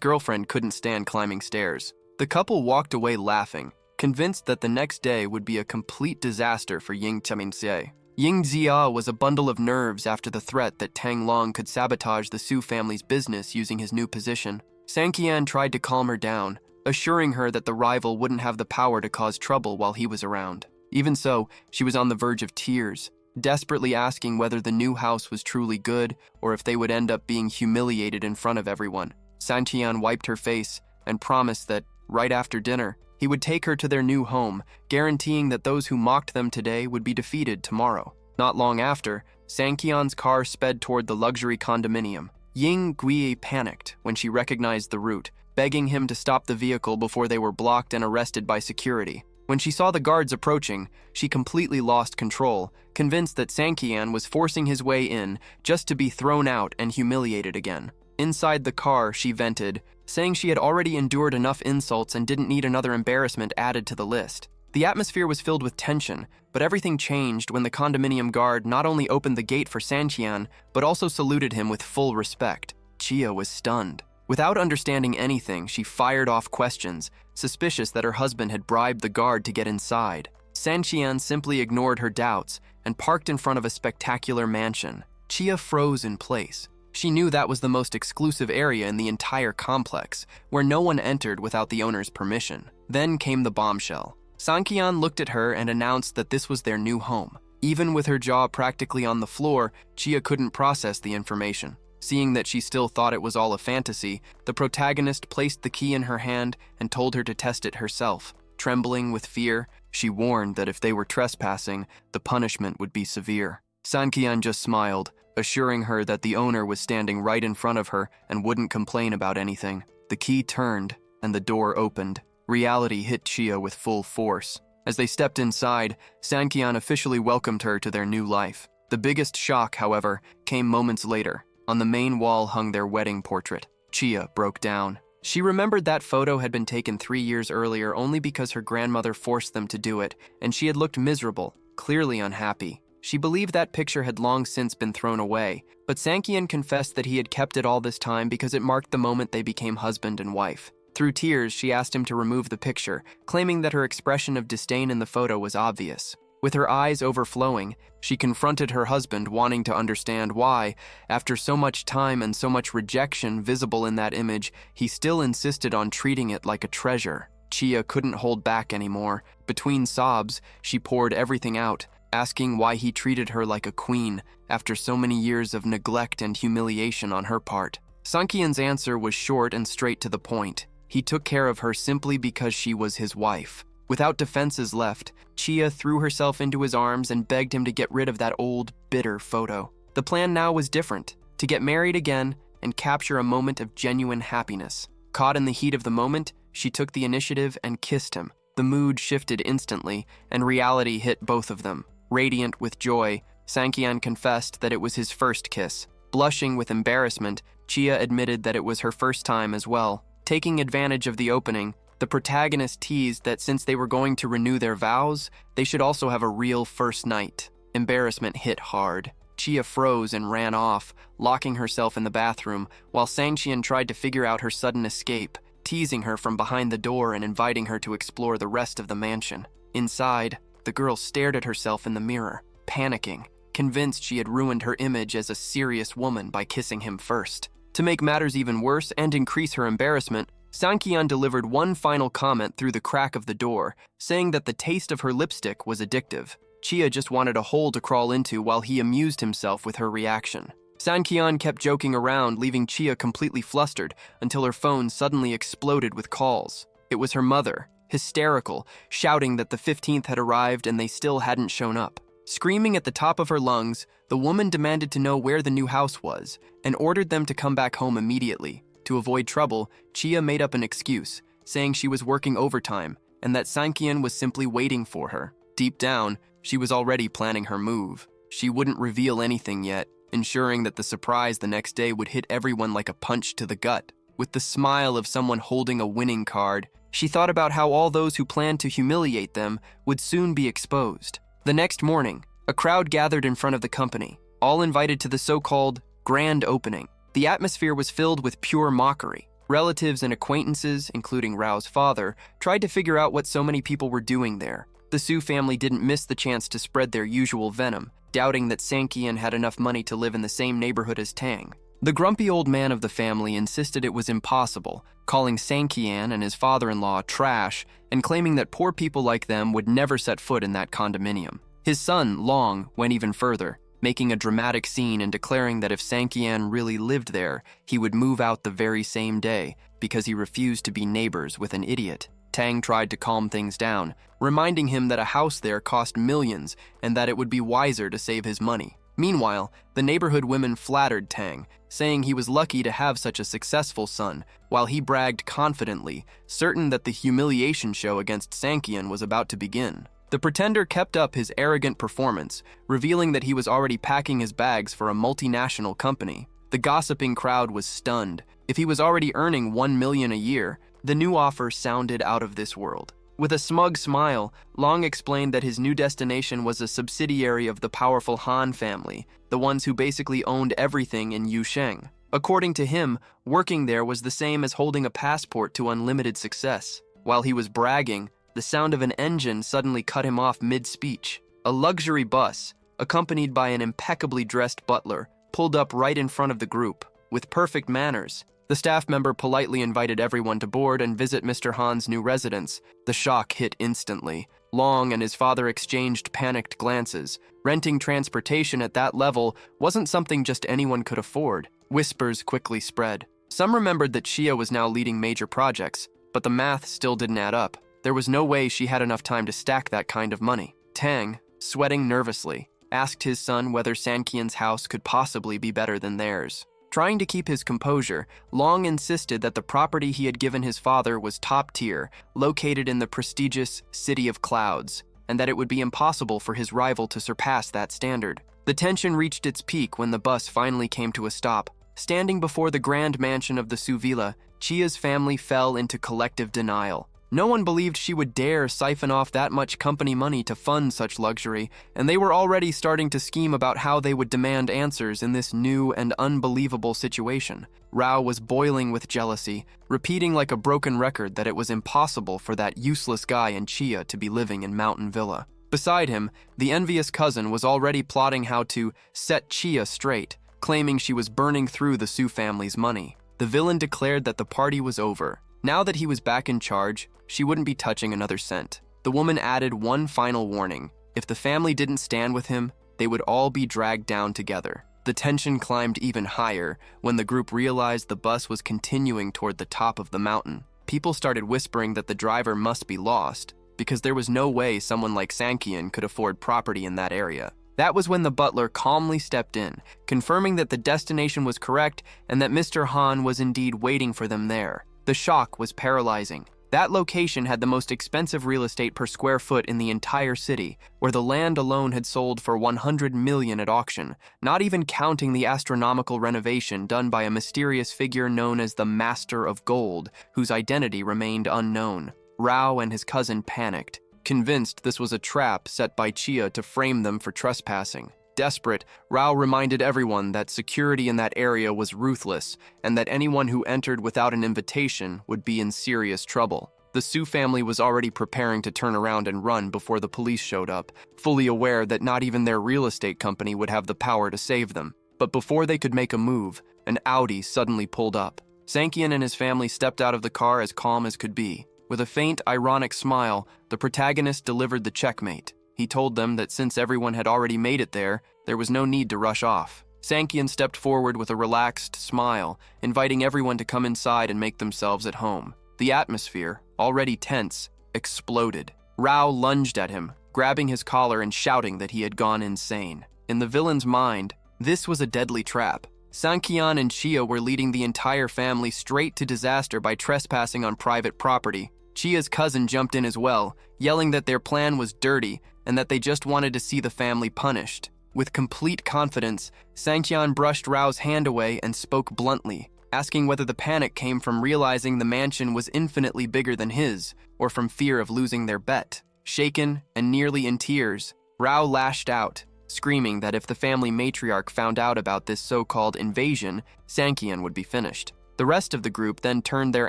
S1: girlfriend couldn't stand climbing stairs. The couple walked away laughing, convinced that the next day would be a complete disaster for Ying Cheminxie. Ying Zia was a bundle of nerves after the threat that Tang Long could sabotage the Su family's business using his new position. Sanqian tried to calm her down, assuring her that the rival wouldn't have the power to cause trouble while he was around. Even so, she was on the verge of tears, desperately asking whether the new house was truly good or if they would end up being humiliated in front of everyone. Sanqian wiped her face and promised that, right after dinner, he would take her to their new home, guaranteeing that those who mocked them today would be defeated tomorrow. Not long after, Sanqian's car sped toward the luxury condominium. Ying Gui panicked when she recognized the route, begging him to stop the vehicle before they were blocked and arrested by security. When she saw the guards approaching, she completely lost control, convinced that Sanqian was forcing his way in just to be thrown out and humiliated again. Inside the car, she vented, saying she had already endured enough insults and didn't need another embarrassment added to the list. The atmosphere was filled with tension, but everything changed when the condominium guard not only opened the gate for Sanqian, but also saluted him with full respect. Chia was stunned. Without understanding anything, she fired off questions, suspicious that her husband had bribed the guard to get inside. Sanqian simply ignored her doubts and parked in front of a spectacular mansion. Chia froze in place. She knew that was the most exclusive area in the entire complex, where no one entered without the owner's permission. Then came the bombshell. Sanqian looked at her and announced that this was their new home. Even with her jaw practically on the floor, Chia couldn't process the information. Seeing that she still thought it was all a fantasy, the protagonist placed the key in her hand and told her to test it herself. Trembling with fear, she warned that if they were trespassing, the punishment would be severe. Sanqian just smiled, assuring her that the owner was standing right in front of her and wouldn't complain about anything. The key turned, and the door opened. Reality hit Chia with full force. As they stepped inside, Sanqian officially welcomed her to their new life. The biggest shock, however, came moments later. On the main wall hung their wedding portrait. Chia broke down. She remembered that photo had been taken 3 years earlier only because her grandmother forced them to do it, and she had looked miserable, clearly unhappy. She believed that picture had long since been thrown away, but Sanqian confessed that he had kept it all this time because it marked the moment they became husband and wife. Through tears, she asked him to remove the picture, claiming that her expression of disdain in the photo was obvious. With her eyes overflowing, she confronted her husband, wanting to understand why, after so much time and so much rejection visible in that image, he still insisted on treating it like a treasure. Chia couldn't hold back anymore. Between sobs, she poured everything out, asking why he treated her like a queen after so many years of neglect and humiliation on her part. Sanqian's answer was short and straight to the point. He took care of her simply because she was his wife. Without defenses left, Chia threw herself into his arms and begged him to get rid of that old, bitter photo. The plan now was different, to get married again and capture a moment of genuine happiness. Caught in the heat of the moment, she took the initiative and kissed him. The mood shifted instantly, and reality hit both of them. Radiant with joy, Sanqian confessed that it was his first kiss. Blushing with embarrassment, Chia admitted that it was her first time as well. Taking advantage of the opening, the protagonist teased that since they were going to renew their vows, they should also have a real first night. Embarrassment hit hard. Chia froze and ran off, locking herself in the bathroom, while Sanqian tried to figure out her sudden escape, teasing her from behind the door and inviting her to explore the rest of the mansion. Inside, the girl stared at herself in the mirror, panicking, convinced she had ruined her image as a serious woman by kissing him first. To make matters even worse and increase her embarrassment, Sankian delivered one final comment through the crack of the door, saying that the taste of her lipstick was addictive. Chia just wanted a hole to crawl into while he amused himself with her reaction. Sankian kept joking around, leaving Chia completely flustered until her phone suddenly exploded with calls. It was her mother, hysterical, shouting that the 15th had arrived and they still hadn't shown up. Screaming at the top of her lungs, the woman demanded to know where the new house was and ordered them to come back home immediately. To avoid trouble, Chia made up an excuse, saying she was working overtime and that Sankian was simply waiting for her. Deep down, she was already planning her move. She wouldn't reveal anything yet, ensuring that the surprise the next day would hit everyone like a punch to the gut. With the smile of someone holding a winning card, she thought about how all those who planned to humiliate them would soon be exposed. The next morning, a crowd gathered in front of the company, all invited to the so-called grand opening. The atmosphere was filled with pure mockery. Relatives and acquaintances, including Rao's father, tried to figure out what so many people were doing there. The Su family didn't miss the chance to spread their usual venom, doubting that Sankian had enough money to live in the same neighborhood as Tang. The grumpy old man of the family insisted it was impossible, calling Sankian and his father-in-law trash and claiming that poor people like them would never set foot in that condominium. His son, Long, went even further, making a dramatic scene and declaring that if Sankian really lived there, he would move out the very same day because he refused to be neighbors with an idiot. Tang tried to calm things down, reminding him that a house there cost millions and that it would be wiser to save his money. Meanwhile, the neighborhood women flattered Tang, saying he was lucky to have such a successful son, while he bragged confidently, certain that the humiliation show against Sankian was about to begin. The pretender kept up his arrogant performance, revealing that he was already packing his bags for a multinational company. The gossiping crowd was stunned. If he was already earning $1 million a year, the new offer sounded out of this world. With a smug smile, Long explained that his new destination was a subsidiary of the powerful Han family, the ones who basically owned everything in Yusheng. According to him, working there was the same as holding a passport to unlimited success. While he was bragging, the sound of an engine suddenly cut him off mid-speech. A luxury bus, accompanied by an impeccably dressed butler, pulled up right in front of the group. With perfect manners, the staff member politely invited everyone to board and visit Mr. Han's new residence. The shock hit instantly. Long and his father exchanged panicked glances. Renting transportation at that level wasn't something just anyone could afford. Whispers quickly spread. Some remembered that Chia was now leading major projects, but the math still didn't add up. There was no way she had enough time to stack that kind of money. Tang, sweating nervously, asked his son whether Sankian's house could possibly be better than theirs. Trying to keep his composure, Long insisted that the property he had given his father was top tier, located in the prestigious City of Clouds, and that it would be impossible for his rival to surpass that standard. The tension reached its peak when the bus finally came to a stop. Standing before the grand mansion of the Su villa, Chia's family fell into collective denial. No one believed she would dare siphon off that much company money to fund such luxury, and they were already starting to scheme about how they would demand answers in this new and unbelievable situation. Rao was boiling with jealousy, repeating like a broken record that it was impossible for that useless guy and Chia to be living in Mountain Villa. Beside him, the envious cousin was already plotting how to set Chia straight, claiming she was burning through the Su family's money. The villain declared that the party was over. Now that he was back in charge, she wouldn't be touching another cent. The woman added one final warning. If the family didn't stand with him, they would all be dragged down together. The tension climbed even higher when the group realized the bus was continuing toward the top of the mountain. People started whispering that the driver must be lost, because there was no way someone like Sankian could afford property in that area. That was when the butler calmly stepped in, confirming that the destination was correct and that Mr. Han was indeed waiting for them there. The shock was paralyzing. That location had the most expensive real estate per square foot in the entire city, where the land alone had sold for 100 million at auction, not even counting the astronomical renovation done by a mysterious figure known as the Master of Gold, whose identity remained unknown. Rao and his cousin panicked, convinced this was a trap set by Chia to frame them for trespassing. Desperate, Rao reminded everyone that security in that area was ruthless and that anyone who entered without an invitation would be in serious trouble. The Su family was already preparing to turn around and run before the police showed up, fully aware that not even their real estate company would have the power to save them. But before they could make a move, an Audi suddenly pulled up. Sankian and his family stepped out of the car as calm as could be. With a faint, ironic smile, the protagonist delivered the checkmate. He told them that since everyone had already made it there was no need to rush off. Sankian stepped forward with a relaxed smile, inviting everyone to come inside and make themselves at home. The atmosphere, already tense, exploded. Rao lunged at him, grabbing his collar and shouting that he had gone insane. In the villain's mind, this was a deadly trap. Sankian and Chia were leading the entire family straight to disaster by trespassing on private property. Chia's cousin jumped in as well, yelling that their plan was dirty and that they just wanted to see the family punished. With complete confidence, Sankian brushed Rao's hand away and spoke bluntly, asking whether the panic came from realizing the mansion was infinitely bigger than his, or from fear of losing their bet. Shaken and nearly in tears, Rao lashed out, screaming that if the family matriarch found out about this so-called invasion, Sankian would be finished. The rest of the group then turned their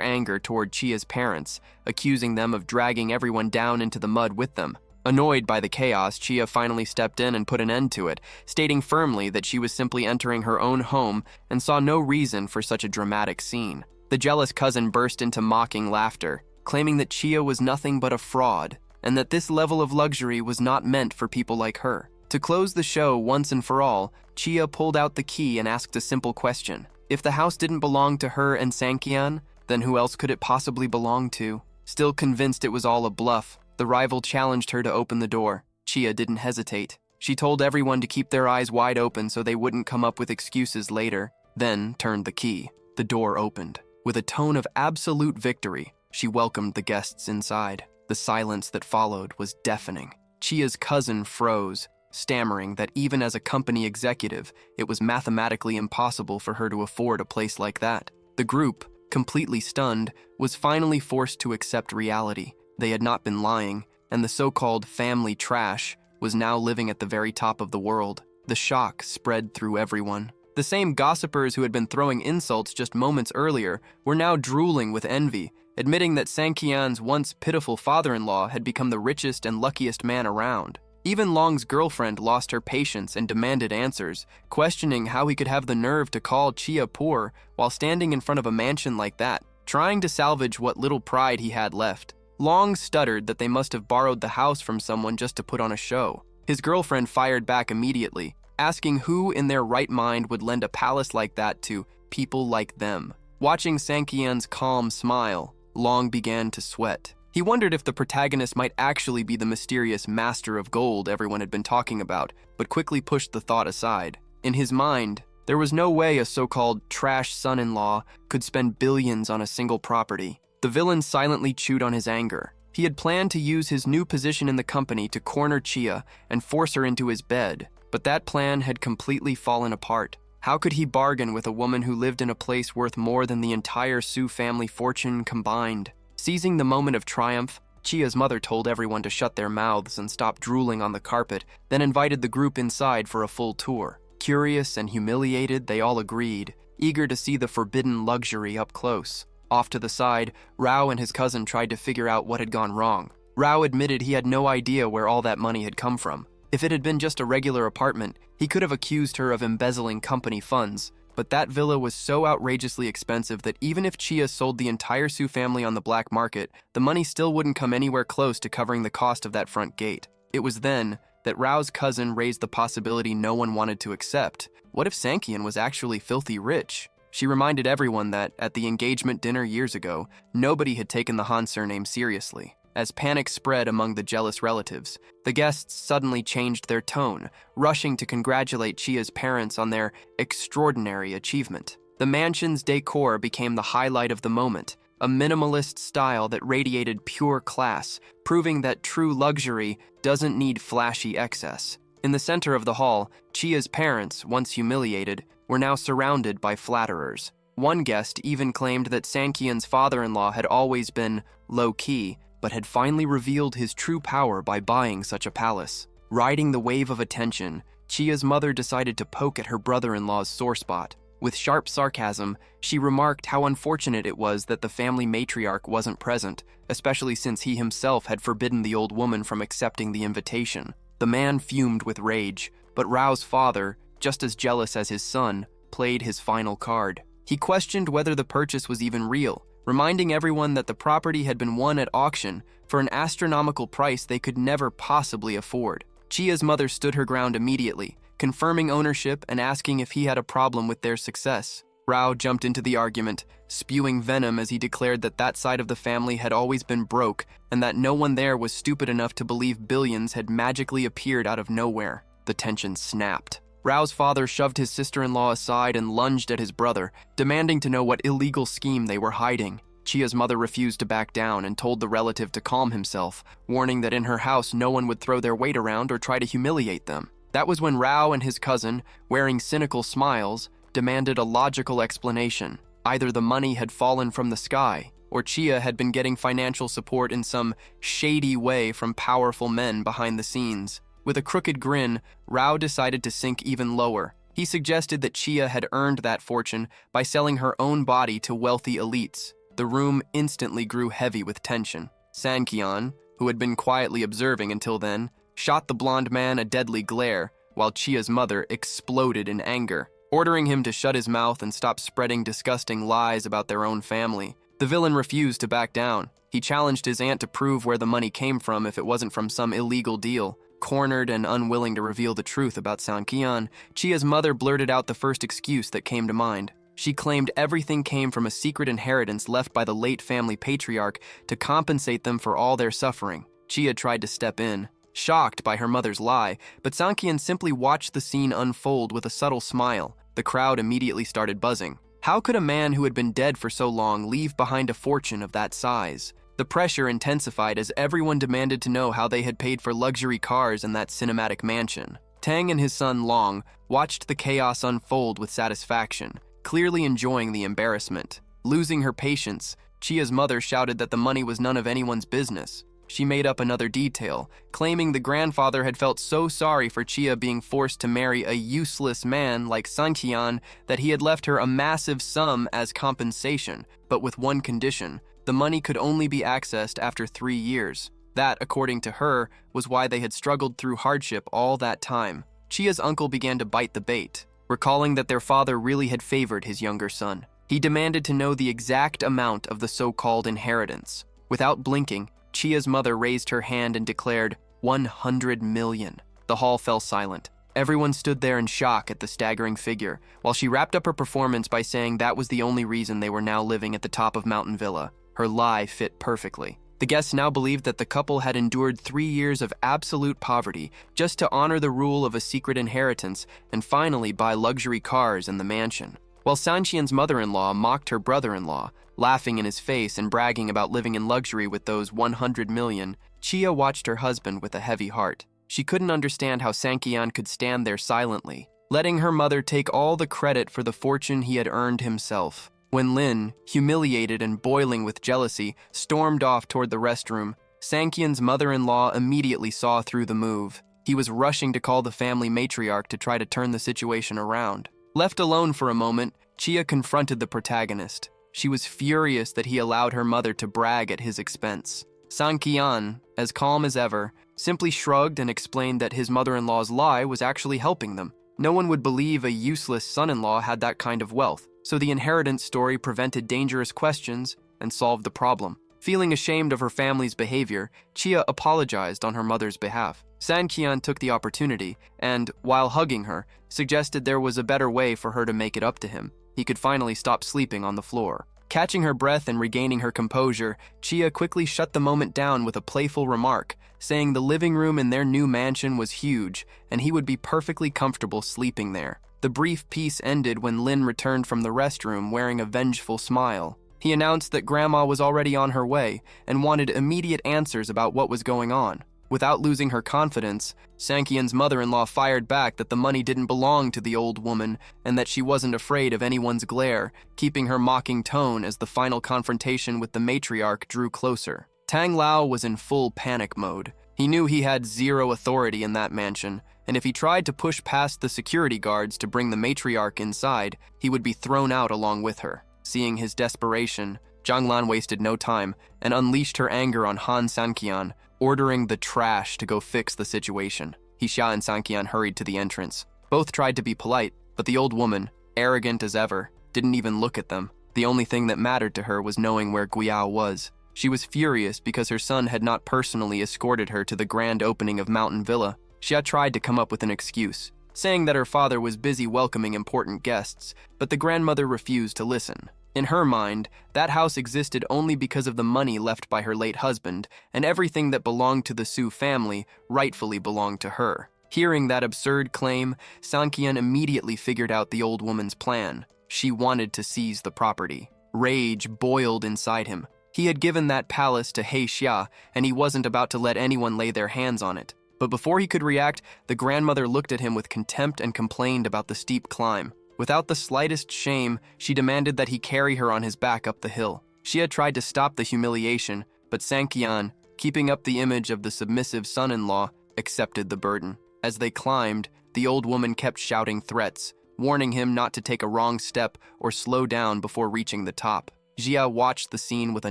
S1: anger toward Chia's parents, accusing them of dragging everyone down into the mud with them. Annoyed by the chaos, Chia finally stepped in and put an end to it, stating firmly that she was simply entering her own home and saw no reason for such a dramatic scene. The jealous cousin burst into mocking laughter, claiming that Chia was nothing but a fraud, and that this level of luxury was not meant for people like her. To close the show once and for all, Chia pulled out the key and asked a simple question. If the house didn't belong to her and Sankian, then who else could it possibly belong to? Still convinced it was all a bluff, the rival challenged her to open the door. Chia didn't hesitate. She told everyone to keep their eyes wide open so they wouldn't come up with excuses later, then turned the key. The door opened. With a tone of absolute victory, she welcomed the guests inside. The silence that followed was deafening. Chia's cousin froze, stammering that even as a company executive, it was mathematically impossible for her to afford a place like that. The group, completely stunned, was finally forced to accept reality. They had not been lying, and the so-called family trash was now living at the very top of the world. The shock spread through everyone. The same gossipers who had been throwing insults just moments earlier were now drooling with envy, admitting that Sankian's once pitiful father-in-law had become the richest and luckiest man around. Even Long's girlfriend lost her patience and demanded answers, questioning how he could have the nerve to call Chia poor while standing in front of a mansion like that, trying to salvage what little pride he had left. Long stuttered that they must have borrowed the house from someone just to put on a show. His girlfriend fired back immediately, asking who in their right mind would lend a palace like that to people like them. Watching Sankian's calm smile, Long began to sweat. He wondered if the protagonist might actually be the mysterious master of gold everyone had been talking about, but quickly pushed the thought aside. In his mind, there was no way a so-called trash son-in-law could spend billions on a single property. The villain silently chewed on his anger. He had planned to use his new position in the company to corner Chia and force her into his bed, but that plan had completely fallen apart. How could he bargain with a woman who lived in a place worth more than the entire Su family fortune combined? Seizing the moment of triumph, Chia's mother told everyone to shut their mouths and stop drooling on the carpet, then invited the group inside for a full tour. Curious and humiliated, they all agreed, eager to see the forbidden luxury up close. Off to the side, Rao and his cousin tried to figure out what had gone wrong. Rao admitted he had no idea where all that money had come from. If it had been just a regular apartment, he could have accused her of embezzling company funds, but that villa was so outrageously expensive that even if Chia sold the entire Su family on the black market, the money still wouldn't come anywhere close to covering the cost of that front gate. It was then that Rao's cousin raised the possibility no one wanted to accept. What if Sankian was actually filthy rich? She reminded everyone that, at the engagement dinner years ago, nobody had taken the Han surname seriously. As panic spread among the jealous relatives, the guests suddenly changed their tone, rushing to congratulate Chia's parents on their extraordinary achievement. The mansion's decor became the highlight of the moment, a minimalist style that radiated pure class, proving that true luxury doesn't need flashy excess. In the center of the hall, Chia's parents, once humiliated, were now surrounded by flatterers. One guest even claimed that Sankian's father-in-law had always been low-key, but had finally revealed his true power by buying such a palace. Riding the wave of attention, Chia's mother decided to poke at her brother-in-law's sore spot. With sharp sarcasm, she remarked how unfortunate it was that the family matriarch wasn't present, especially since he himself had forbidden the old woman from accepting the invitation. The man fumed with rage, but Rao's father, just as jealous as his son, played his final card. He questioned whether the purchase was even real, reminding everyone that the property had been won at auction for an astronomical price they could never possibly afford. Chia's mother stood her ground immediately, confirming ownership and asking if he had a problem with their success. Rao jumped into the argument, spewing venom as he declared that that side of the family had always been broke and that no one there was stupid enough to believe billions had magically appeared out of nowhere. The tension snapped. Rao's father shoved his sister-in-law aside and lunged at his brother, demanding to know what illegal scheme they were hiding. Chia's mother refused to back down and told the relative to calm himself, warning that in her house no one would throw their weight around or try to humiliate them. That was when Rao and his cousin, wearing cynical smiles, demanded a logical explanation. Either the money had fallen from the sky, or Chia had been getting financial support in some shady way from powerful men behind the scenes. With a crooked grin, Rao decided to sink even lower. He suggested that Chia had earned that fortune by selling her own body to wealthy elites. The room instantly grew heavy with tension. Sankian, who had been quietly observing until then, shot the blonde man a deadly glare, while Chia's mother exploded in anger, ordering him to shut his mouth and stop spreading disgusting lies about their own family. The villain refused to back down. He challenged his aunt to prove where the money came from if it wasn't from some illegal deal. Cornered and unwilling to reveal the truth about Sankian, Chia's mother blurted out the first excuse that came to mind. She claimed everything came from a secret inheritance left by the late family patriarch to compensate them for all their suffering. Chia tried to step in, shocked by her mother's lie, but Sankian simply watched the scene unfold with a subtle smile. The crowd immediately started buzzing. How could a man who had been dead for so long leave behind a fortune of that size? The pressure intensified as everyone demanded to know how they had paid for luxury cars in that cinematic mansion. Tang and his son Long watched the chaos unfold with satisfaction, clearly enjoying the embarrassment. Losing her patience, Chia's mother shouted that the money was none of anyone's business. She made up another detail, claiming the grandfather had felt so sorry for Chia being forced to marry a useless man like Sankian that he had left her a massive sum as compensation, but with one condition: the money could only be accessed after 3 years. That, according to her, was why they had struggled through hardship all that time. Chia's uncle began to bite the bait, recalling that their father really had favored his younger son. He demanded to know the exact amount of the so-called inheritance. Without blinking, Chia's mother raised her hand and declared 100 million. The hall fell silent. Everyone stood there in shock at the staggering figure, while she wrapped up her performance by saying that was the only reason they were now living at the top of Mountain Villa. Her lie fit perfectly. The guests now believed that the couple had endured 3 years of absolute poverty just to honor the rule of a secret inheritance and finally buy luxury cars in the mansion. While Sanchian's mother-in-law mocked her brother-in-law, laughing in his face and bragging about living in luxury with those 100 million, Chia watched her husband with a heavy heart. She couldn't understand how Sankian could stand there silently, letting her mother take all the credit for the fortune he had earned himself. When Lin, humiliated and boiling with jealousy, stormed off toward the restroom, Sankian's mother-in-law immediately saw through the move. He was rushing to call the family matriarch to try to turn the situation around. Left alone for a moment, Chia confronted the protagonist. She was furious that he allowed her mother to brag at his expense. Sankian, as calm as ever, simply shrugged and explained that his mother-in-law's lie was actually helping them. No one would believe a useless son-in-law had that kind of wealth, so the inheritance story prevented dangerous questions and solved the problem. Feeling ashamed of her family's behavior, Chia apologized on her mother's behalf. Sankian took the opportunity and, while hugging her, suggested there was a better way for her to make it up to him. He could finally stop sleeping on the floor. Catching her breath and regaining her composure, Chia quickly shut the moment down with a playful remark, saying the living room in their new mansion was huge and he would be perfectly comfortable sleeping there. The brief peace ended when Lin returned from the restroom wearing a vengeful smile. He announced that Grandma was already on her way and wanted immediate answers about what was going on. Without losing her confidence, Sankian's mother-in-law fired back that the money didn't belong to the old woman and that she wasn't afraid of anyone's glare, keeping her mocking tone as the final confrontation with the matriarch drew closer. Tang Lao was in full panic mode. He knew he had zero authority in that mansion, and if he tried to push past the security guards to bring the matriarch inside, he would be thrown out along with her. Seeing his desperation, Jianglan wasted no time and unleashed her anger on Han Sanqian, ordering the trash to go fix the situation. Xia and Sanqian hurried to the entrance. Both tried to be polite, but the old woman, arrogant as ever, didn't even look at them. The only thing that mattered to her was knowing where Guiyao was. She was furious because her son had not personally escorted her to the grand opening of Mountain Villa. Xia tried to come up with an excuse, saying that her father was busy welcoming important guests, but the grandmother refused to listen. In her mind, that house existed only because of the money left by her late husband, and everything that belonged to the Su family rightfully belonged to her. Hearing that absurd claim, Sanqian immediately figured out the old woman's plan. She wanted to seize the property. Rage boiled inside him. He had given that palace to He Xia, and he wasn't about to let anyone lay their hands on it. But before he could react, the grandmother looked at him with contempt and complained about the steep climb. Without the slightest shame, she demanded that he carry her on his back up the hill. She had tried to stop the humiliation, but Sanqian, keeping up the image of the submissive son-in-law, accepted the burden. As they climbed, the old woman kept shouting threats, warning him not to take a wrong step or slow down before reaching the top. Jia watched the scene with a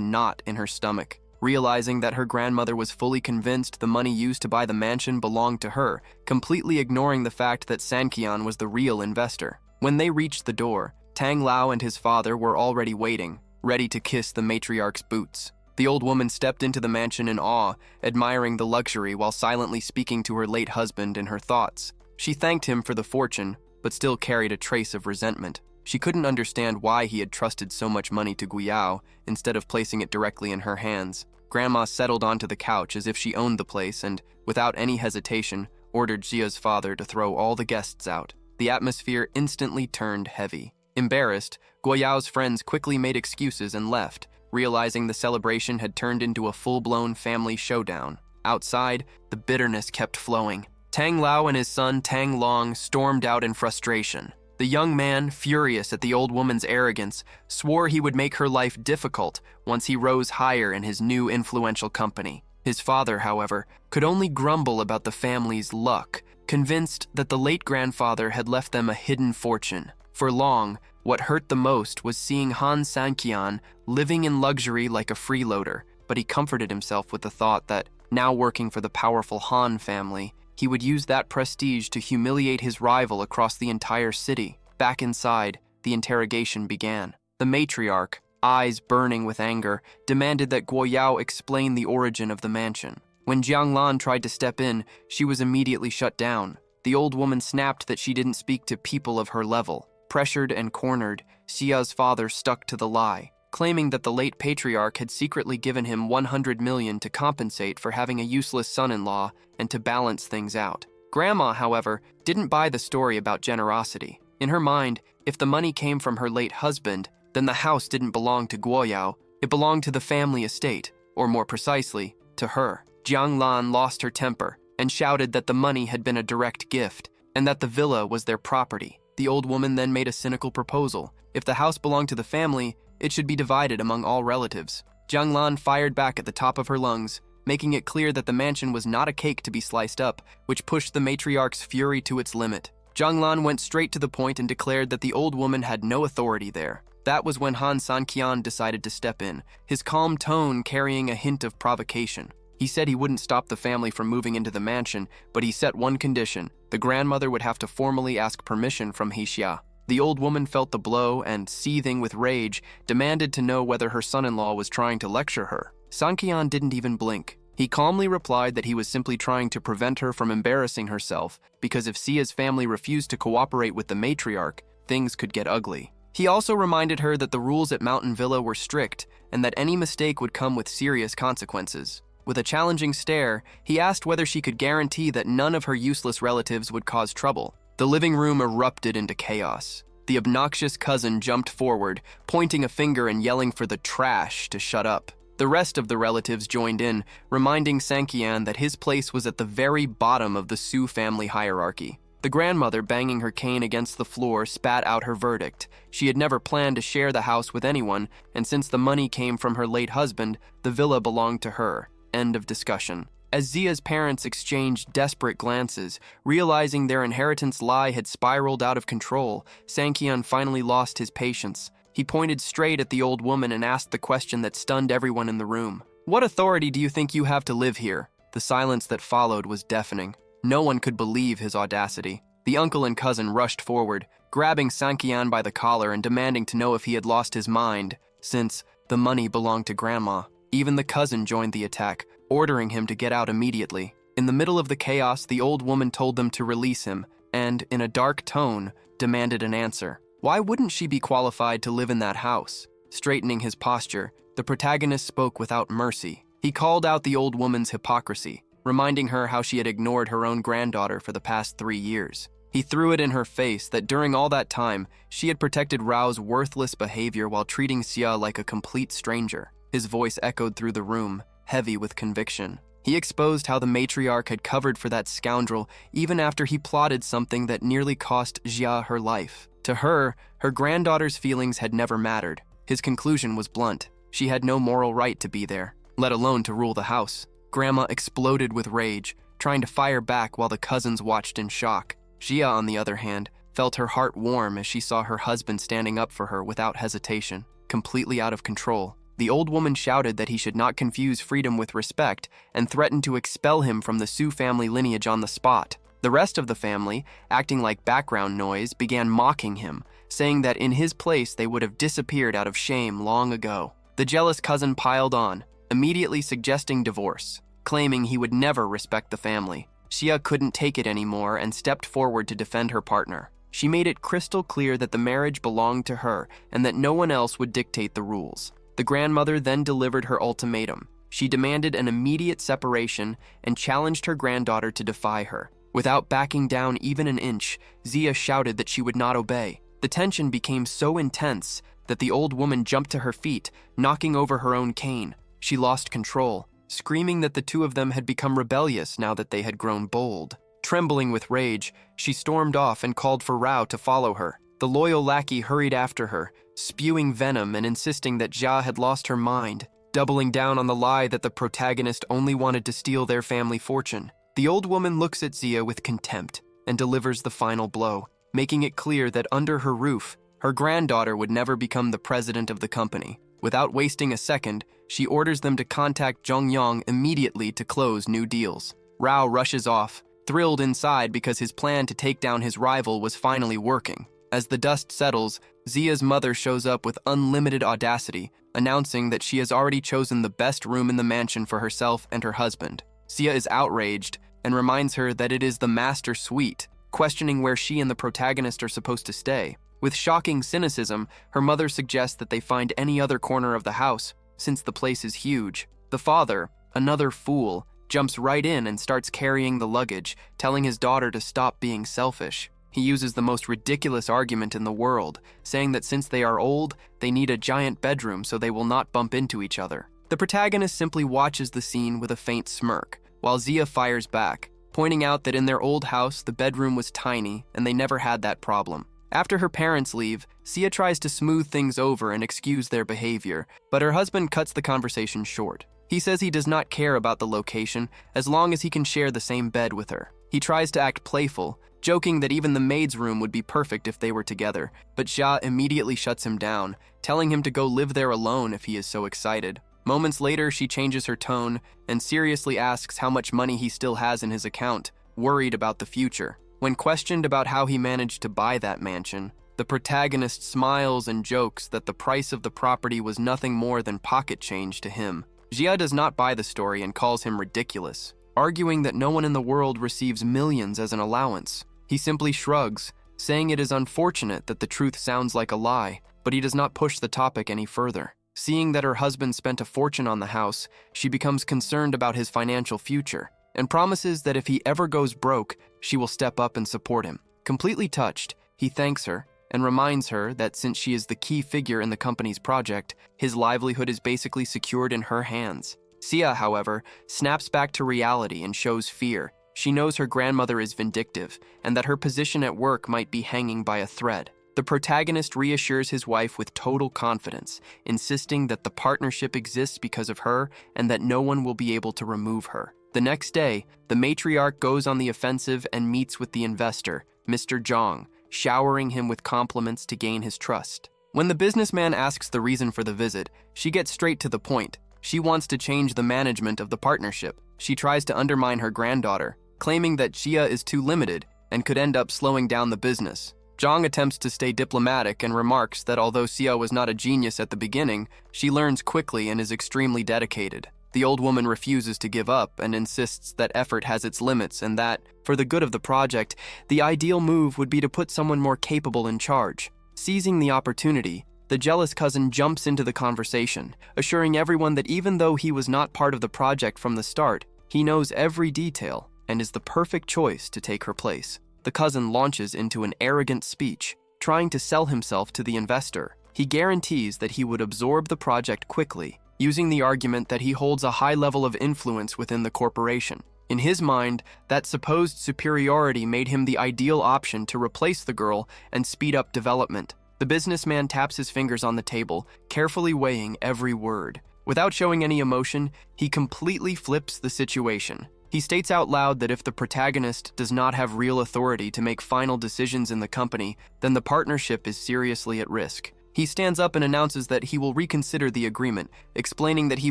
S1: knot in her stomach. Realizing that her grandmother was fully convinced the money used to buy the mansion belonged to her, completely ignoring the fact that Sanqian was the real investor. When they reached the door, Tang Lao and his father were already waiting, ready to kiss the matriarch's boots. The old woman stepped into the mansion in awe, admiring the luxury while silently speaking to her late husband in her thoughts. She thanked him for the fortune, but still carried a trace of resentment. She couldn't understand why he had trusted so much money to Guiyao instead of placing it directly in her hands. Grandma settled onto the couch as if she owned the place and, without any hesitation, ordered Jia's father to throw all the guests out. The atmosphere instantly turned heavy. Embarrassed, Guiyao's friends quickly made excuses and left, realizing the celebration had turned into a full-blown family showdown. Outside, the bitterness kept flowing. Tang Lao and his son Tang Long stormed out in frustration. The young man, furious at the old woman's arrogance, swore he would make her life difficult once he rose higher in his new influential company. His father, however, could only grumble about the family's luck, convinced that the late grandfather had left them a hidden fortune. For long, what hurt the most was seeing Han Sanqian living in luxury like a freeloader, but he comforted himself with the thought that, now working for the powerful Han family, he would use that prestige to humiliate his rival across the entire city. Back inside, the interrogation began. The matriarch, eyes burning with anger, demanded that Guoyao explain the origin of the mansion. When Jianglan tried to step in, she was immediately shut down. The old woman snapped that she didn't speak to people of her level. Pressured and cornered, Xia's father stuck to the lie, claiming that the late patriarch had secretly given him 100 million to compensate for having a useless son-in-law and to balance things out. Grandma, however, didn't buy the story about generosity. In her mind, if the money came from her late husband, then the house didn't belong to Guoyao, it belonged to the family estate, or more precisely, to her. Jianglan lost her temper and shouted that the money had been a direct gift and that the villa was their property. The old woman then made a cynical proposal. If the house belonged to the family, it should be divided among all relatives. Jianglan fired back at the top of her lungs, making it clear that the mansion was not a cake to be sliced up, which pushed the matriarch's fury to its limit. Jianglan went straight to the point and declared that the old woman had no authority there. That was when Han Sanqian decided to step in, his calm tone carrying a hint of provocation. He said he wouldn't stop the family from moving into the mansion, but he set one condition: the grandmother would have to formally ask permission from He Xia. The old woman felt the blow and, seething with rage, demanded to know whether her son-in-law was trying to lecture her. Sanqian didn't even blink. He calmly replied that he was simply trying to prevent her from embarrassing herself, because if Xia's family refused to cooperate with the matriarch, things could get ugly. He also reminded her that the rules at Mountain Villa were strict and that any mistake would come with serious consequences. With a challenging stare, he asked whether she could guarantee that none of her useless relatives would cause trouble. The living room erupted into chaos. The obnoxious cousin jumped forward, pointing a finger and yelling for the trash to shut up. The rest of the relatives joined in, reminding Sanqian that his place was at the very bottom of the Su family hierarchy. The grandmother, banging her cane against the floor, spat out her verdict. She had never planned to share the house with anyone, and since the money came from her late husband, the villa belonged to her. End of discussion. As Zia's parents exchanged desperate glances, realizing their inheritance lie had spiraled out of control, Sanghyun finally lost his patience. He pointed straight at the old woman and asked the question that stunned everyone in the room. "What authority do you think you have to live here?" The silence that followed was deafening. No one could believe his audacity. The uncle and cousin rushed forward, grabbing Sanghyun by the collar and demanding to know if he had lost his mind, since the money belonged to Grandma. Even the cousin joined the attack, ordering him to get out immediately. In the middle of the chaos, the old woman told them to release him and, in a dark tone, demanded an answer. Why wouldn't she be qualified to live in that house? Straightening his posture, the protagonist spoke without mercy. He called out the old woman's hypocrisy, reminding her how she had ignored her own granddaughter for the past 3 years. He threw it in her face that during all that time, she had protected Rao's worthless behavior while treating Xia like a complete stranger. His voice echoed through the room, heavy with conviction. He exposed how the matriarch had covered for that scoundrel even after he plotted something that nearly cost Xia her life. To her granddaughter's feelings had never mattered. His conclusion was blunt. She had no moral right to be there, let alone to rule the house. Grandma exploded with rage, trying to fire back while the cousins watched in shock. Xia, on the other hand, felt her heart warm as she saw her husband standing up for her without hesitation, completely out of control. The old woman shouted that he should not confuse freedom with respect and threatened to expel him from the Su family lineage on the spot. The rest of the family, acting like background noise, began mocking him, saying that in his place they would have disappeared out of shame long ago. The jealous cousin piled on, immediately suggesting divorce, claiming he would never respect the family. Xia couldn't take it anymore and stepped forward to defend her partner. She made it crystal clear that the marriage belonged to her and that no one else would dictate the rules. The grandmother then delivered her ultimatum. She demanded an immediate separation and challenged her granddaughter to defy her. Without backing down even an inch, Xia shouted that she would not obey. The tension became so intense that the old woman jumped to her feet, knocking over her own cane. She lost control, screaming that the two of them had become rebellious now that they had grown bold. Trembling with rage, she stormed off and called for Rao to follow her. The loyal lackey hurried after her, spewing venom and insisting that Xia had lost her mind, doubling down on the lie that the protagonist only wanted to steal their family fortune. The old woman looks at Xia with contempt and delivers the final blow, making it clear that under her roof, her granddaughter would never become the president of the company. Without wasting a second, she orders them to contact Zhongyang immediately to close new deals. Rao rushes off, thrilled inside because his plan to take down his rival was finally working. As the dust settles, Xia's mother shows up with unlimited audacity, announcing that she has already chosen the best room in the mansion for herself and her husband. Xia is outraged and reminds her that it is the master suite, questioning where she and the protagonist are supposed to stay. With shocking cynicism, her mother suggests that they find any other corner of the house, since the place is huge. The father, another fool, jumps right in and starts carrying the luggage, telling his daughter to stop being selfish. He uses the most ridiculous argument in the world, saying that since they are old, they need a giant bedroom so they will not bump into each other. The protagonist simply watches the scene with a faint smirk, while Xia fires back, pointing out that in their old house, the bedroom was tiny and they never had that problem. After her parents leave, Xia tries to smooth things over and excuse their behavior, but her husband cuts the conversation short. He says he does not care about the location as long as he can share the same bed with her. He tries to act playful, joking that even the maid's room would be perfect if they were together, but Xia immediately shuts him down, telling him to go live there alone if he is so excited. Moments later, she changes her tone and seriously asks how much money he still has in his account, worried about the future. When questioned about how he managed to buy that mansion, the protagonist smiles and jokes that the price of the property was nothing more than pocket change to him. Xia does not buy the story and calls him ridiculous, arguing that no one in the world receives millions as an allowance. He simply shrugs, saying it is unfortunate that the truth sounds like a lie, but he does not push the topic any further. Seeing that her husband spent a fortune on the house, she becomes concerned about his financial future, and promises that if he ever goes broke, she will step up and support him. Completely touched, he thanks her and reminds her that since she is the key figure in the company's project, his livelihood is basically secured in her hands. Xia, however, snaps back to reality and shows fear. She knows her grandmother is vindictive and that her position at work might be hanging by a thread. The protagonist reassures his wife with total confidence, insisting that the partnership exists because of her and that no one will be able to remove her. The next day, the matriarch goes on the offensive and meets with the investor, Mr. Zhang, showering him with compliments to gain his trust. When the businessman asks the reason for the visit, she gets straight to the point. She wants to change the management of the partnership. She tries to undermine her granddaughter, claiming that Xia is too limited and could end up slowing down the business. Zhang attempts to stay diplomatic and remarks that although Xia was not a genius at the beginning, she learns quickly and is extremely dedicated. The old woman refuses to give up and insists that effort has its limits and that, for the good of the project, the ideal move would be to put someone more capable in charge. Seizing the opportunity, the jealous cousin jumps into the conversation, assuring everyone that even though he was not part of the project from the start, he knows every detail and is the perfect choice to take her place. The cousin launches into an arrogant speech, trying to sell himself to the investor. He guarantees that he would absorb the project quickly, using the argument that he holds a high level of influence within the corporation. In his mind, that supposed superiority made him the ideal option to replace the girl and speed up development. The businessman taps his fingers on the table, carefully weighing every word. Without showing any emotion, he completely flips the situation. He states out loud that if the protagonist does not have real authority to make final decisions in the company, then the partnership is seriously at risk. He stands up and announces that he will reconsider the agreement, explaining that he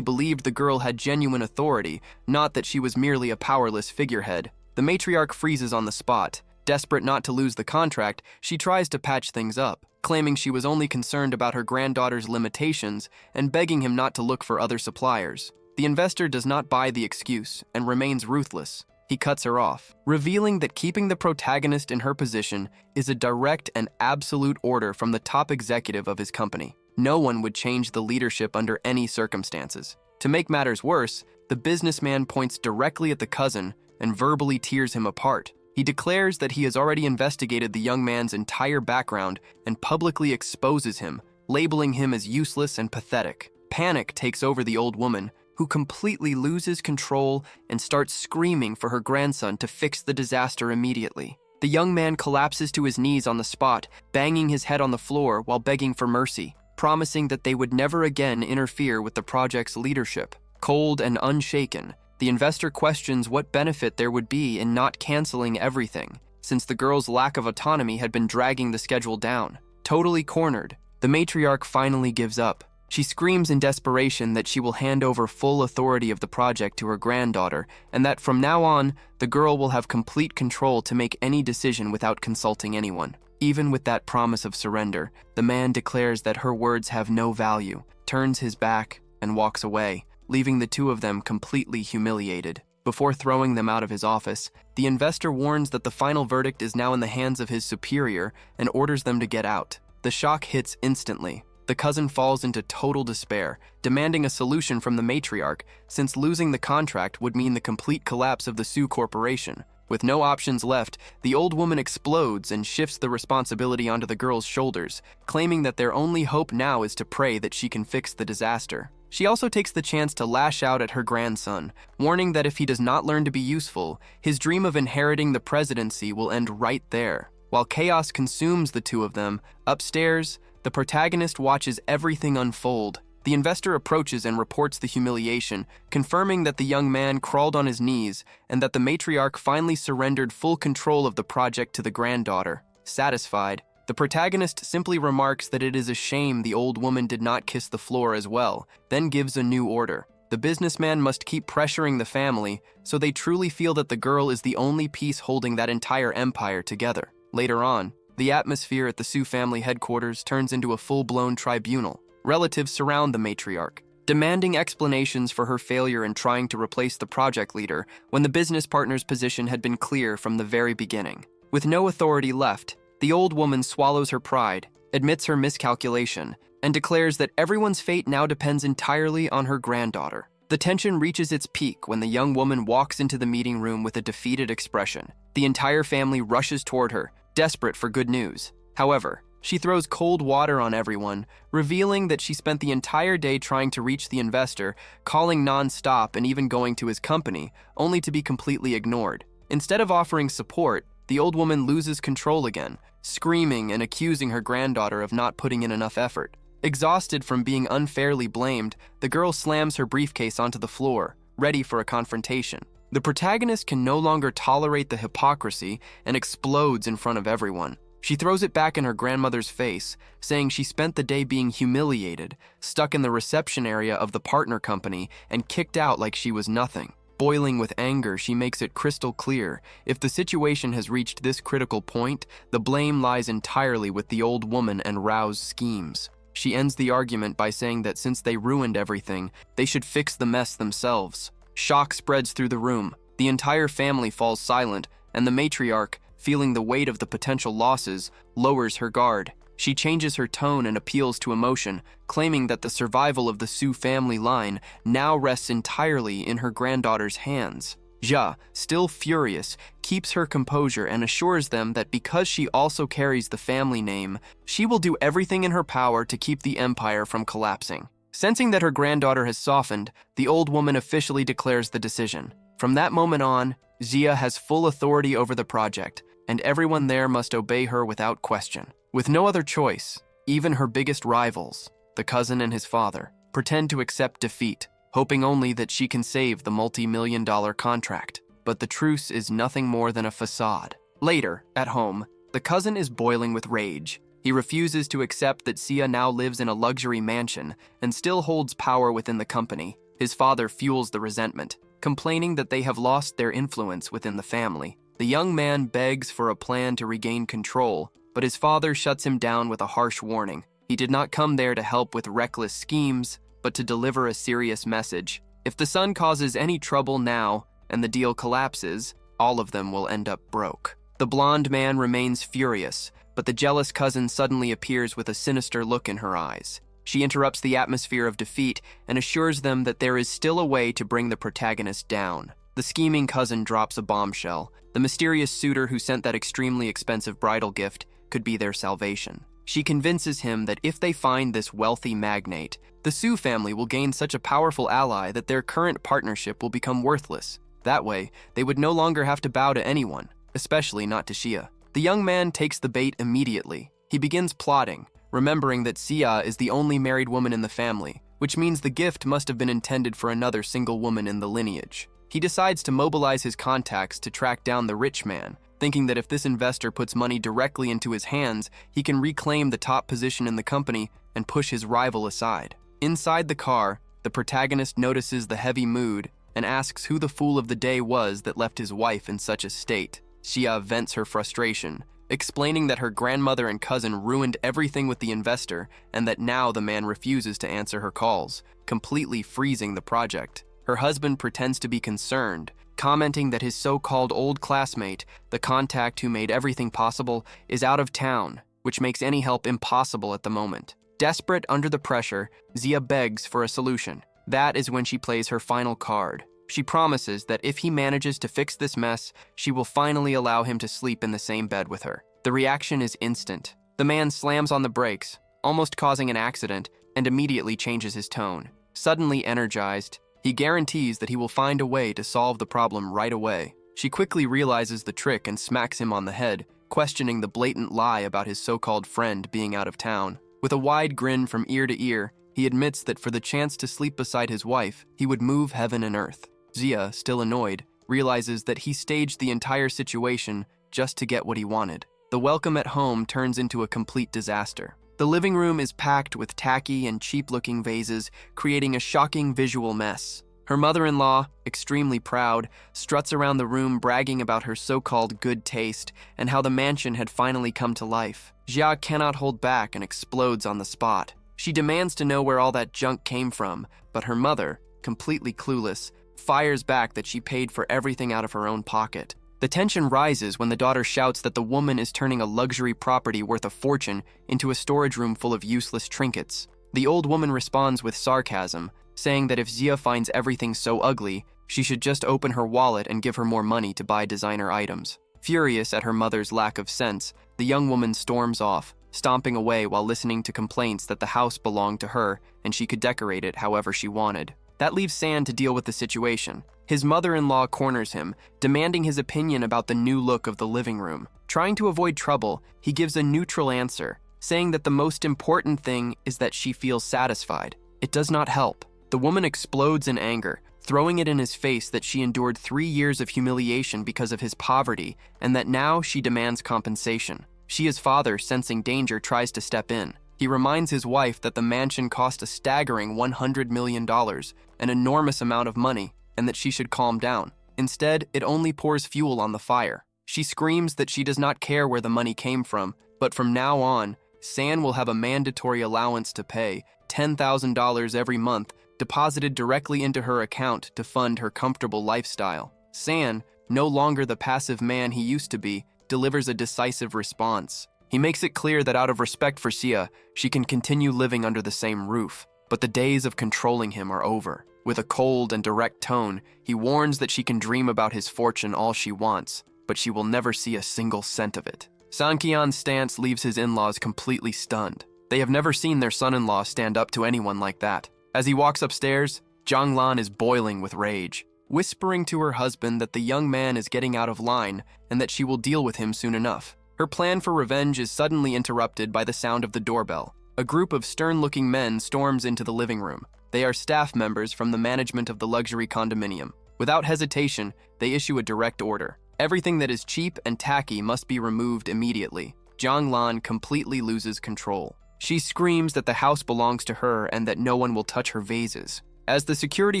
S1: believed the girl had genuine authority, not that she was merely a powerless figurehead. The matriarch freezes on the spot. Desperate not to lose the contract, she tries to patch things up, claiming she was only concerned about her granddaughter's limitations and begging him not to look for other suppliers. The investor does not buy the excuse and remains ruthless. He cuts her off, revealing that keeping the protagonist in her position is a direct and absolute order from the top executive of his company. No one would change the leadership under any circumstances. To make matters worse, the businessman points directly at the cousin and verbally tears him apart. He declares that he has already investigated the young man's entire background and publicly exposes him, labeling him as useless and pathetic. Panic takes over the old woman, who completely loses control and starts screaming for her grandson to fix the disaster immediately. The young man collapses to his knees on the spot, banging his head on the floor while begging for mercy, promising that they would never again interfere with the project's leadership. Cold and unshaken, the investor questions what benefit there would be in not canceling everything, since the girl's lack of autonomy had been dragging the schedule down. Totally cornered, the matriarch finally gives up. She screams in desperation that she will hand over full authority of the project to her granddaughter, and that from now on, the girl will have complete control to make any decision without consulting anyone. Even with that promise of surrender, the man declares that her words have no value, turns his back, and walks away, leaving the two of them completely humiliated. Before throwing them out of his office, the investor warns that the final verdict is now in the hands of his superior and orders them to get out. The shock hits instantly. The cousin falls into total despair, demanding a solution from the matriarch, since losing the contract would mean the complete collapse of the Sioux Corporation. With no options left, the old woman explodes and shifts the responsibility onto the girl's shoulders, claiming that their only hope now is to pray that she can fix the disaster. She also takes the chance to lash out at her grandson, warning that if he does not learn to be useful, his dream of inheriting the presidency will end right there. While chaos consumes the two of them, upstairs, the protagonist watches everything unfold. The investor approaches and reports the humiliation, confirming that the young man crawled on his knees and that the matriarch finally surrendered full control of the project to the granddaughter. Satisfied, the protagonist simply remarks that it is a shame the old woman did not kiss the floor as well, then gives a new order. The businessman must keep pressuring the family so they truly feel that the girl is the only piece holding that entire empire together. Later on, the atmosphere at the Sioux family headquarters turns into a full-blown tribunal. Relatives surround the matriarch, demanding explanations for her failure in trying to replace the project leader when the business partner's position had been clear from the very beginning. With no authority left, the old woman swallows her pride, admits her miscalculation, and declares that everyone's fate now depends entirely on her granddaughter. The tension reaches its peak when the young woman walks into the meeting room with a defeated expression. The entire family rushes toward her, desperate for good news. However, she throws cold water on everyone, revealing that she spent the entire day trying to reach the investor, calling non-stop and even going to his company, only to be completely ignored. Instead of offering support, the old woman loses control again, screaming and accusing her granddaughter of not putting in enough effort. Exhausted from being unfairly blamed, the girl slams her briefcase onto the floor, ready for a confrontation. The protagonist can no longer tolerate the hypocrisy and explodes in front of everyone. She throws it back in her grandmother's face, saying she spent the day being humiliated, stuck in the reception area of the partner company, and kicked out like she was nothing. Boiling with anger, she makes it crystal clear, if the situation has reached this critical point, the blame lies entirely with the old woman and Rao's schemes. She ends the argument by saying that since they ruined everything, they should fix the mess themselves. Shock spreads through the room. The entire family falls silent, and the matriarch, feeling the weight of the potential losses, lowers her guard. She changes her tone and appeals to emotion, claiming that the survival of the Su family line now rests entirely in her granddaughter's hands. Jia, still furious, keeps her composure and assures them that because she also carries the family name, she will do everything in her power to keep the empire from collapsing. Sensing that her granddaughter has softened, the old woman officially declares the decision. From that moment on, Jia has full authority over the project, and everyone there must obey her without question. With no other choice, even her biggest rivals, the cousin and his father, pretend to accept defeat, hoping only that she can save the multi-million-dollar contract. But the truce is nothing more than a facade. Later, at home, the cousin is boiling with rage. He refuses to accept that Sia now lives in a luxury mansion and still holds power within the company. His father fuels the resentment, complaining that they have lost their influence within the family. The young man begs for a plan to regain control, but his father shuts him down with a harsh warning. He did not come there to help with reckless schemes, but to deliver a serious message. If the son causes any trouble now and the deal collapses, all of them will end up broke. The blonde man remains furious, but the jealous cousin suddenly appears with a sinister look in her eyes. She interrupts the atmosphere of defeat and assures them that there is still a way to bring the protagonist down. The scheming cousin drops a bombshell. The mysterious suitor who sent that extremely expensive bridal gift could be their salvation. She convinces him that if they find this wealthy magnate, the Su family will gain such a powerful ally that their current partnership will become worthless. That way, they would no longer have to bow to anyone, especially not to Xia. The young man takes the bait immediately. He begins plotting, remembering that Xia is the only married woman in the family, which means the gift must have been intended for another single woman in the lineage. He decides to mobilize his contacts to track down the rich man, thinking that if this investor puts money directly into his hands, he can reclaim the top position in the company and push his rival aside. Inside the car, the protagonist notices the heavy mood and asks who the fool of the day was that left his wife in such a state. Xia vents her frustration, explaining that her grandmother and cousin ruined everything with the investor and that now the man refuses to answer her calls, completely freezing the project. Her husband pretends to be concerned, commenting that his so-called old classmate, the contact who made everything possible, is out of town, which makes any help impossible at the moment. Desperate under the pressure, Xia begs for a solution. That is when she plays her final card. She promises that if he manages to fix this mess, she will finally allow him to sleep in the same bed with her. The reaction is instant. The man slams on the brakes, almost causing an accident, and immediately changes his tone. Suddenly energized, he guarantees that he will find a way to solve the problem right away. She quickly realizes the trick and smacks him on the head, questioning the blatant lie about his so-called friend being out of town. With a wide grin from ear to ear, he admits that for the chance to sleep beside his wife, he would move heaven and earth. Xia, still annoyed, realizes that he staged the entire situation just to get what he wanted. The welcome at home turns into a complete disaster. The living room is packed with tacky and cheap-looking vases, creating a shocking visual mess. Her mother-in-law, extremely proud, struts around the room bragging about her so-called good taste and how the mansion had finally come to life. Xia cannot hold back and explodes on the spot. She demands to know where all that junk came from, but her mother, completely clueless, fires back that she paid for everything out of her own pocket. The tension rises when the daughter shouts that the woman is turning a luxury property worth a fortune into a storage room full of useless trinkets. The old woman responds with sarcasm, saying that if Xia finds everything so ugly, she should just open her wallet and give her more money to buy designer items. Furious at her mother's lack of sense, the young woman storms off, stomping away while listening to complaints that the house belonged to her and she could decorate it however she wanted. That leaves San to deal with the situation. His mother-in-law corners him, demanding his opinion about the new look of the living room. Trying to avoid trouble, he gives a neutral answer, saying that the most important thing is that she feels satisfied. It does not help. The woman explodes in anger, throwing it in his face that she endured 3 years of humiliation because of his poverty and that now she demands compensation. Shia's father, sensing danger, tries to step in. He reminds his wife that the mansion cost a staggering $100 million, an enormous amount of money, and that she should calm down. Instead, it only pours fuel on the fire. She screams that she does not care where the money came from, but from now on, San will have a mandatory allowance to pay, $10,000 every month, deposited directly into her account to fund her comfortable lifestyle. San, no longer the passive man he used to be, delivers a decisive response. He makes it clear that out of respect for Xia, she can continue living under the same roof, but the days of controlling him are over. With a cold and direct tone, he warns that she can dream about his fortune all she wants, but she will never see a single cent of it. Sanqian's stance leaves his in-laws completely stunned. They have never seen their son-in-law stand up to anyone like that. As he walks upstairs, Zhanglan is boiling with rage, whispering to her husband that the young man is getting out of line and that she will deal with him soon enough. Her plan for revenge is suddenly interrupted by the sound of the doorbell. A group of stern-looking men storms into the living room. They are staff members from the management of the luxury condominium. Without hesitation, they issue a direct order. Everything that is cheap and tacky must be removed immediately. Zhanglan completely loses control. She screams that the house belongs to her and that no one will touch her vases. As the security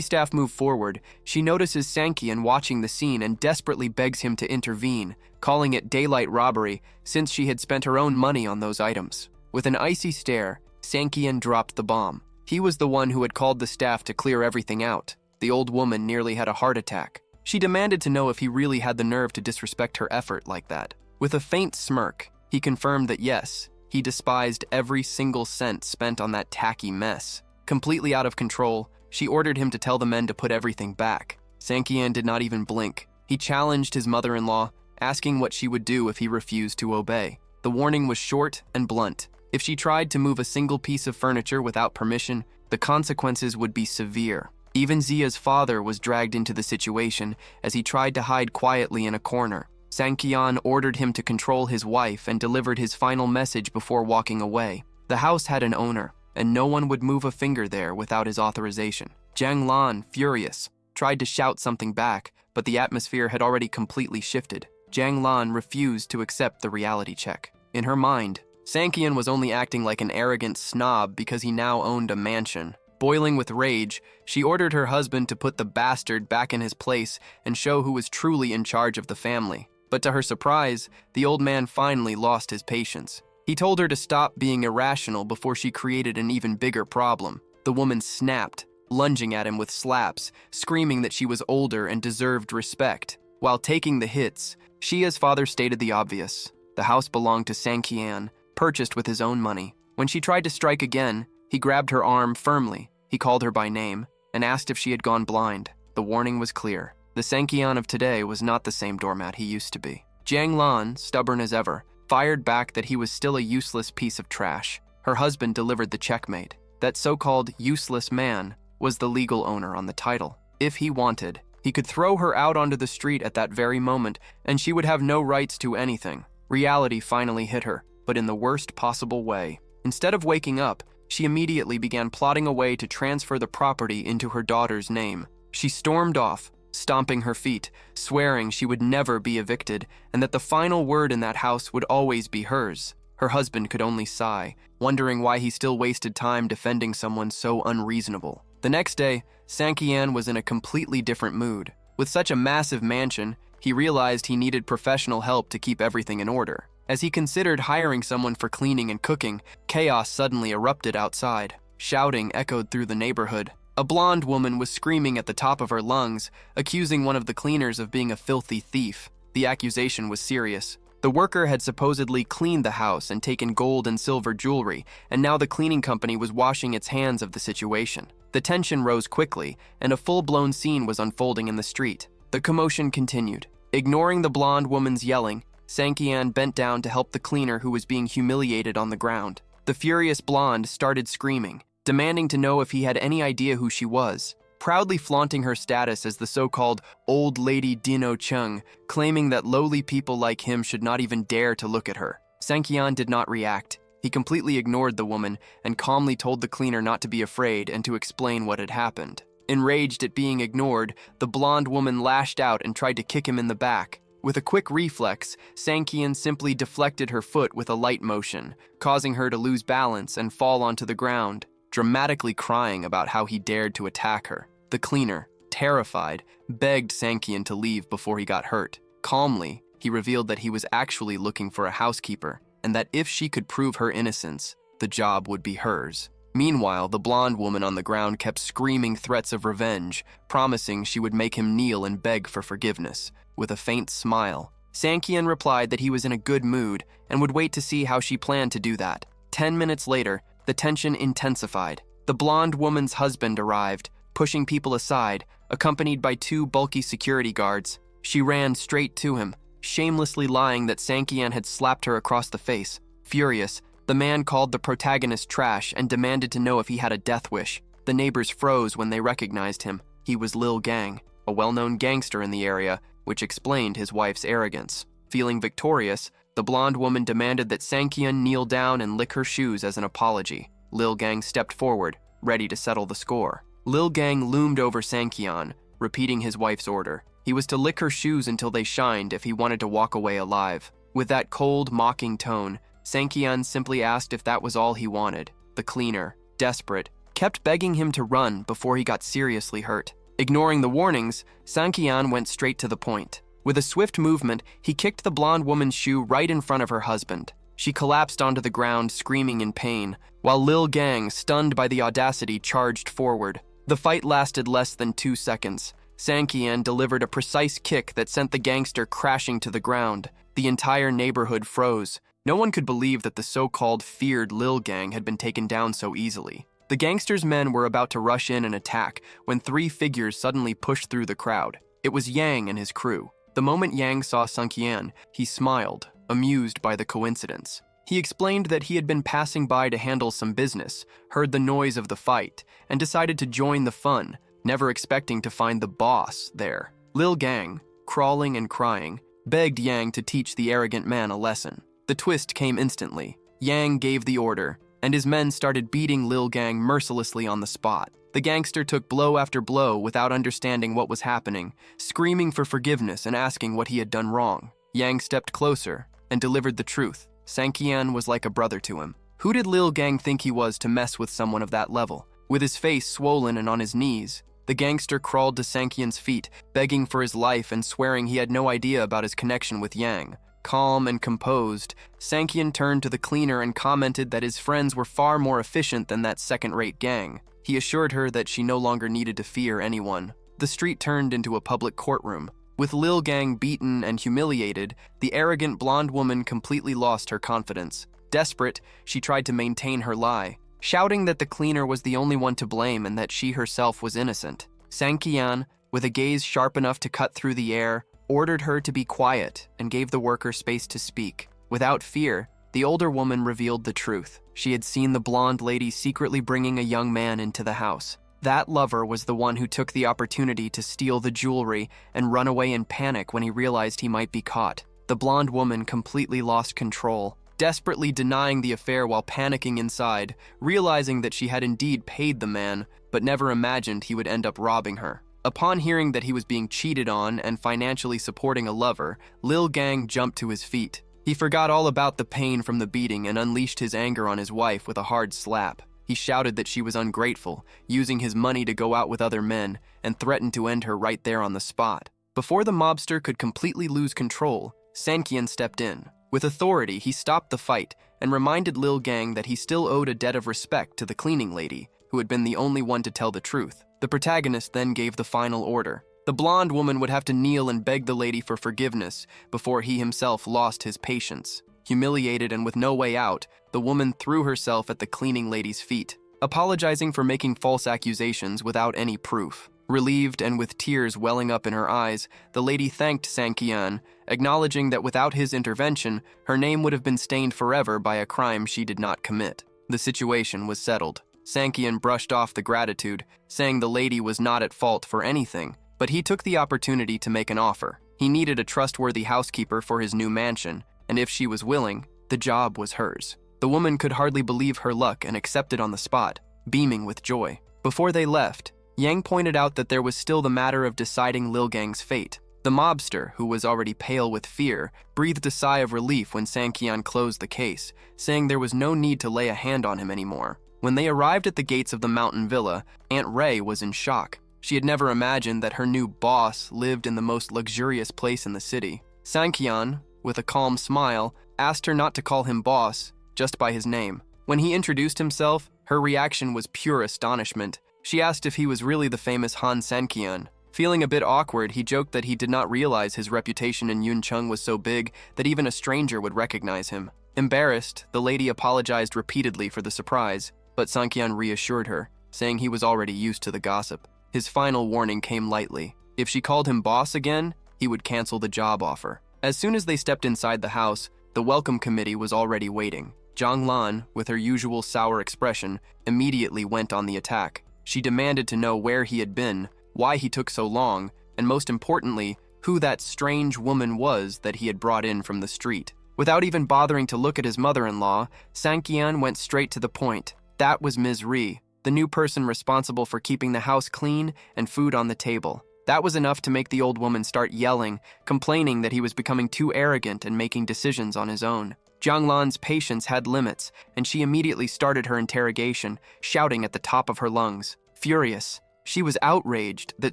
S1: staff move forward, she notices Sanqian watching the scene and desperately begs him to intervene, calling it daylight robbery since she had spent her own money on those items. With an icy stare, Sanqian dropped the bomb. He was the one who had called the staff to clear everything out. The old woman nearly had a heart attack. She demanded to know if he really had the nerve to disrespect her effort like that. With a faint smirk, he confirmed that yes, he despised every single cent spent on that tacky mess. Completely out of control, she ordered him to tell the men to put everything back. Sanqian did not even blink. He challenged his mother-in-law, asking what she would do if he refused to obey. The warning was short and blunt. If she tried to move a single piece of furniture without permission, the consequences would be severe. Even Xia's father was dragged into the situation as he tried to hide quietly in a corner. Sanqian ordered him to control his wife and delivered his final message before walking away. The house had an owner, and no one would move a finger there without his authorization. Zhanglan, furious, tried to shout something back, but the atmosphere had already completely shifted. Zhanglan refused to accept the reality check. In her mind, Sanqian was only acting like an arrogant snob because he now owned a mansion. Boiling with rage, she ordered her husband to put the bastard back in his place and show who was truly in charge of the family. But to her surprise, the old man finally lost his patience. He told her to stop being irrational before she created an even bigger problem. The woman snapped, lunging at him with slaps, screaming that she was older and deserved respect. While taking the hits, Shia's father stated the obvious. The house belonged to Sanqian, purchased with his own money. When she tried to strike again, he grabbed her arm firmly. He called her by name and asked if she had gone blind. The warning was clear. The Sanqian of today was not the same doormat he used to be. Zhanglan, stubborn as ever, fired back that he was still a useless piece of trash. Her husband delivered the checkmate. That so-called useless man was the legal owner on the title. If he wanted, he could throw her out onto the street at that very moment, and she would have no rights to anything. Reality finally hit her, but in the worst possible way. Instead of waking up, she immediately began plotting a way to transfer the property into her daughter's name. She stormed off, stomping her feet, swearing she would never be evicted and that the final word in that house would always be hers. Her husband could only sigh, wondering why he still wasted time defending someone so unreasonable. The next day, Sanqian was in a completely different mood. With such a massive mansion, he realized he needed professional help to keep everything in order. As he considered hiring someone for cleaning and cooking, chaos suddenly erupted outside. Shouting echoed through the neighborhood. A blonde woman was screaming at the top of her lungs, accusing one of the cleaners of being a filthy thief. The accusation was serious. The worker had supposedly cleaned the house and taken gold and silver jewelry, and now the cleaning company was washing its hands of the situation. The tension rose quickly, and a full-blown scene was unfolding in the street. The commotion continued. Ignoring the blonde woman's yelling, Sanqian bent down to help the cleaner who was being humiliated on the ground. The furious blonde started screaming, demanding to know if he had any idea who she was, proudly flaunting her status as the so-called old lady Dino Chung, claiming that lowly people like him should not even dare to look at her. Sanqian did not react. He completely ignored the woman and calmly told the cleaner not to be afraid and to explain what had happened. Enraged at being ignored, the blonde woman lashed out and tried to kick him in the back. With a quick reflex, Sankian simply deflected her foot with a light motion, causing her to lose balance and fall onto the ground, dramatically crying about how he dared to attack her. The cleaner, terrified, begged Sankian to leave before he got hurt. Calmly, he revealed that he was actually looking for a housekeeper, and that if she could prove her innocence, the job would be hers. Meanwhile, the blonde woman on the ground kept screaming threats of revenge, promising she would make him kneel and beg for forgiveness. With a faint smile, Sankian replied that he was in a good mood and would wait to see how she planned to do that. 10 minutes later, the tension intensified. The blonde woman's husband arrived, pushing people aside, accompanied by 2 bulky security guards. She ran straight to him, shamelessly lying that Sankian had slapped her across the face. Furious, the man called the protagonist trash and demanded to know if he had a death wish. The neighbors froze when they recognized him. He was Lil Gang, a well-known gangster in the area, which explained his wife's arrogance. Feeling victorious, the blonde woman demanded that Sankian kneel down and lick her shoes as an apology. Lil Gang stepped forward, ready to settle the score. Lil Gang loomed over Sankian, repeating his wife's order. He was to lick her shoes until they shined if he wanted to walk away alive. With that cold, mocking tone, Sankian simply asked if that was all he wanted. The cleaner, desperate, kept begging him to run before he got seriously hurt. Ignoring the warnings, Sankian went straight to the point. With a swift movement, he kicked the blonde woman's shoe right in front of her husband. She collapsed onto the ground, screaming in pain, while Lil Gang, stunned by the audacity, charged forward. The fight lasted less than 2 seconds. Sankian delivered a precise kick that sent the gangster crashing to the ground. The entire neighborhood froze. No one could believe that the so-called feared Lil Gang had been taken down so easily. The gangster's men were about to rush in and attack when 3 figures suddenly pushed through the crowd. It was Yang and his crew. The moment Yang saw Sankian, he smiled, amused by the coincidence. He explained that he had been passing by to handle some business, heard the noise of the fight, and decided to join the fun, never expecting to find the boss there. Lil Gang, crawling and crying, begged Yang to teach the arrogant man a lesson. The twist came instantly. Yang gave the order, and his men started beating Lil Gang mercilessly on the spot. The gangster took blow after blow without understanding what was happening, screaming for forgiveness and asking what he had done wrong. Yang stepped closer and delivered the truth. Sankian was like a brother to him. Who did Lil Gang think he was to mess with someone of that level? With his face swollen and on his knees, the gangster crawled to Sankian's feet, begging for his life and swearing he had no idea about his connection with Yang. Calm and composed, Sankian turned to the cleaner and commented that his friends were far more efficient than that second-rate gang. He assured her that she no longer needed to fear anyone. The street turned into a public courtroom. With Lil Gang beaten and humiliated, the arrogant blonde woman completely lost her confidence. Desperate, she tried to maintain her lie, shouting that the cleaner was the only one to blame and that she herself was innocent. Sankian, with a gaze sharp enough to cut through the air, ordered her to be quiet and gave the worker space to speak. Without fear, the older woman revealed the truth. She had seen the blonde lady secretly bringing a young man into the house. That lover was the one who took the opportunity to steal the jewelry and run away in panic when he realized he might be caught. The blonde woman completely lost control, desperately denying the affair while panicking inside, realizing that she had indeed paid the man, but never imagined he would end up robbing her. Upon hearing that he was being cheated on and financially supporting a lover, Lil Gang jumped to his feet. He forgot all about the pain from the beating and unleashed his anger on his wife with a hard slap. He shouted that she was ungrateful, using his money to go out with other men, and threatened to end her right there on the spot. Before the mobster could completely lose control, Sankian stepped in. With authority, he stopped the fight and reminded Lil Gang that he still owed a debt of respect to the cleaning lady, who had been the only one to tell the truth. The protagonist then gave the final order. The blonde woman would have to kneel and beg the lady for forgiveness before he himself lost his patience. Humiliated and with no way out, the woman threw herself at the cleaning lady's feet, apologizing for making false accusations without any proof. Relieved and with tears welling up in her eyes, the lady thanked Sankian, acknowledging that without his intervention, her name would have been stained forever by a crime she did not commit. The situation was settled. Sankian brushed off the gratitude, saying the lady was not at fault for anything, but he took the opportunity to make an offer. He needed a trustworthy housekeeper for his new mansion, and if she was willing, the job was hers. The woman could hardly believe her luck and accepted on the spot, beaming with joy. Before they left, Yang pointed out that there was still the matter of deciding Lil Gang's fate. The mobster, who was already pale with fear, breathed a sigh of relief when Sankian closed the case, saying there was no need to lay a hand on him anymore. When they arrived at the gates of the mountain villa, Aunt Ray was in shock. She had never imagined that her new boss lived in the most luxurious place in the city. Sankian, with a calm smile, asked her not to call him boss, just by his name. When he introduced himself, her reaction was pure astonishment. She asked if he was really the famous Han Sankian. Feeling a bit awkward, he joked that he did not realize his reputation in Yuncheng was so big that even a stranger would recognize him. Embarrassed, the lady apologized repeatedly for the surprise, but Sankian reassured her, saying he was already used to the gossip. His final warning came lightly. If she called him boss again, he would cancel the job offer. As soon as they stepped inside the house, the welcome committee was already waiting. Zhang Lan, with her usual sour expression, immediately went on the attack. She demanded to know where he had been, why he took so long, and most importantly, who that strange woman was that he had brought in from the street. Without even bothering to look at his mother-in-law, Sankian went straight to the point. That was Ms. Ri, the new person responsible for keeping the house clean and food on the table. That was enough to make the old woman start yelling, complaining that he was becoming too arrogant and making decisions on his own. Zhang Lan's patience had limits, and she immediately started her interrogation, shouting at the top of her lungs. Furious, she was outraged that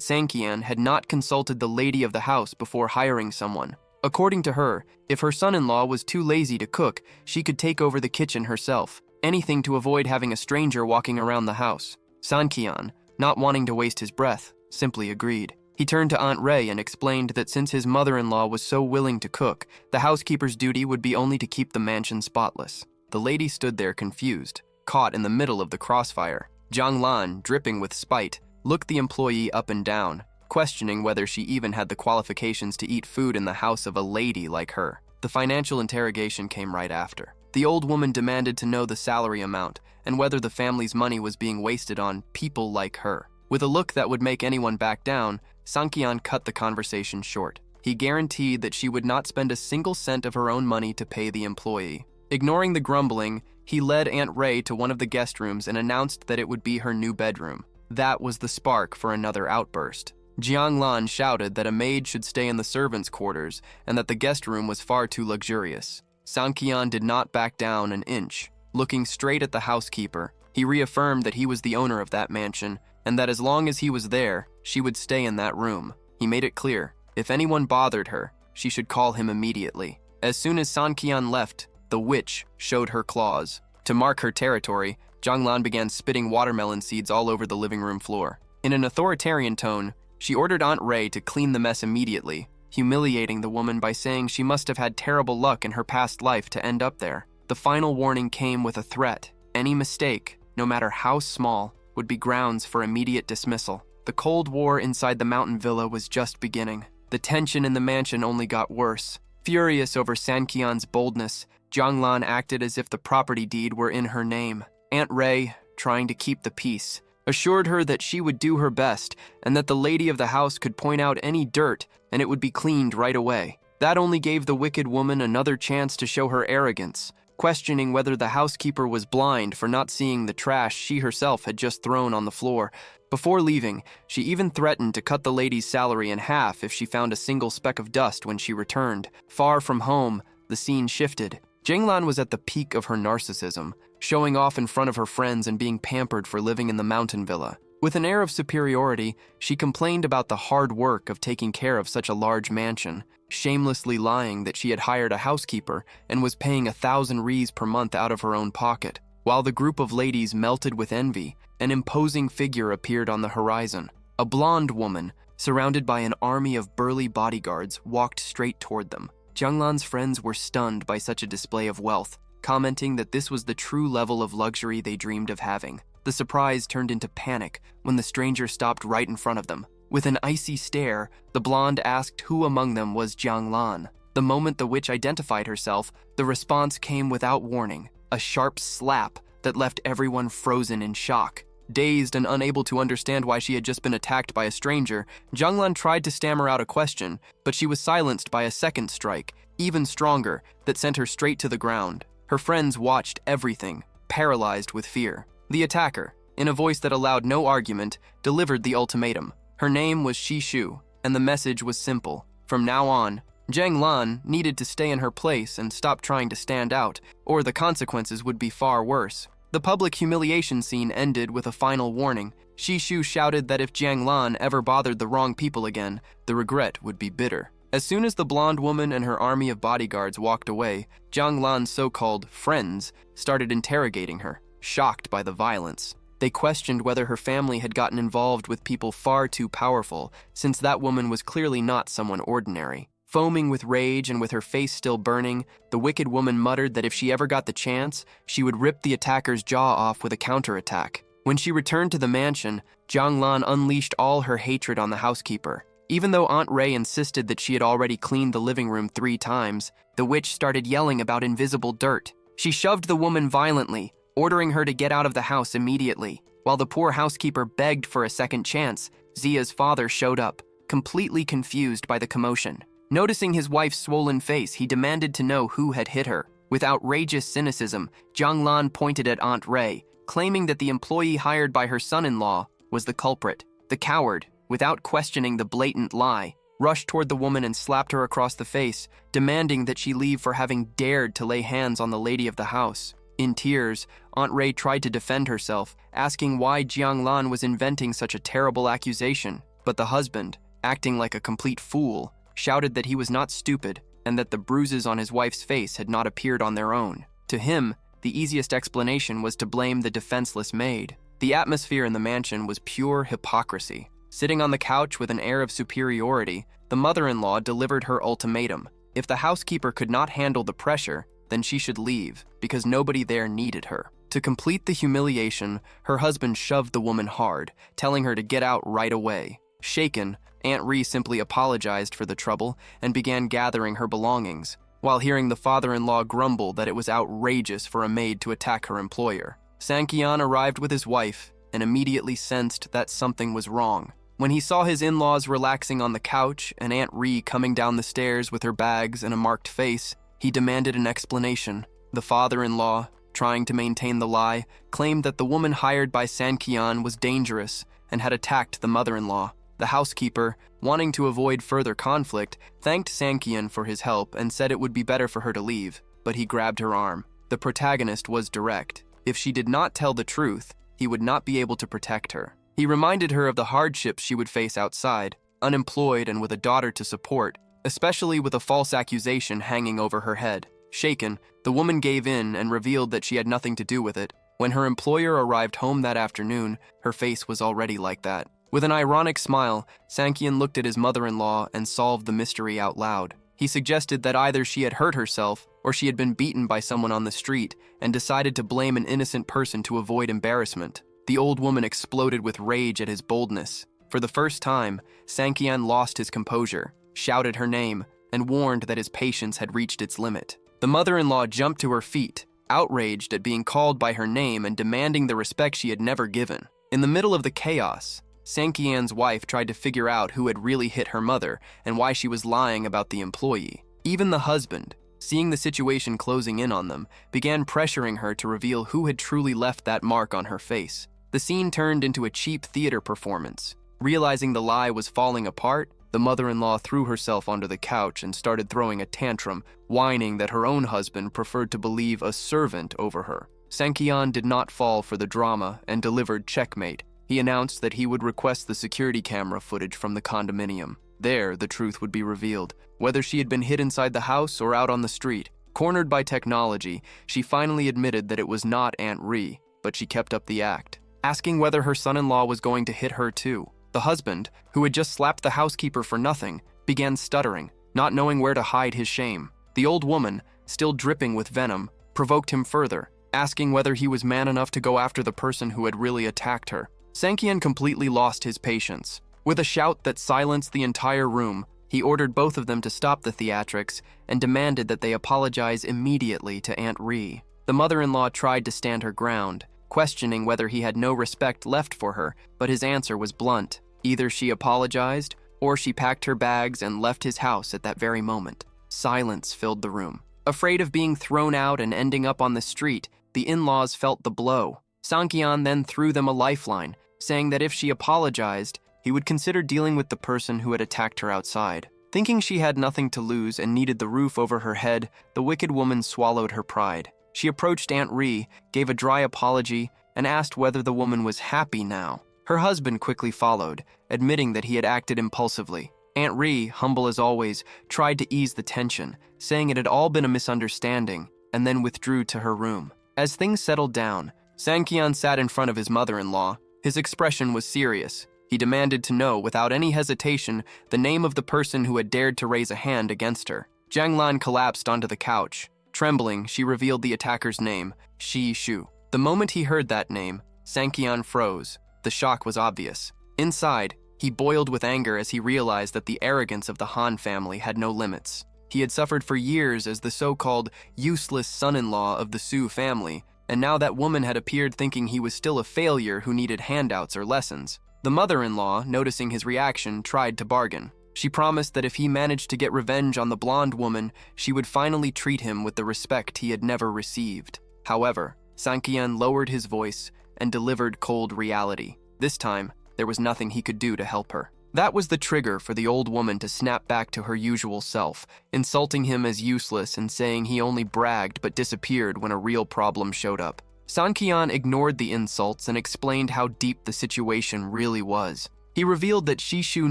S1: Sankian had not consulted the lady of the house before hiring someone. According to her, if her son-in-law was too lazy to cook, she could take over the kitchen herself. Anything to avoid having a stranger walking around the house. Sankian, not wanting to waste his breath, simply agreed. He turned to Aunt Ray and explained that since his mother-in-law was so willing to cook, the housekeeper's duty would be only to keep the mansion spotless. The lady stood there confused, caught in the middle of the crossfire. Zhang Lan, dripping with spite, looked the employee up and down, questioning whether she even had the qualifications to eat food in the house of a lady like her. The financial interrogation came right after. The old woman demanded to know the salary amount and whether the family's money was being wasted on people like her. With a look that would make anyone back down, Sankian cut the conversation short. He guaranteed that she would not spend a single cent of her own money to pay the employee. Ignoring the grumbling, he led Aunt Ray to one of the guest rooms and announced that it would be her new bedroom. That was the spark for another outburst. Jiang Lan shouted that a maid should stay in the servants' quarters and that the guest room was far too luxurious. Sankian did not back down an inch. Looking straight at the housekeeper, he reaffirmed that he was the owner of that mansion and that as long as he was there, she would stay in that room. He made it clear, if anyone bothered her, she should call him immediately. As soon as Sankian left, the witch showed her claws. To mark her territory, Zhang Lan began spitting watermelon seeds all over the living room floor. In an authoritarian tone, she ordered Aunt Ray to clean the mess immediately, humiliating the woman by saying she must have had terrible luck in her past life to end up there. The final warning came with a threat. Any mistake, no matter how small, would be grounds for immediate dismissal. The Cold War inside the mountain villa was just beginning. The tension in the mansion only got worse. Furious over Sankian's boldness, Zhang Lan acted as if the property deed were in her name. Aunt Ray, trying to keep the peace, assured her that she would do her best and that the lady of the house could point out any dirt and it would be cleaned right away. That only gave the wicked woman another chance to show her arrogance, questioning whether the housekeeper was blind for not seeing the trash she herself had just thrown on the floor. Before leaving, she even threatened to cut the lady's salary in half if she found a single speck of dust when she returned. Far from home, the scene shifted. Jinglan was at the peak of her narcissism, showing off in front of her friends and being pampered for living in the mountain villa. With an air of superiority, she complained about the hard work of taking care of such a large mansion, shamelessly lying that she had hired a housekeeper and was paying 1,000 Ries per month out of her own pocket. While the group of ladies melted with envy, an imposing figure appeared on the horizon. A blonde woman, surrounded by an army of burly bodyguards, walked straight toward them. Jianglan's friends were stunned by such a display of wealth, commenting that this was the true level of luxury they dreamed of having. The surprise turned into panic when the stranger stopped right in front of them. With an icy stare, the blonde asked who among them was Jiang Lan. The moment the witch identified herself, the response came without warning, a sharp slap that left everyone frozen in shock. Dazed and unable to understand why she had just been attacked by a stranger, Jiang Lan tried to stammer out a question, but she was silenced by a second strike, even stronger, that sent her straight to the ground. Her friends watched everything, paralyzed with fear. The attacker, in a voice that allowed no argument, delivered the ultimatum. Her name was Shishu, and the message was simple. From now on, Zhang Lan needed to stay in her place and stop trying to stand out, or the consequences would be far worse. The public humiliation scene ended with a final warning. Shishu shouted that if Jiang Lan ever bothered the wrong people again, the regret would be bitter. As soon as the blonde woman and her army of bodyguards walked away, Jiang Lan's so-called friends started interrogating her, shocked by the violence. They questioned whether her family had gotten involved with people far too powerful, since that woman was clearly not someone ordinary. Foaming with rage and with her face still burning, the wicked woman muttered that if she ever got the chance, she would rip the attacker's jaw off with a counterattack. When she returned to the mansion, Jiang Lan unleashed all her hatred on the housekeeper. Even though Aunt Ray insisted that she had already cleaned the living room 3 times, the witch started yelling about invisible dirt. She shoved the woman violently, ordering her to get out of the house immediately. While the poor housekeeper begged for a second chance, Zia's father showed up, completely confused by the commotion. Noticing his wife's swollen face, he demanded to know who had hit her. With outrageous cynicism, Jiang Lan pointed at Aunt Ray, claiming that the employee hired by her son-in-law was the culprit. The coward, without questioning the blatant lie, rushed toward the woman and slapped her across the face, demanding that she leave for having dared to lay hands on the lady of the house. In tears, Aunt Ray tried to defend herself, asking why Jiang Lan was inventing such a terrible accusation. But the husband, acting like a complete fool, shouted that he was not stupid and that the bruises on his wife's face had not appeared on their own. To him, the easiest explanation was to blame the defenseless maid. The atmosphere in the mansion was pure hypocrisy. Sitting on the couch with an air of superiority, the mother-in-law delivered her ultimatum. If the housekeeper could not handle the pressure, then she should leave, because nobody there needed her. To complete the humiliation, her husband shoved the woman hard, telling her to get out right away. Shaken, Aunt Ri simply apologized for the trouble and began gathering her belongings, while hearing the father-in-law grumble that it was outrageous for a maid to attack her employer. Sankian arrived with his wife and immediately sensed that something was wrong. When he saw his in-laws relaxing on the couch and Aunt Ri coming down the stairs with her bags and a marked face, he demanded an explanation. The father-in-law, trying to maintain the lie, claimed that the woman hired by Sankian was dangerous and had attacked the mother-in-law. The housekeeper, wanting to avoid further conflict, thanked Sankian for his help and said it would be better for her to leave, but he grabbed her arm. The protagonist was direct. If she did not tell the truth, he would not be able to protect her. He reminded her of the hardships she would face outside, unemployed and with a daughter to support, especially with a false accusation hanging over her head. Shaken, the woman gave in and revealed that she had nothing to do with it. When her employer arrived home that afternoon, her face was already like that. With an ironic smile, Sankian looked at his mother-in-law and solved the mystery out loud. He suggested that either she had hurt herself or she had been beaten by someone on the street and decided to blame an innocent person to avoid embarrassment. The old woman exploded with rage at his boldness. For the first time, Sankian lost his composure, shouted her name, and warned that his patience had reached its limit. The mother-in-law jumped to her feet, outraged at being called by her name and demanding the respect she had never given. In the middle of the chaos, Sankian's wife tried to figure out who had really hit her mother and why she was lying about the employee. Even the husband, seeing the situation closing in on them, began pressuring her to reveal who had truly left that mark on her face. The scene turned into a cheap theater performance. Realizing the lie was falling apart, the mother-in-law threw herself onto the couch and started throwing a tantrum, whining that her own husband preferred to believe a servant over her. Sankian did not fall for the drama and delivered checkmate. He announced that he would request the security camera footage from the condominium. There, the truth would be revealed, whether she had been hid inside the house or out on the street. Cornered by technology, she finally admitted that it was not Aunt Ri, but she kept up the act, asking whether her son-in-law was going to hit her too. The husband, who had just slapped the housekeeper for nothing, began stuttering, not knowing where to hide his shame. The old woman, still dripping with venom, provoked him further, asking whether he was man enough to go after the person who had really attacked her. Sankian completely lost his patience. With a shout that silenced the entire room, he ordered both of them to stop the theatrics and demanded that they apologize immediately to Aunt Ri. The mother-in-law tried to stand her ground, questioning whether he had no respect left for her, but his answer was blunt. Either she apologized, or she packed her bags and left his house at that very moment. Silence filled the room. Afraid of being thrown out and ending up on the street, the in-laws felt the blow. Sankian then threw them a lifeline, saying that if she apologized, he would consider dealing with the person who had attacked her outside. Thinking she had nothing to lose and needed the roof over her head, the wicked woman swallowed her pride. She approached Aunt Ri, gave a dry apology, and asked whether the woman was happy now. Her husband quickly followed, admitting that he had acted impulsively. Aunt Ri, humble as always, tried to ease the tension, saying it had all been a misunderstanding, and then withdrew to her room. As things settled down, Sankian sat in front of his mother-in-law. His expression was serious. He demanded to know, without any hesitation, the name of the person who had dared to raise a hand against her. Jianglan collapsed onto the couch. Trembling, she revealed the attacker's name, Shi Shu. The moment he heard that name, Sankian froze. The shock was obvious. Inside, he boiled with anger as he realized that the arrogance of the Han family had no limits. He had suffered for years as the so-called useless son-in-law of the Su family, and now that woman had appeared thinking he was still a failure who needed handouts or lessons. The mother-in-law, noticing his reaction, tried to bargain. She promised that if he managed to get revenge on the blonde woman, she would finally treat him with the respect he had never received. However, Sankian lowered his voice and delivered cold reality. This time, there was nothing he could do to help her. That was the trigger for the old woman to snap back to her usual self, insulting him as useless and saying he only bragged but disappeared when a real problem showed up. Sankian ignored the insults and explained how deep the situation really was. He revealed that Shishu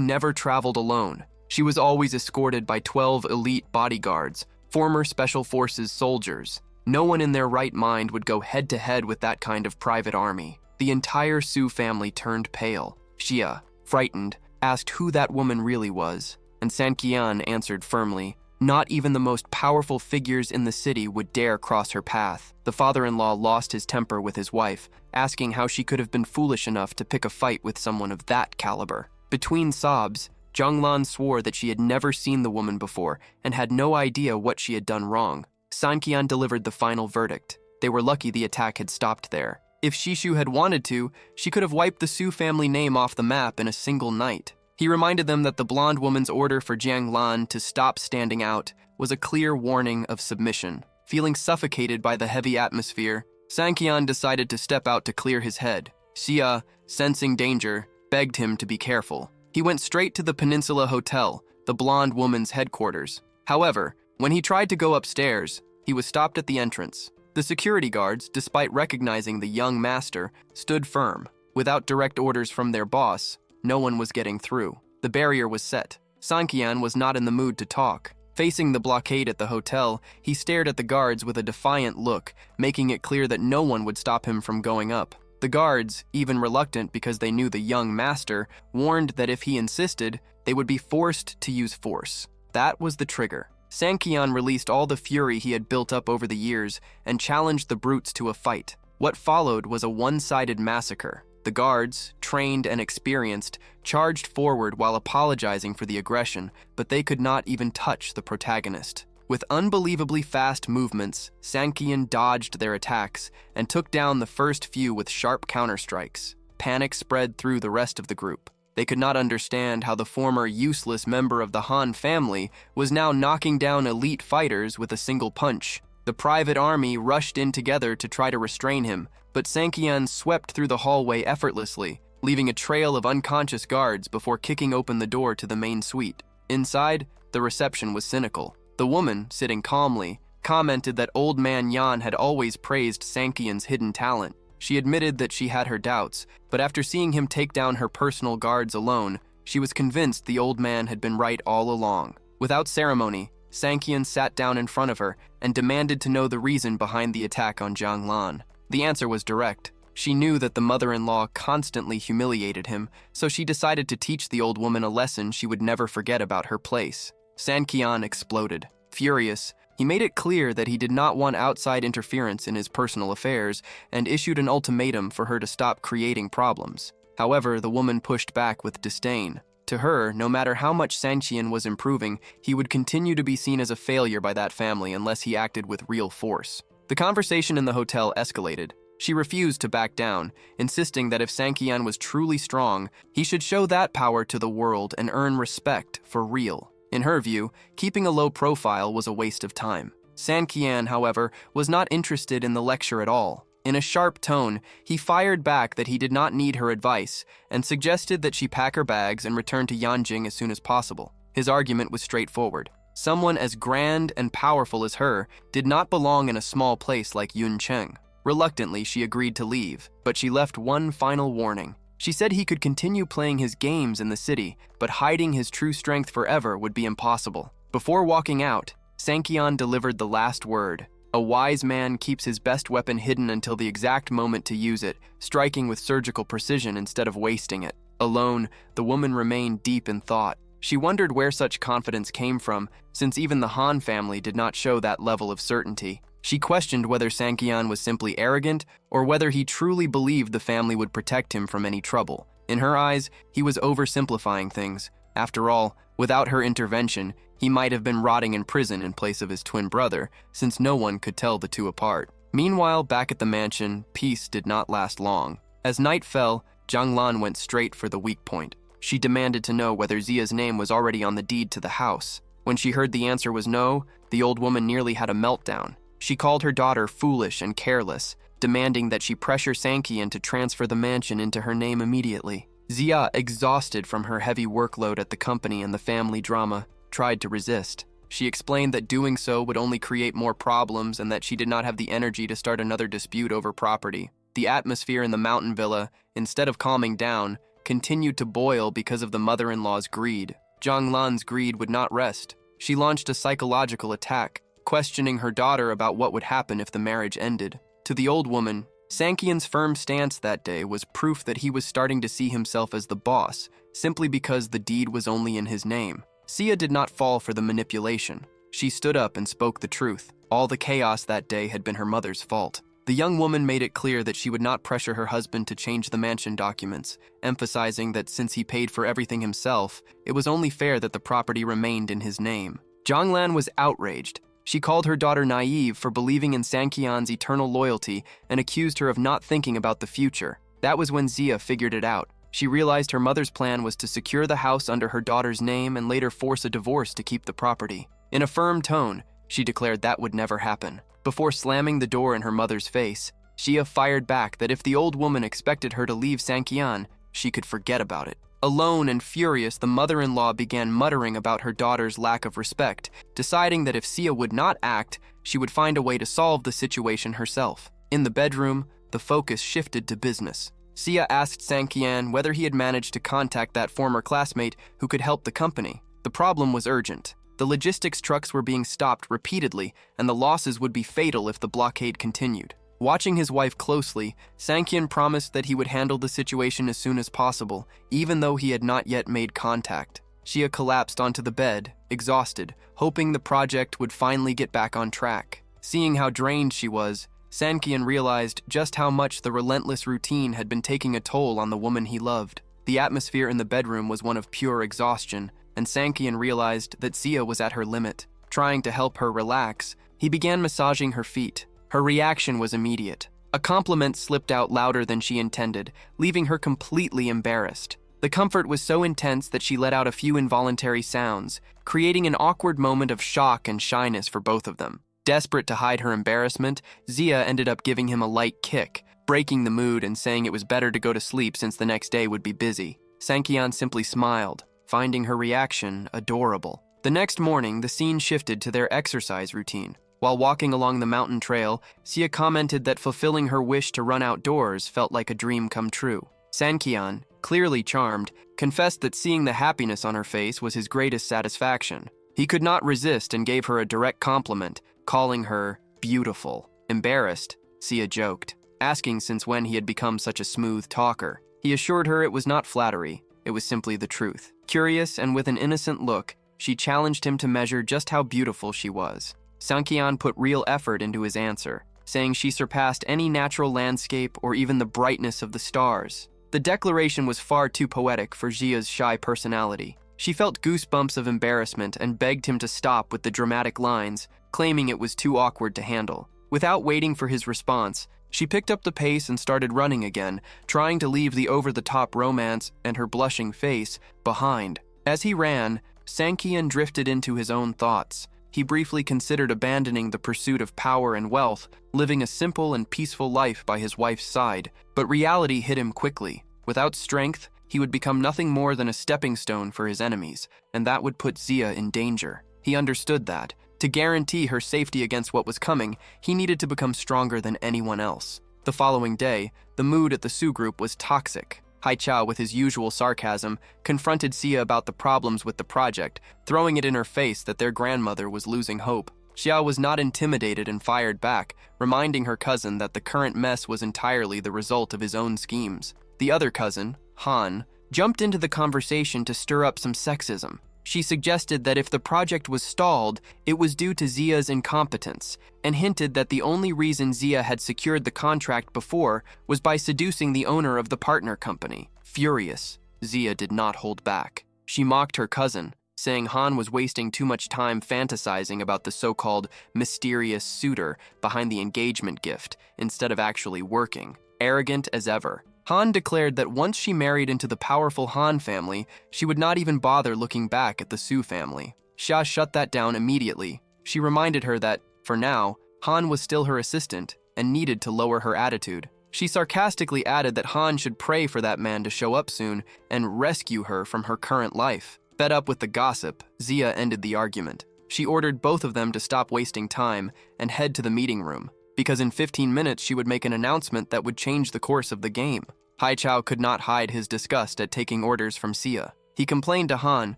S1: never traveled alone. She was always escorted by 12 elite bodyguards, former Special Forces soldiers. No one in their right mind would go head-to-head with that kind of private army. The entire Su family turned pale. Xia, frightened, asked who that woman really was, and Sankian answered firmly, not even the most powerful figures in the city would dare cross her path. The father-in-law lost his temper with his wife, asking how she could have been foolish enough to pick a fight with someone of that caliber. Between sobs, Zhanglan swore that she had never seen the woman before and had no idea what she had done wrong. Sankian delivered the final verdict. They were lucky the attack had stopped there. If Shishu had wanted to, she could have wiped the Su family name off the map in a single night. He reminded them that the blonde woman's order for Jianglan to stop standing out was a clear warning of submission. Feeling suffocated by the heavy atmosphere, Sankian decided to step out to clear his head. Xia, sensing danger, begged him to be careful. He went straight to the Peninsula Hotel, the blonde woman's headquarters. However, when he tried to go upstairs, he was stopped at the entrance. The security guards, despite recognizing the young master, stood firm. Without direct orders from their boss, no one was getting through. The barrier was set. Sankian was not in the mood to talk. Facing the blockade at the hotel, he stared at the guards with a defiant look, making it clear that no one would stop him from going up. The guards, even reluctant because they knew the young master, warned that if he insisted, they would be forced to use force. That was the trigger. Sankian released all the fury he had built up over the years and challenged the brutes to a fight. What followed was a one-sided massacre. The guards, trained and experienced, charged forward while apologizing for the aggression, but they could not even touch the protagonist. With unbelievably fast movements, Sankian dodged their attacks and took down the first few with sharp counterstrikes. Panic spread through the rest of the group. They could not understand how the former useless member of the Han family was now knocking down elite fighters with a single punch. The private army rushed in together to try to restrain him, but Sankian swept through the hallway effortlessly, leaving a trail of unconscious guards before kicking open the door to the main suite. Inside, the reception was cynical. The woman, sitting calmly, commented that old man Yan had always praised Sankian's hidden talent. She admitted that she had her doubts, but after seeing him take down her personal guards alone, she was convinced the old man had been right all along. Without ceremony, Sankian sat down in front of her and demanded to know the reason behind the attack on Jianglan. The answer was direct. She knew that the mother-in-law constantly humiliated him, so she decided to teach the old woman a lesson she would never forget about her place. Sankian exploded. Furious, he made it clear that he did not want outside interference in his personal affairs and issued an ultimatum for her to stop creating problems. However, the woman pushed back with disdain. To her, no matter how much Sankian was improving, he would continue to be seen as a failure by that family unless he acted with real force. The conversation in the hotel escalated. She refused to back down, insisting that if Sankian was truly strong, he should show that power to the world and earn respect for real. In her view, keeping a low profile was a waste of time. Sankian, however, was not interested in the lecture at all. In a sharp tone, he fired back that he did not need her advice and suggested that she pack her bags and return to Yanjing as soon as possible. His argument was straightforward. Someone as grand and powerful as her did not belong in a small place like Yuncheng. Reluctantly, she agreed to leave, but she left one final warning. She said he could continue playing his games in the city, but hiding his true strength forever would be impossible. Before walking out, Sanqian delivered the last word. A wise man keeps his best weapon hidden until the exact moment to use it, striking with surgical precision instead of wasting it. Alone, the woman remained deep in thought. She wondered where such confidence came from, since even the Han family did not show that level of certainty. She questioned whether Sanqian was simply arrogant or whether he truly believed the family would protect him from any trouble. In her eyes, he was oversimplifying things. After all, without her intervention, he might have been rotting in prison in place of his twin brother, since no one could tell the two apart. Meanwhile, back at the mansion, peace did not last long. As night fell, Zhang Lan went straight for the weak point. She demanded to know whether Zia's name was already on the deed to the house. When she heard the answer was no, the old woman nearly had a meltdown. She called her daughter foolish and careless, demanding that she pressure Sanqian to transfer the mansion into her name immediately. Zia, exhausted from her heavy workload at the company and the family drama, tried to resist. She explained that doing so would only create more problems and that she did not have the energy to start another dispute over property. The atmosphere in the mountain villa, instead of calming down, continued to boil because of the mother-in-law's greed. Zhang Lan's greed would not rest. She launched a psychological attack, questioning her daughter about what would happen if the marriage ended. To the old woman, Sanqian's firm stance that day was proof that he was starting to see himself as the boss, simply because the deed was only in his name. Sia did not fall for the manipulation. She stood up and spoke the truth. All the chaos that day had been her mother's fault. The young woman made it clear that she would not pressure her husband to change the mansion documents, emphasizing that since he paid for everything himself, it was only fair that the property remained in his name. Zhang Lan was outraged. She called her daughter naive for believing in Sanqian's eternal loyalty and accused her of not thinking about the future. That was when Zia figured it out. She realized her mother's plan was to secure the house under her daughter's name and later force a divorce to keep the property. In a firm tone, she declared that would never happen. Before slamming the door in her mother's face, Xia fired back that if the old woman expected her to leave Sanqian, she could forget about it. Alone and furious, the mother-in-law began muttering about her daughter's lack of respect, deciding that if Xia would not act, she would find a way to solve the situation herself. In the bedroom, the focus shifted to business. Xia asked Sanqian whether he had managed to contact that former classmate who could help the company. The problem was urgent. The logistics trucks were being stopped repeatedly, and the losses would be fatal if the blockade continued. Watching his wife closely, Sanqian promised that he would handle the situation as soon as possible, even though he had not yet made contact. Xia collapsed onto the bed, exhausted, hoping the project would finally get back on track. Seeing how drained she was, Sanqian realized just how much the relentless routine had been taking a toll on the woman he loved. The atmosphere in the bedroom was one of pure exhaustion, and Sanqian realized that Xia was at her limit. Trying to help her relax, he began massaging her feet. Her reaction was immediate. A compliment slipped out louder than she intended, leaving her completely embarrassed. The comfort was so intense that she let out a few involuntary sounds, creating an awkward moment of shock and shyness for both of them. Desperate to hide her embarrassment, Xia ended up giving him a light kick, breaking the mood and saying it was better to go to sleep since the next day would be busy. Sanqian simply smiled, finding her reaction adorable. The next morning, the scene shifted to their exercise routine. While walking along the mountain trail, Xia commented that fulfilling her wish to run outdoors felt like a dream come true. Sanqian, clearly charmed, confessed that seeing the happiness on her face was his greatest satisfaction. He could not resist and gave her a direct compliment, calling her beautiful. Embarrassed, Xia joked, asking since when he had become such a smooth talker. He assured her it was not flattery, it was simply the truth. Curious and with an innocent look, she challenged him to measure just how beautiful she was. Sanqian put real effort into his answer, saying she surpassed any natural landscape or even the brightness of the stars. The declaration was far too poetic for Xia's shy personality. She felt goosebumps of embarrassment and begged him to stop with the dramatic lines, claiming it was too awkward to handle. Without waiting for his response, she picked up the pace and started running again, trying to leave the over-the-top romance and her blushing face behind. As he ran, Sanqian drifted into his own thoughts, He briefly considered abandoning the pursuit of power and wealth, living a simple and peaceful life by his wife's side. But reality hit him quickly. Without strength, he would become nothing more than a stepping stone for his enemies, and that would put Zia in danger. He understood that. To guarantee her safety against what was coming, he needed to become stronger than anyone else. The following day, the mood at the Su group was toxic. Haichao, with his usual sarcasm, confronted Xia about the problems with the project, throwing it in her face that their grandmother was losing hope. Xiao was not intimidated and fired back, reminding her cousin that the current mess was entirely the result of his own schemes. The other cousin, Han, jumped into the conversation to stir up some sexism. She suggested that if the project was stalled, it was due to Zia's incompetence, and hinted that the only reason Zia had secured the contract before was by seducing the owner of the partner company. Furious, Zia did not hold back. She mocked her cousin, saying Han was wasting too much time fantasizing about the so-called mysterious suitor behind the engagement gift instead of actually working. Arrogant as ever, Han declared that once she married into the powerful Han family, she would not even bother looking back at the Su family. Xia shut that down immediately. She reminded her that, for now, Han was still her assistant and needed to lower her attitude. She sarcastically added that Han should pray for that man to show up soon and rescue her from her current life. Fed up with the gossip, Zia ended the argument. She ordered both of them to stop wasting time and head to the meeting room, because in 15 minutes she would make an announcement that would change the course of the game. Haichao could not hide his disgust at taking orders from Xia. He complained to Han,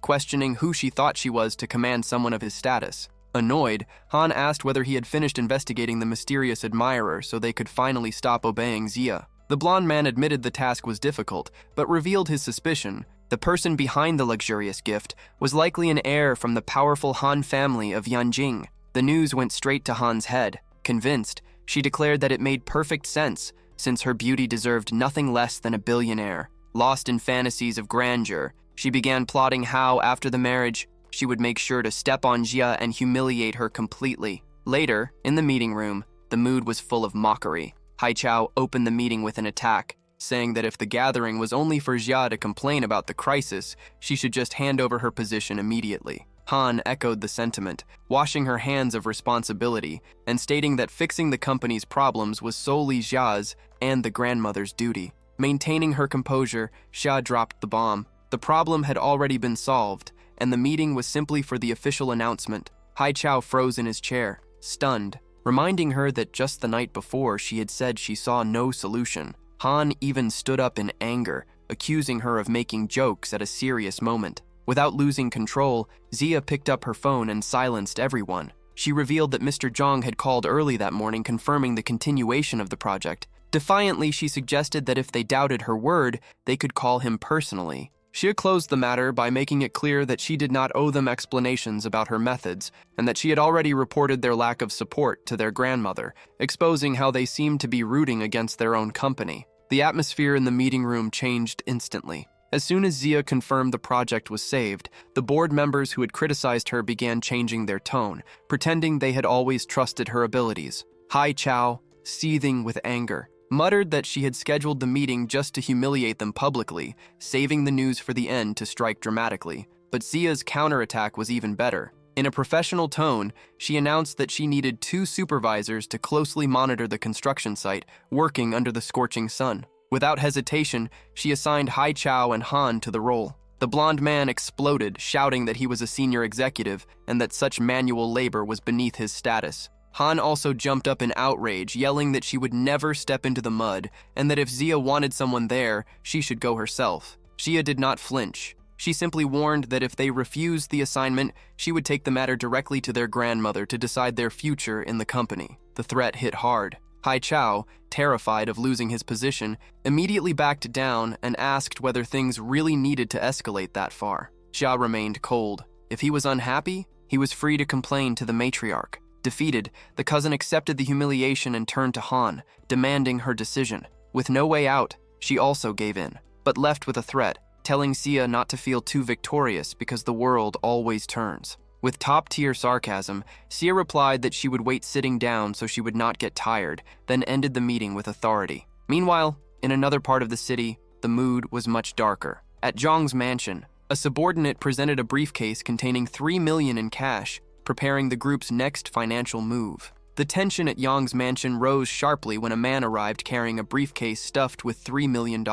S1: questioning who she thought she was to command someone of his status. Annoyed, Han asked whether he had finished investigating the mysterious admirer so they could finally stop obeying Xia. The blonde man admitted the task was difficult, but revealed his suspicion. The person behind the luxurious gift was likely an heir from the powerful Han family of Yanjing. The news went straight to Han's head. Convinced, she declared that it made perfect sense, since her beauty deserved nothing less than a billionaire. Lost in fantasies of grandeur, she began plotting how, after the marriage, she would make sure to step on Xia and humiliate her completely. Later, in the meeting room, the mood was full of mockery. Haichao opened the meeting with an attack, saying that if the gathering was only for Xia to complain about the crisis, she should just hand over her position immediately. Han echoed the sentiment, washing her hands of responsibility and stating that fixing the company's problems was solely Xia's and the grandmother's duty. Maintaining her composure, Xia dropped the bomb. The problem had already been solved, and the meeting was simply for the official announcement. Haichao froze in his chair, stunned, reminding her that just the night before she had said she saw no solution. Han even stood up in anger, accusing her of making jokes at a serious moment. Without losing control, Xia picked up her phone and silenced everyone. She revealed that Mr. Zhang had called early that morning confirming the continuation of the project. Defiantly, she suggested that if they doubted her word, they could call him personally. Xia closed the matter by making it clear that she did not owe them explanations about her methods, and that she had already reported their lack of support to their grandmother, exposing how they seemed to be rooting against their own company. The atmosphere in the meeting room changed instantly. As soon as Xia confirmed the project was saved, the board members who had criticized her began changing their tone, pretending they had always trusted her abilities. Haichao, seething with anger, muttered that she had scheduled the meeting just to humiliate them publicly, saving the news for the end to strike dramatically. But Xia's counterattack was even better. In a professional tone, she announced that she needed 2 supervisors to closely monitor the construction site, working under the scorching sun. Without hesitation, she assigned Haichao and Han to the role. The blonde man exploded, shouting that he was a senior executive and that such manual labor was beneath his status. Han also jumped up in outrage, yelling that she would never step into the mud and that if Xia wanted someone there, she should go herself. Xia did not flinch. She simply warned that if they refused the assignment, she would take the matter directly to their grandmother to decide their future in the company. The threat hit hard. Haichao, terrified of losing his position, immediately backed down and asked whether things really needed to escalate that far. Xia remained cold. If he was unhappy, he was free to complain to the matriarch. Defeated, the cousin accepted the humiliation and turned to Han, demanding her decision. With no way out, she also gave in, but left with a threat, telling Xia not to feel too victorious because the world always turns. With top-tier sarcasm, Xia replied that she would wait sitting down so she would not get tired, then ended the meeting with authority. Meanwhile, in another part of the city, the mood was much darker. At Zhang's mansion, a subordinate presented a briefcase containing 3 million in cash, preparing the group's next financial move. The tension at Yang's mansion rose sharply when a man arrived carrying a briefcase stuffed with $3 million.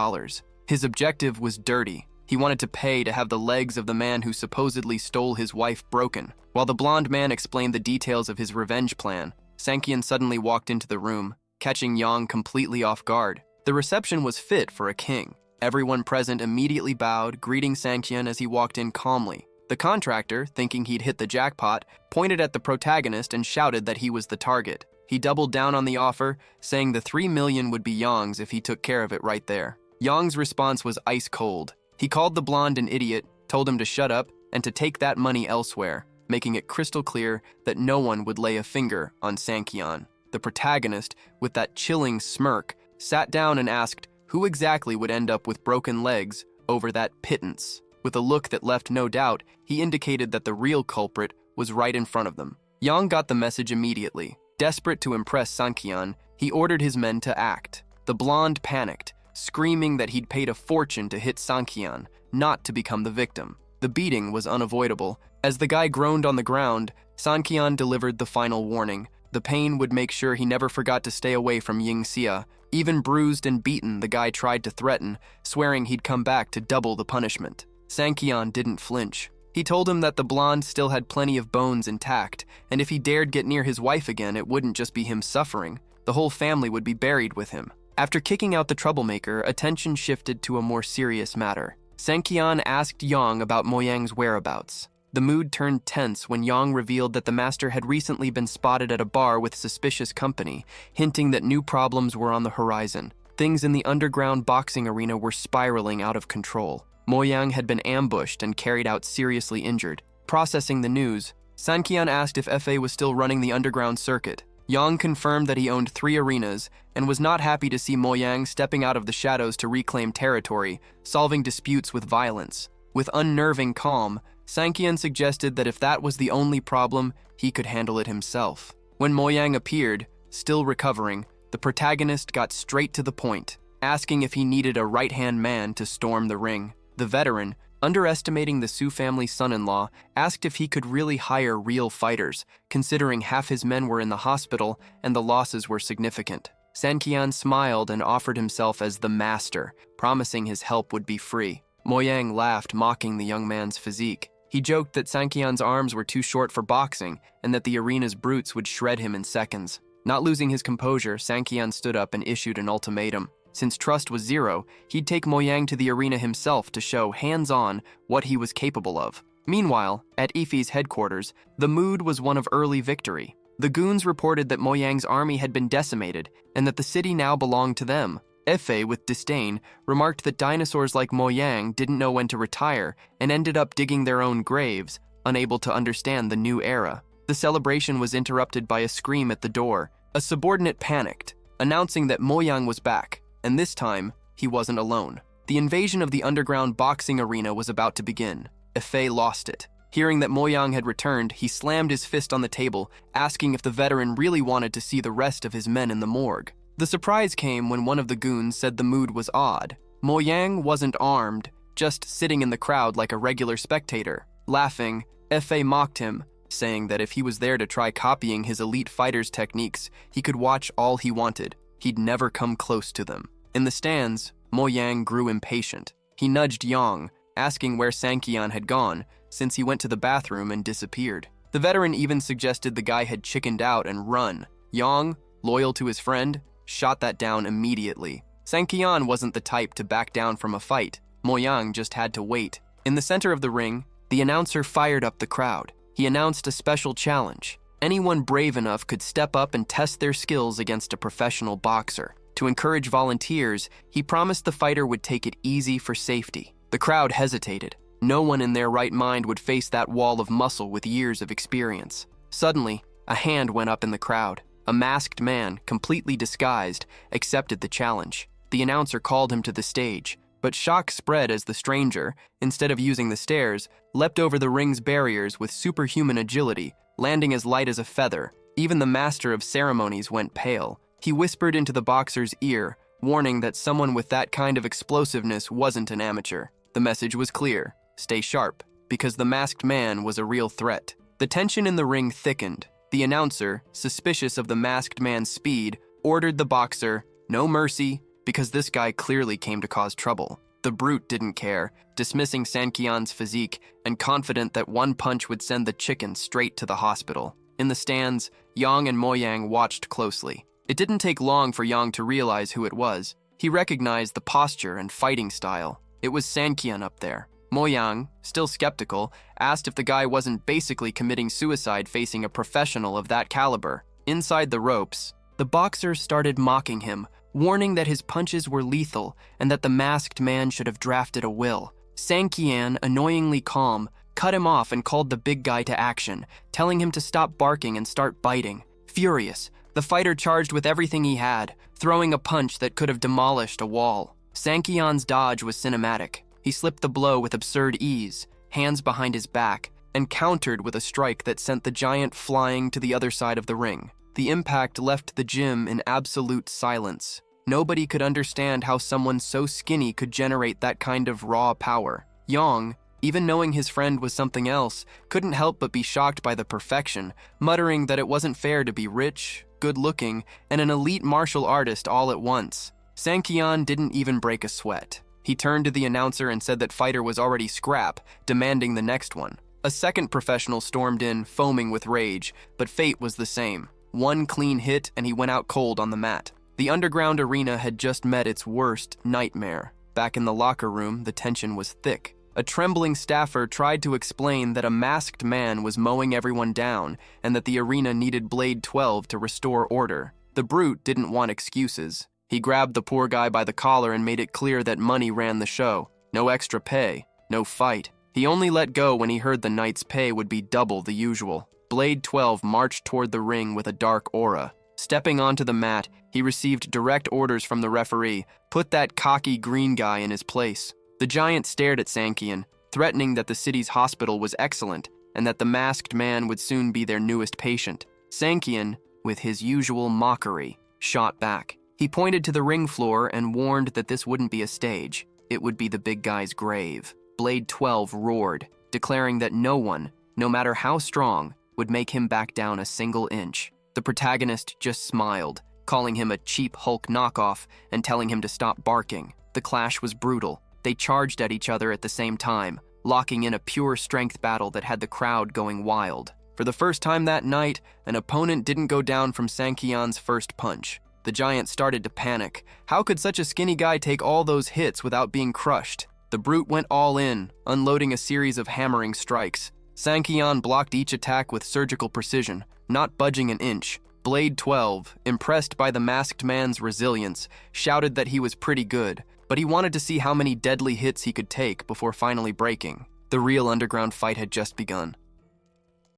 S1: His objective was dirty. He wanted to pay to have the legs of the man who supposedly stole his wife broken. While the blonde man explained the details of his revenge plan, Sankian suddenly walked into the room, catching Yang completely off guard. The reception was fit for a king. Everyone present immediately bowed, greeting Sankian as he walked in calmly. The contractor, thinking he'd hit the jackpot, pointed at the protagonist and shouted that he was the target. He doubled down on the offer, saying the $3 million would be Yang's if he took care of it right there. Yang's response was ice cold. He called the blonde an idiot, told him to shut up, and to take that money elsewhere, making it crystal clear that no one would lay a finger on Sankian. The protagonist, with that chilling smirk, sat down and asked who exactly would end up with broken legs over that pittance. With a look that left no doubt, he indicated that the real culprit was right in front of them. Yang got the message immediately. Desperate to impress Sankian, he ordered his men to act. The blonde panicked, screaming that he'd paid a fortune to hit Sankian, not to become the victim. The beating was unavoidable. As the guy groaned on the ground, Sankian delivered the final warning. The pain would make sure he never forgot to stay away from Yingxia. Even bruised and beaten, the guy tried to threaten, swearing he'd come back to double the punishment. Sankian didn't flinch. He told him that the blonde still had plenty of bones intact, and if he dared get near his wife again, it wouldn't just be him suffering. The whole family would be buried with him. After kicking out the troublemaker, attention shifted to a more serious matter. Sankian asked Yang about Moyang's whereabouts. The mood turned tense when Yang revealed that the master had recently been spotted at a bar with suspicious company, hinting that new problems were on the horizon. Things in the underground boxing arena were spiraling out of control. Moyang had been ambushed and carried out seriously injured. Processing the news, Sankian asked if Fa was still running the underground circuit. Yang confirmed that he owned 3 arenas and was not happy to see Moyang stepping out of the shadows to reclaim territory, solving disputes with violence. With unnerving calm, Sankian suggested that if that was the only problem, he could handle it himself. When Moyang appeared, still recovering, the protagonist got straight to the point, asking if he needed a right-hand man to storm the ring. The veteran, underestimating the Su family's son-in-law, asked if he could really hire real fighters, considering half his men were in the hospital and the losses were significant. Sankian smiled and offered himself as the master, promising his help would be free. Moyang laughed, mocking the young man's physique. He joked that Sankian's arms were too short for boxing and that the arena's brutes would shred him in seconds. Not losing his composure, Sankian stood up and issued an ultimatum. Since trust was zero, he'd take Moyang to the arena himself to show hands-on what he was capable of. Meanwhile, at Ifei's headquarters, the mood was one of early victory. The goons reported that Moyang's army had been decimated and that the city now belonged to them. Efe, with disdain, remarked that dinosaurs like Moyang didn't know when to retire and ended up digging their own graves, unable to understand the new era. The celebration was interrupted by a scream at the door. A subordinate panicked, announcing that Moyang was back. And this time, he wasn't alone. The invasion of the underground boxing arena was about to begin. Efe lost it. Hearing that Moyang had returned, he slammed his fist on the table, asking if the veteran really wanted to see the rest of his men in the morgue. The surprise came when one of the goons said the mood was odd. Moyang wasn't armed, just sitting in the crowd like a regular spectator. Laughing, Efe mocked him, saying that if he was there to try copying his elite fighter's techniques, he could watch all he wanted. He'd never come close to them. In the stands, Moyang grew impatient. He nudged Yang, asking where Sankian had gone, since he went to the bathroom and disappeared. The veteran even suggested the guy had chickened out and run. Yang, loyal to his friend, shot that down immediately. Sankian wasn't the type to back down from a fight. Moyang just had to wait. In the center of the ring, the announcer fired up the crowd. He announced a special challenge. Anyone brave enough could step up and test their skills against a professional boxer. To encourage volunteers, he promised the fighter would take it easy for safety. The crowd hesitated. No one in their right mind would face that wall of muscle with years of experience. Suddenly, a hand went up in the crowd. A masked man, completely disguised, accepted the challenge. The announcer called him to the stage, but shock spread as the stranger, instead of using the stairs, leapt over the ring's barriers with superhuman agility, landing as light as a feather. Even the master of ceremonies went pale. He whispered into the boxer's ear, warning that someone with that kind of explosiveness wasn't an amateur. The message was clear: stay sharp, because the masked man was a real threat. The tension in the ring thickened. The announcer, suspicious of the masked man's speed, ordered the boxer, "No mercy," because this guy clearly came to cause trouble. The brute didn't care, dismissing Sankian's physique and confident that one punch would send the chicken straight to the hospital. In the stands, Yang and Moyang watched closely. It didn't take long for Yang to realize who it was. He recognized the posture and fighting style. It was Sankian up there. Moyang, still skeptical, asked if the guy wasn't basically committing suicide facing a professional of that caliber. Inside the ropes, the boxer started mocking him, warning that his punches were lethal and that the masked man should have drafted a will. Sankian, annoyingly calm, cut him off and called the big guy to action, telling him to stop barking and start biting. Furious, the fighter charged with everything he had, throwing a punch that could have demolished a wall. Sankian's dodge was cinematic. He slipped the blow with absurd ease, hands behind his back, and countered with a strike that sent the giant flying to the other side of the ring. The impact left the gym in absolute silence. Nobody could understand how someone so skinny could generate that kind of raw power. Yang, even knowing his friend was something else, couldn't help but be shocked by the perfection, muttering that it wasn't fair to be rich, good-looking, and an elite martial artist all at once. Sankian didn't even break a sweat. He turned to the announcer and said that fighter was already scrap, demanding the next one. A second professional stormed in, foaming with rage, but fate was the same. One clean hit and he went out cold on the mat. The underground arena had just met its worst nightmare. Back in the locker room, the tension was thick. A trembling staffer tried to explain that a masked man was mowing everyone down and that the arena needed Blade 12 to restore order. The brute didn't want excuses. He grabbed the poor guy by the collar and made it clear that money ran the show. No extra pay, no fight. He only let go when he heard the night's pay would be double the usual. Blade 12 marched toward the ring with a dark aura. Stepping onto the mat, he received direct orders from the referee, "Put that cocky green guy in his place." The giant stared at Sankian, threatening that the city's hospital was excellent and that the masked man would soon be their newest patient. Sankian, with his usual mockery, shot back. He pointed to the ring floor and warned that this wouldn't be a stage. It would be the big guy's grave. Blade 12 roared, declaring that no one, no matter how strong, would make him back down a single inch. The protagonist just smiled, calling him a cheap Hulk knockoff and telling him to stop barking. The clash was brutal. They charged at each other at the same time, locking in a pure strength battle that had the crowd going wild. For the first time that night, an opponent didn't go down from Sankian's first punch. The giant started to panic. How could such a skinny guy take all those hits without being crushed? The brute went all in, unloading a series of hammering strikes. Sankian blocked each attack with surgical precision, not budging an inch. Blade 12, impressed by the masked man's resilience, shouted that he was pretty good, but he wanted to see how many deadly hits he could take before finally breaking. The real underground fight had just begun.